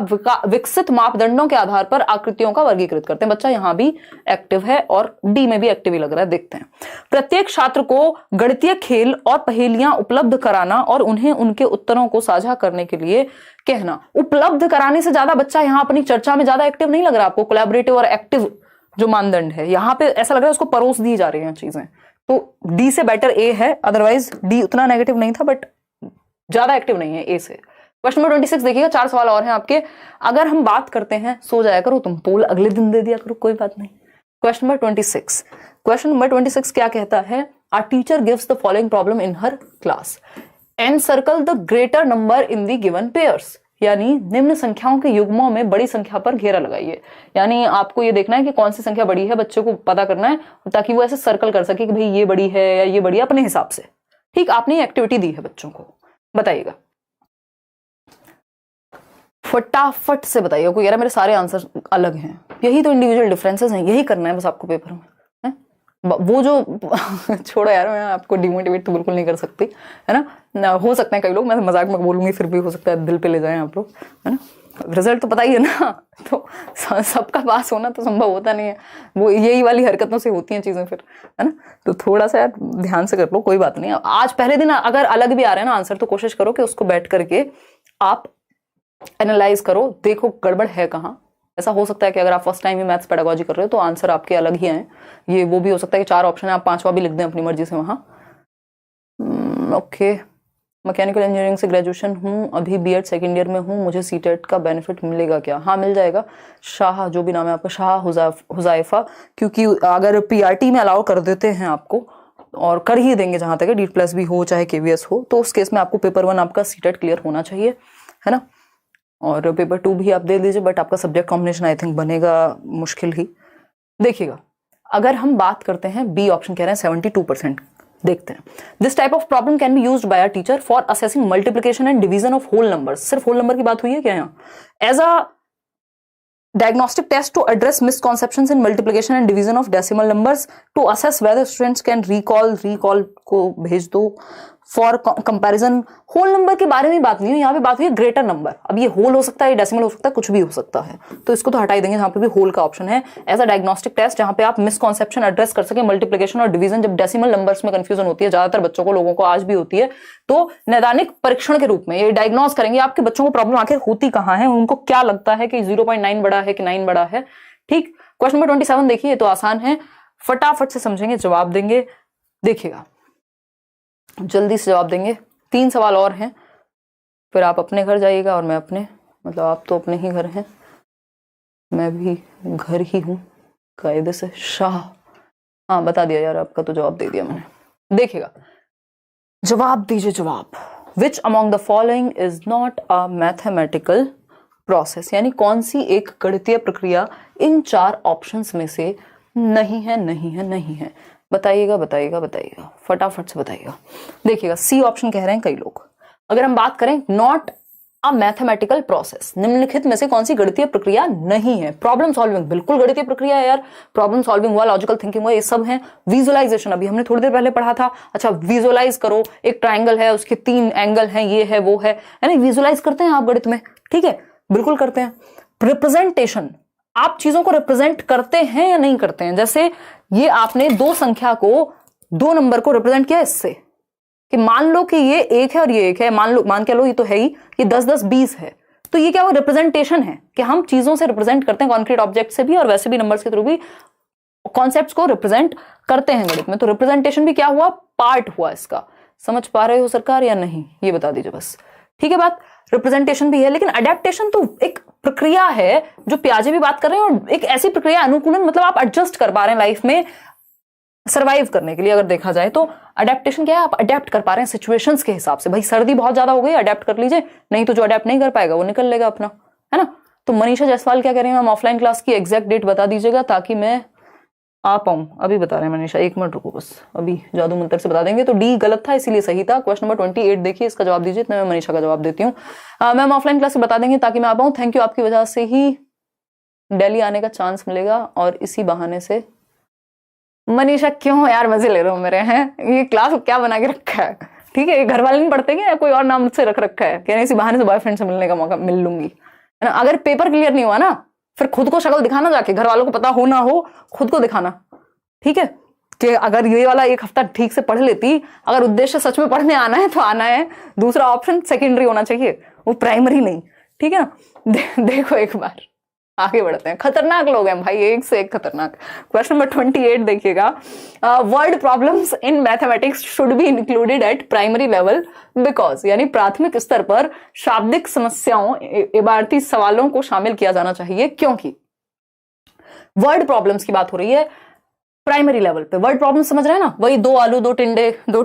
विकसित मापदंडों के आधार पर आकृतियों का वर्गीकृत करते हैं। बच्चा यहां भी एक्टिव है और डी में भी एक्टिव ही लग रहा है, देखते हैं। प्रत्येक छात्र को गणितीय खेल और पहेलियां उपलब्ध कराना और उन्हें उनके उत्तरों को साझा करने के लिए कहना। उपलब्ध कराने से ज्यादा बच्चा यहां अपनी चर्चा में ज्यादा एक्टिव नहीं लग रहा आपको? कोलैबोरेटिव और एक्टिव जो मानदंड है यहां पे ऐसा लग रहा है उसको परोस दी जा रही हैं चीजें। तो डी से बेटर ए है, अदरवाइज डी उतना नेगेटिव नहीं था बट ज्यादा एक्टिव नहीं है ए से। क्वेश्चन नंबर 26 देखिएगा, 4 सवाल और हैं आपके। अगर हम बात करते हैं, सो जाया करो तुम, पोल अगले दिन दे दिया करो, कोई बात नहीं। क्वेश्चन नंबर 26, क्वेश्चन नंबर 26 क्या कहता है? Our teacher gives the following problem in her class and circle the greater number in the given pairs, यानी निम्न संख्याओं के युग्मों में बड़ी संख्या पर घेरा लगाइए। यानी आपको ये देखना है कि कौन सी संख्या बड़ी है, बच्चे को पता करना है ताकि वो ऐसे सर्कल कर सके कि भाई ये बड़ी है या ये बड़ी है अपने हिसाब से। ठीक, आपने एक्टिविटी दी है बच्चों को, बताइएगा फटाफट से बताइएगा। कोई कह रहा है मेरे सारे आंसर अलग हैं, यही तो इंडिविजुअल डिफरेंसेस हैं, यही करना है बस आपको पेपर में, है? वो जो छोड़ो यार, मैं आपको डिमोटिवेट तो बिल्कुल नहीं कर सकती, है ना। हो सकते हैं कई लोग, मैं मजाक में बोलूंगी फिर भी हो सकता है दिल पे ले जाएं आप लोग, है ना। रिजल्ट तो पता ही है ना, तो सबका पास होना तो संभव होता नहीं है, वो यही वाली हरकतों से होती हैं चीजें फिर, है ना। तो थोड़ा सा यार ध्यान से कर लो, कोई बात नहीं। आज पहले दिन अगर अलग भी आ रहे हैं ना आंसर, तो कोशिश करो कि उसको बैठ करके आप एनालाइज करो, देखो गड़बड़ है कहाँ। ऐसा हो सकता है कि अगर आप फर्स्ट टाइम ही मैथ्स पेडागोजी कर रहे हो तो आंसर आपके अलग ही आए। ये वो भी हो सकता है कि 4 ऑप्शन है, आप 5वां भी लिख दें अपनी मर्जी से वहां। ओके, मैकेनिकल इंजीनियरिंग से ग्रेजुएशन हूँ, अभी बीएड सेकेंड ईयर में हूँ, मुझे सीटेट का बेनिफिट मिलेगा क्या? हाँ मिल जाएगा। शाह जो भी नाम है आपका, शाह हुजैफा, क्योंकि अगर पीआरटी में अलाउ कर देते हैं आपको, और कर ही देंगे जहां तक D+ भी हो चाहे KVS हो, तो उस केस में आपको पेपर 1 आपका सीटेट क्लियर होना चाहिए, है ना। और पेपर 2 भी आप दे दीजिए, बट आपका सब्जेक्ट कॉम्बिनेशन आई थिंक बनेगा मुश्किल ही। देखिएगा अगर हम बात करते हैं, बी ऑप्शन कह रहे हैं 72%, देखते हैं। This type of problem can be used by a teacher for assessing multiplication and division of whole numbers. सिर्फ होल नंबर की बात हुई है क्या यहाँ? As a diagnostic test to address misconceptions in multiplication and division of decimal numbers to assess whether students can recall को भेज दो फॉर कंपैरिजन। होल नंबर के बारे में बात नहीं है, यहाँ पे बात हुई है ग्रेटर नंबर। अब ये होल हो सकता है, डेसिमल हो सकता है, कुछ भी हो सकता है, तो इसको तो हटा ही देंगे, यहाँ पे भी होल का ऑप्शन है एज अ डायग्नोस्टिक टेस्ट जहाँ पे आप मिसकॉन्सेप्शन एड्रेस कर सके मल्टीप्लिकेशन और डिवीजन। जब डेसिमल नंबर्स में कंफ्यूजन होती है, ज्यादातर बच्चों को, लोगों को आज भी होती है, तो नैदानिक परीक्षण के रूप में ये डायग्नोज करेंगे आपके बच्चों को प्रॉब्लम आखिर होती कहाँ है, उनको क्या लगता है कि 0.9 बड़ा है कि 9 बड़ा है। ठीक, क्वेश्चन नंबर 27 देखिए, तो आसान है, फटाफट से समझेंगे, जवाब देंगे। देखिएगा, जल्दी से जवाब देंगे, 3 सवाल और हैं, फिर आप अपने घर जाइएगा और मैं अपने, मतलब आप तो अपने ही घर हैं, मैं भी घर ही हूं कायदे से। शाह, हाँ बता दिया यार, आपका तो जवाब दे दिया मैंने। देखिएगा, जवाब दीजिए जवाब। Which among the following is not a mathematical process, यानी कौन सी एक गणितीय प्रक्रिया इन 4 ऑप्शंस में से नहीं है, नहीं है, नहीं है। बताइएगा बताइएगा बताइएगा, फटाफट से बताइएगा। देखिएगा, सी ऑप्शन कह रहे हैं कई लोग। अगर हम बात करें नॉट अ मैथमेटिकल प्रोसेस, निम्नलिखित में से कौन सी गणितीय प्रक्रिया नहीं है? प्रॉब्लम सॉल्विंग बिल्कुल गणितीय प्रक्रिया है यार, प्रॉब्लम सॉल्विंग हुआ, लॉजिकल थिंकिंग हुआ, ये सब है। विजुअलाइजेशन अभी हमने थोड़ी देर पहले पढ़ा था, अच्छा विजुअलाइज करो, एक ट्राइंगल है, उसके 3 एंगल हैं, ये है वो है, यानी विजुअलाइज करते हैं आप गणित में, ठीक है, बिल्कुल करते हैं। रिप्रेजेंटेशन, आप चीजों को रिप्रेजेंट करते हैं या नहीं करते हैं? जैसे ये आपने 2 संख्या को, 2 नंबर को रिप्रेजेंट किया इससे, कि मान लो कि ये 1 है और ये 1 है, मान के लो ये तो है ही, ये 10 10 20 है, तो ये क्या हुआ? रिप्रेजेंटेशन है कि हम चीजों से रिप्रेजेंट करते हैं, कॉन्क्रीट ऑब्जेक्ट से भी और वैसे भी नंबर्स के थ्रू भी कॉन्सेप्ट्स को रिप्रेजेंट करते हैं गणित में। तो रिप्रेजेंटेशन भी क्या हुआ? पार्ट हुआ इसका। समझ पा रहे हो सरकार या नहीं, ये बता दीजिए बस, ठीक है बात। रिप्रेजेंटेशन भी है, लेकिन अडेप्टेशन तो एक प्रक्रिया है जो पियाजे भी बात कर रहे हैं, और एक ऐसी प्रक्रिया, अनुकूलन, मतलब आप एडजस्ट कर पा रहे हैं लाइफ में सरवाइव करने के लिए। अगर देखा जाए तो अडेप्टेशन क्या है? आप अडेप्ट कर पा रहे हैं सिचुएशंस के हिसाब से। भाई सर्दी बहुत ज्यादा हो गई, अडेप्ट कर लीजिए, नहीं तो जो अडेप्ट नहीं कर पाएगा वो निकल लेगा अपना, है ना। तो मनीषा जायसवाल क्या कह रही है, मैम ऑफलाइन क्लास की एग्जैक्ट डेट बता दीजिएगा ताकि मैं आ पाऊं। अभी बता रहे हैं मनीषा, 1 मिनट रुको बस, अभी जादू मंत्र से बता देंगे। तो डी गलत था इसीलिए सही था। क्वेश्चन नंबर 28 देखिए, इसका जवाब दीजिए, मैं मनीषा का जवाब देती हूँ। मैम ऑफलाइन क्लास से बता देंगे ताकि मैं आ पाऊँ। थैंक यू, आपकी वजह से ही दिल्ली आने का चांस मिलेगा और इसी बहाने से। मनीषा क्यों यार मजे ले रहे हो मेरे, हैं ये क्लास क्या बना के रखा है, ठीक है, घर वाले नहीं पढ़ते या कोई और नाम से रख रखा है कि इसी बहाने से बॉयफ्रेंड से मिलने का मौका मिल लूंगी, है ना। अगर पेपर क्लियर नहीं हुआ ना, फिर खुद को शक्ल दिखाना, जाके घर वालों को पता हो ना हो, खुद को दिखाना, ठीक है, कि अगर ये वाला 1 हफ्ता ठीक से पढ़ लेती, अगर उद्देश्य सच में पढ़ने आना है तो आना है, दूसरा ऑप्शन सेकेंडरी होना चाहिए, वो प्राइमरी नहीं, ठीक है ना। देखो एक बार आगे बढ़ते हैं, खतरनाक लोग हैं भाई, एक से एक खतरनाक। क्वेश्चन नंबर 28 देखिएगा, word problems in mathematics should be included eight primary level because, यानी प्राथमिक स्तर पर शाब्दिक समस्याओं, इबारती सवालों को शामिल किया जाना चाहिए क्योंकि वर्ड प्रॉब्लम्स की बात हो रही है प्राइमरी लेवल पे। वर्ड प्रॉब्लम समझ रहे हैं ना, वही 2 आलू 2 टिंडे 2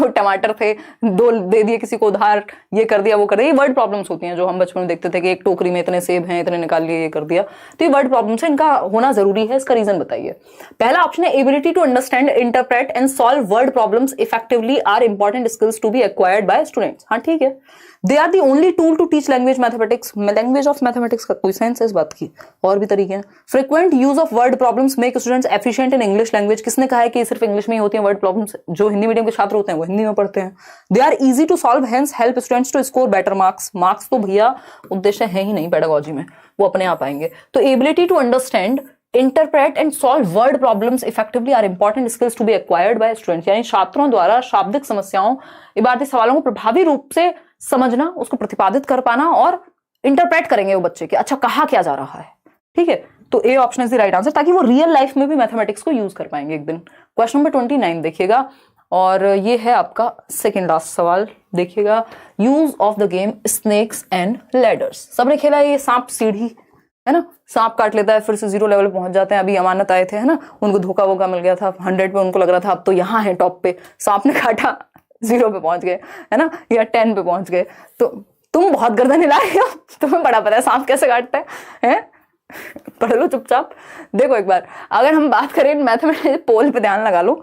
टमाटर थे, 2 दे दिए किसी को उधार, ये कर दिया वो कर दिया, ये वर्ड प्रॉब्लम्स होती हैं जो हम बचपन में देखते थे कि एक टोकरी में इतने सेब हैं, इतने निकाल लिए, ये कर दिया। तो ये वर्ड प्रॉब्लम्स है, इनका होना जरूरी है, इसका रीजन बताइए। पहला ऑप्शन है ability to understand, interpret and solve word problems effectively are important skills to be acquired by students. हाँ ठीक है, they are the only tool to teach language mathematics. Language of mathematics का कोई sense है इस बात की, और भी तरीके हैं। Frequent use of word problems make students efficient in English language. किसने कहा है कि सिर्फ इंग्लिश में ही होती है वर्ड प्रॉब्लम्स? जो हिंदी मीडियम के छात्र होते हैं वो हिंदी में पढ़ते हैं। They are easy to solve, hence help students to score better marks. Marks तो भैया उद्देश्य है ही नहीं पेडागोजी में, वो अपने आप आएंगे। तो ability to understand, interpret and solve word problems effectively are important skills to be acquired by students, यानी छात्रों द्वारा शाब्दिक समस्याओं, इबारती सवालों को प्रभावी रूप से समझना, उसको प्रतिपादित कर पाना, और इंटरप्रेट करेंगे वो बच्चे कि अच्छा कहा क्या जा रहा है, ठीक है। तो A option is the right answer, ताकि वो रियल लाइफ में भी मैथमेटिक्स को यूज कर पाएंगे एक दिन। क्वेश्चन नंबर 29 देखिएगा, और ये है आपका सेकेंड लास्ट सवाल। देखिएगा, use of the game snakes and ladders. सबने खेला है ये सांप सीढ़ी, है ना, सांप काट लेता है फिर से 0 लेवल पहुंच जाते हैं। अभी अमानत आए थे, है ना, उनको धोखा वोखा मिल गया था, 100 पे उनको लग रहा था अब तो यहाँ है टॉप पे, सांप ने काटा 0 पे पहुंच गए, है ना, या 10 पे पहुंच गए। तो तुम बहुत गर्दन हिला रहे हो, तुम्हें बड़ा पता है सांप कैसे काटता है? पढ़ लो चुपचाप। देखो एक बार, अगर हम बात करें मैथमेटिक्स, पोल पे ध्यान लगा लो।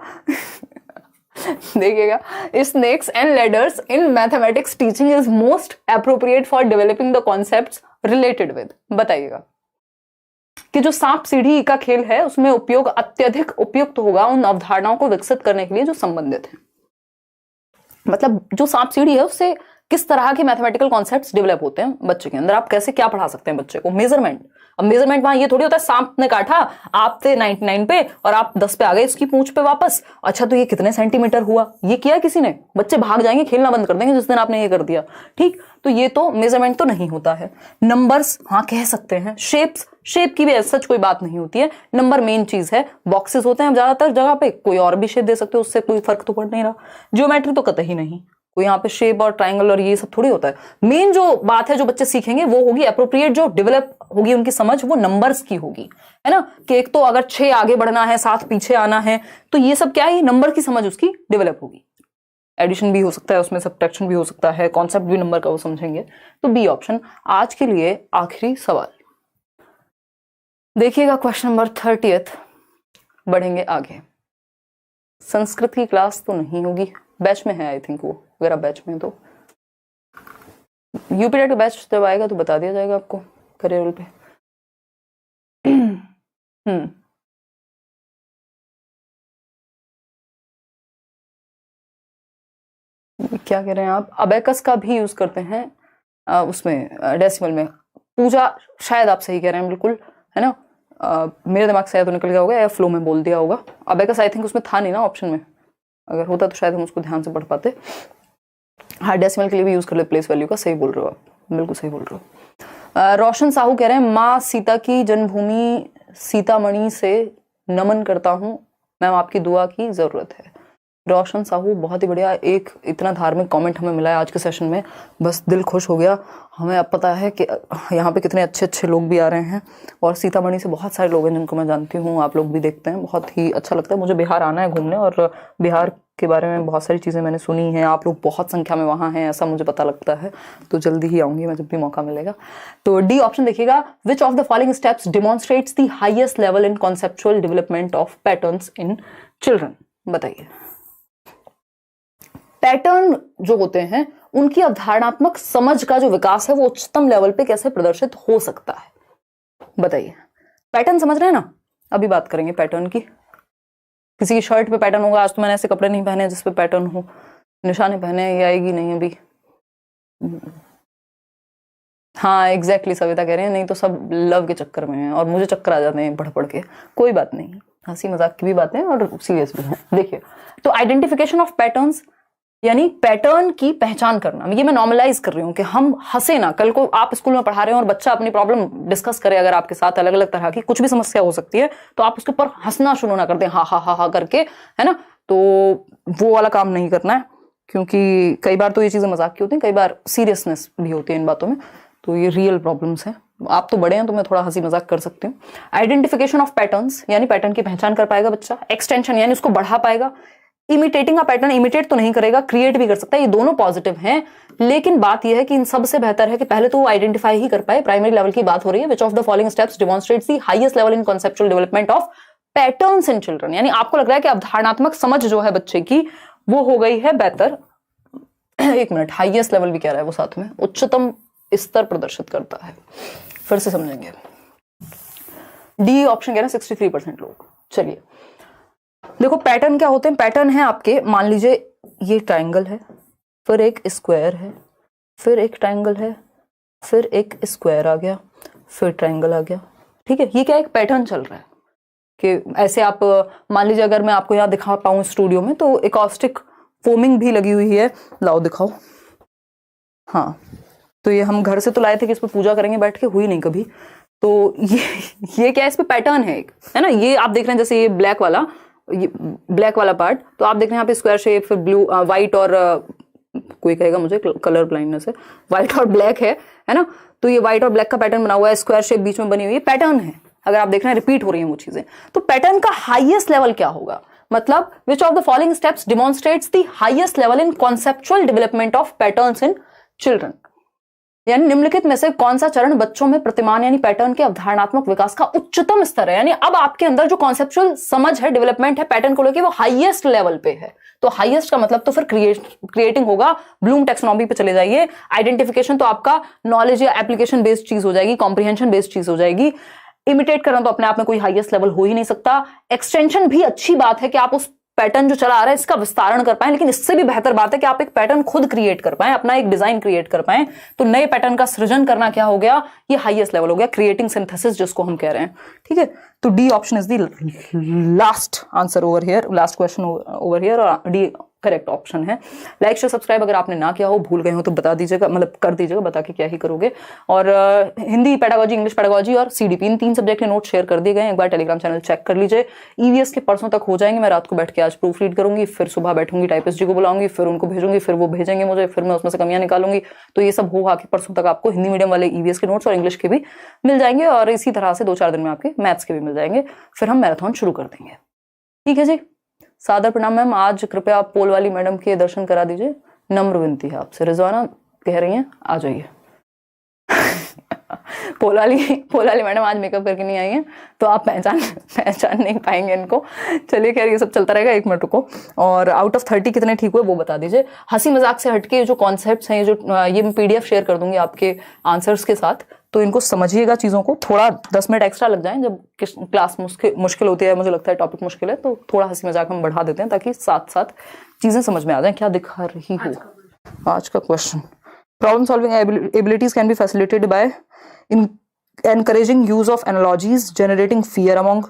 देखिएगा, snakes and ladders in mathematics teaching is most appropriate for developing the concepts related with. बताइएगा कि जो सांप सीढ़ी का खेल है उसमें उपयोग अत्यधिक उपयुक्त होगा उन अवधारणाओं को विकसित करने के लिए जो संबंधित है। मतलब जो सांप सीढ़ी है उससे किस तरह के मैथमेटिकल कॉन्सेप्ट्स डेवलप होते हैं बच्चे के अंदर, आप कैसे क्या पढ़ा सकते हैं बच्चे को। मेजरमेंट, अब मेजरमेंट वहां ये थोड़ी होता है सांप ने काटा, आप थे 99 पे और आप 10 पे आ गए इसकी पूंछ पे वापस, अच्छा तो ये कितने सेंटीमीटर हुआ, ये किया किसी ने? बच्चे भाग जाएंगे, खेलना बंद कर देंगे जिस दिन आपने ये कर दिया। ठीक, तो ये तो मेजरमेंट तो नहीं होता है। नंबर्स हाँ कह सकते हैं, शेप्स, शेप की भी सच कोई बात नहीं होती है, नंबर मेन चीज है। बॉक्सेस होते हैं ज्यादातर जगह पे, कोई और भी शेप दे सकते हो, उससे कोई फर्क तो पड़ नहीं रहा। ज्योमेट्री तो कतई नहीं, कोई यहाँ पे शेप और ट्रायंगल और ये सब थोड़ी होता है। मेन जो बात है जो बच्चे सीखेंगे वो होगी एप्रोप्रिएट, जो डेवलप होगी उनकी समझ वो नंबर्स की होगी, है ना। कि एक तो अगर 6 आगे बढ़ना है 7 पीछे आना है, तो ये सब क्या है, नंबर की समझ उसकी डेवलप होगी। एडिशन भी हो सकता है उसमें, सब्ट्रैक्शन भी हो सकता है, कॉन्सेप्ट भी नंबर का वो समझेंगे। तो बी ऑप्शन आज के लिए आखिरी सवाल। देखिएगा क्वेश्चन नंबर 30। बढ़ेंगे आगे। संस्कृत की क्लास तो नहीं होगी, बैच में है आई थिंक वो, अगर आप बैच में तो यूपीटेट का बैच जब आएगा तो बता दिया जाएगा आपको करियर पे। क्या कह रहे हैं आप? अबेकस का भी यूज करते हैं उसमें डेसिमल में। पूजा शायद आप सही कह रहे हैं बिल्कुल, है ना। मेरे दिमाग से तो निकल गया होगा या फ्लो में बोल दिया होगा। अबेकस आई थिंक उसमें था नहीं ना ऑप्शन में, अगर होता तो शायद हम उसको ध्यान से पढ़ पाते। हाँ डेसिमल के लिए भी यूज कर ले प्लेस वैल्यू का, सही बोल रहे हो आप, बिल्कुल सही बोल रहे हो। रोशन साहू कह रहे हैं माँ सीता की जन्मभूमि सीतामढ़ी से नमन करता हूँ मैम, आपकी दुआ की जरूरत है। रोशन साहू बहुत ही बढ़िया, एक इतना धार्मिक कमेंट हमें मिला है आज के सेशन में, बस दिल खुश हो गया। हमें अब पता है कि यहाँ पे कितने अच्छे अच्छे लोग भी आ रहे हैं, और सीतामढ़ी से बहुत सारे लोग हैं जिनको मैं जानती हूँ, आप लोग भी देखते हैं, बहुत ही अच्छा लगता है। मुझे बिहार आना है घूमने, और बिहार के बारे में बहुत सारी चीज़ें मैंने सुनी हैं, आप लोग बहुत संख्या में वहाँ हैं ऐसा मुझे पता लगता है, तो जल्दी ही आऊँगी मैं जब भी मौका मिलेगा। तो डी ऑप्शन देखिएगा, विच of the following steps demonstrates the highest level in conceptual development of patterns in children. बताइए। पैटर्न जो होते हैं उनकी अवधारणात्मक समझ का जो विकास है वो उच्चतम लेवल पे कैसे प्रदर्शित हो सकता है, बताइए। पैटर्न समझ रहे हैं ना, अभी बात करेंगे पैटर्न की। किसी की शर्ट पे पैटर्न होगा, आज तो मैंने ऐसे कपड़े नहीं पहने जिसपे पैटर्न हो, निशाने पहने, ये आएगी नहीं अभी। हाँ एग्जैक्टली सविता कह रहे हैं, नहीं तो सब लव के चक्कर में है और मुझे चक्कर आ जाते हैं पढ़ पढ़ के। कोई बात नहीं, हंसी मजाक की भी बातें और सीरियस भी है। देखिए, तो आइडेंटिफिकेशन ऑफ पैटर्न्स यानी पैटर्न की पहचान करना, ये मैं नॉर्मलाइज कर रही हूँ कि हम हंसे ना। कल को आप स्कूल में पढ़ा रहे हो और बच्चा अपनी प्रॉब्लम डिस्कस करे अगर आपके साथ, अलग अलग तरह की कुछ भी समस्या हो सकती है, तो आप उसके ऊपर हंसना शुरू ना कर दें हा हा हा हा करके, है ना। तो वो वाला काम नहीं करना है, क्योंकि कई बार तो ये चीजें मजाक की होती हैं, कई बार सीरियसनेस भी होती है इन बातों में, तो ये रियल प्रॉब्लम्स हैं। आप तो बड़े हैं तो मैं थोड़ा हंसी मजाक कर सकती हूँ। आइडेंटिफिकेशन ऑफ पैटर्न्स यानी पैटर्न की पहचान कर पाएगा बच्चा। एक्सटेंशन यानी उसको बढ़ा पाएगा। इमिटेटिंग का पैटर्न इमिटेट तो नहीं करेगा, क्रिएट भी कर सकता है, ये दोनों पॉजिटिव हैं। लेकिन बात यह है कि इन सबसे बेहतर है कि पहले तो वो आइडेंटिफाई ही कर पाए। प्राइमरी लेवल की बात हो रही है। विच of the following steps demonstrates the highest level in conceptual development of patterns in children, यानी आपको लग रहा है कि अवधारणात्मक समझ जो है बच्चे की वो हो गई है बेहतर। एक मिनट, हाईएस्ट लेवल भी कह रहा है वो, साथ में उच्चतम स्तर प्रदर्शित करता है। फिर से समझेंगे। डी ऑप्शन कह रहे हैं 63% लोग। चलिए देखो, पैटर्न क्या होते हैं। पैटर्न है आपके, मान लीजिए ये ट्रायंगल है, फिर एक स्क्वायर है, फिर एक ट्रायंगल है, फिर एक स्क्वायर आ गया, फिर ट्रायंगल आ गया। ठीक है, ये क्या एक पैटर्न चल रहा है कि ऐसे आप मान लीजिए, अगर मैं आपको यहाँ दिखा पाऊं स्टूडियो में, तो एकॉस्टिक फोमिंग भी लगी हुई है, लाओ दिखाओ। हाँ, तो ये हम घर से तो लाए थे कि इस पर पूजा करेंगे बैठ के, हुई नहीं कभी। तो ये क्या है, इस पे पैटर्न है एक, है ना। ये आप देख रहे हैं जैसे ये ब्लैक वाला पार्ट, तो आप देख रहे हैं यहाँ पे स्क्वायर शेप, फिर ब्लू व्हाइट और कोई कहेगा मुझे कलर ब्लाइंडनेस है, व्हाइट और ब्लैक है ना। तो ये व्हाइट और ब्लैक का पैटर्न बना हुआ है, स्क्वायर शेप बीच में बनी हुई है, पैटर्न है। अगर आप देख रहे हैं रिपीट हो रही है वो चीजें, तो पैटर्न का हाईएस्ट लेवल क्या होगा, मतलब विच of the following steps demonstrates the highest level in conceptual development of patterns in children, यानी निम्नलिखित में से कौन सा चरण बच्चों में प्रतिमान यानी पैटर्न के अवधारणात्मक विकास का उच्चतम स्तर है। यानी अब आपके अंदर जो कॉन्सेप्चुअल समझ है, डेवलपमेंट है पैटर्न को लेकर, वो हाईएस्ट लेवल पे है। तो हाईएस्ट का मतलब तो फिर क्रिएटिंग होगा। ब्लूम टेक्सोनॉमी पे चले जाइए। आइडेंटिफिकेशन तो आपका नॉलेज या एप्लीकेशन बेस्ड चीज हो जाएगी, कॉम्प्रिहेंशन बेस्ड चीज हो जाएगी। इमिटेट करना तो अपने आप में कोई हाईएस्ट लेवल हो ही नहीं सकता। एक्सटेंशन भी अच्छी बात है कि आप उस पैटर्न जो चला आ रहा है इसका विस्तारण कर पाए, लेकिन इससे भी बेहतर बात है कि आप एक पैटर्न खुद क्रिएट कर पाए, अपना एक डिजाइन क्रिएट कर पाए। तो नए पैटर्न का सृजन करना क्या हो गया, ये हाईएस्ट लेवल हो गया, क्रिएटिंग सिंथेसिस जिसको हम कह रहे हैं। ठीक है, तो D option is the last answer over here, last question over here, और डी करेक्ट ऑप्शन है। लाइक शेयर सब्सक्राइब अगर आपने ना किया हो, भूल गए हो तो बता दीजिएगा, मतलब कर दीजिएगा, बता के क्या ही करोगे। और हिंदी पेडागोजी, इंग्लिश पेडागोजी और सीडीपी, इन 3 सब्जेक्ट के नोट शेयर कर दिए गए हैं। एक बार टेलीग्राम चैनल चेक कर लीजिए। ईवीएस के परसों तक हो जाएंगे। मैं रात को बैठ के आज प्रूफ रीड करूंगी, फिर सुबह बैठूंगी, टाइपिस्ट जी को बुलाऊंगी, फिर उनको भेजूंगी, फिर वो भेजेंगे मुझे, फिर मैं उसमें से कमियां निकालूंगी। तो ये सब होगा कि परसों तक आपको हिंदी मीडियम वाले ईवीएस के नोट्स और इंग्लिश के भी मिल जाएंगे, और इसी तरह से 2-4 दिन में आपके मैथ्स के भी मिल जाएंगे। फिर हम मैराथन शुरू कर देंगे। ठीक है जी, सादर प्रणाम मैम। आज कृपया आप पोल वाली मैडम के दर्शन करा दीजिए, नम्र विनती है आपसे। रिजवाना कह रही हैं आ जाइए। पोल वाली मैडम आज मेकअप करके नहीं आई हैं, तो आप पहचान नहीं पाएंगे इनको। चलिए खैर, ये सब चलता रहेगा। 1 मिनट रुको। और आउट ऑफ 30 कितने ठीक हुए वो बता दीजिए। हंसी मजाक से हटके जो कॉन्सेप्ट्स हैं, ये मैं पीडीएफ शेयर कर दूंगी आपके आंसर्स के साथ, तो इनको समझिएगा चीजों को। थोड़ा 10 मिनट एक्स्ट्रा लग जाए, जब क्लास मुश्किल होती है, मुझे लगता है टॉपिक मुश्किल है, तो थोड़ा हंसी मजाक हम बढ़ा देते हैं ताकि साथ साथ चीजें समझ में आ जाए। क्या दिखा रही हो आज का question? Problem solving abilities can be facilitated bye encouraging use of analogies, generating fear among,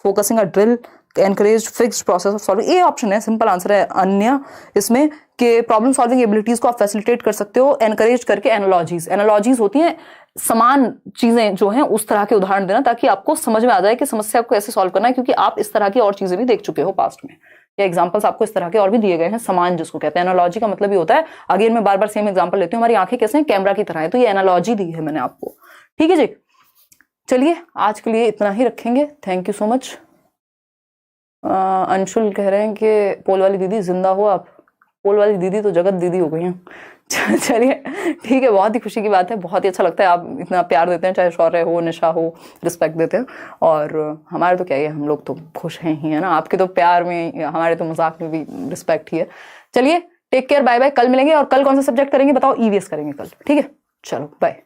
focusing a drill, encourage fixed process of solving। ये ऑप्शन है, सिंपल आंसर है अन्य इसमें, कि प्रॉब्लम सॉल्विंग एबिलिटीज को आप फैसिलिटेट कर सकते हो एनकरेज करके। एनालॉजीज होती हैं समान चीजें जो हैं, उस तरह के उदाहरण देना, ताकि आपको समझ में आ जाए कि समस्या को कैसे सॉल्व करना है, क्योंकि आप इस तरह की और चीजें भी देख चुके हो पास्ट में। या एग्जांपल्स आपको इस तरह के और भी दिए गए हैं, समान जिसको कहते हैं। एनालॉजी का मतलब ये होता है, अगेन मैं बार बार सेम एग्जांपल लेती हूँ, हमारी आंखें कैसे हैं, कैमरा की तरह है, तो ये एनालॉजी दी है मैंने आपको। ठीक है जी, चलिए आज के लिए इतना ही रखेंगे। Thank you so much. Anshul कह रहे हैं कि पोल वाली दीदी जिंदा हो आप। पोल वाली दीदी तो जगत दीदी हो गई हैं। चलिए ठीक है, बहुत ही खुशी की बात है, बहुत ही अच्छा लगता है आप इतना प्यार देते हैं, चाहे शौर्य हो, निशा हो, रिस्पेक्ट देते हैं। और हमारे तो क्या ही है, हम लोग तो खुश हैं ही, है ना। आपके तो प्यार में, हमारे तो मजाक में भी रिस्पेक्ट ही है। चलिए टेक केयर, बाय बाय। कल मिलेंगे। और कल कौन सा सब्जेक्ट करेंगे बताओ? ईवीएस करेंगे कल। ठीक है, चलो बाय।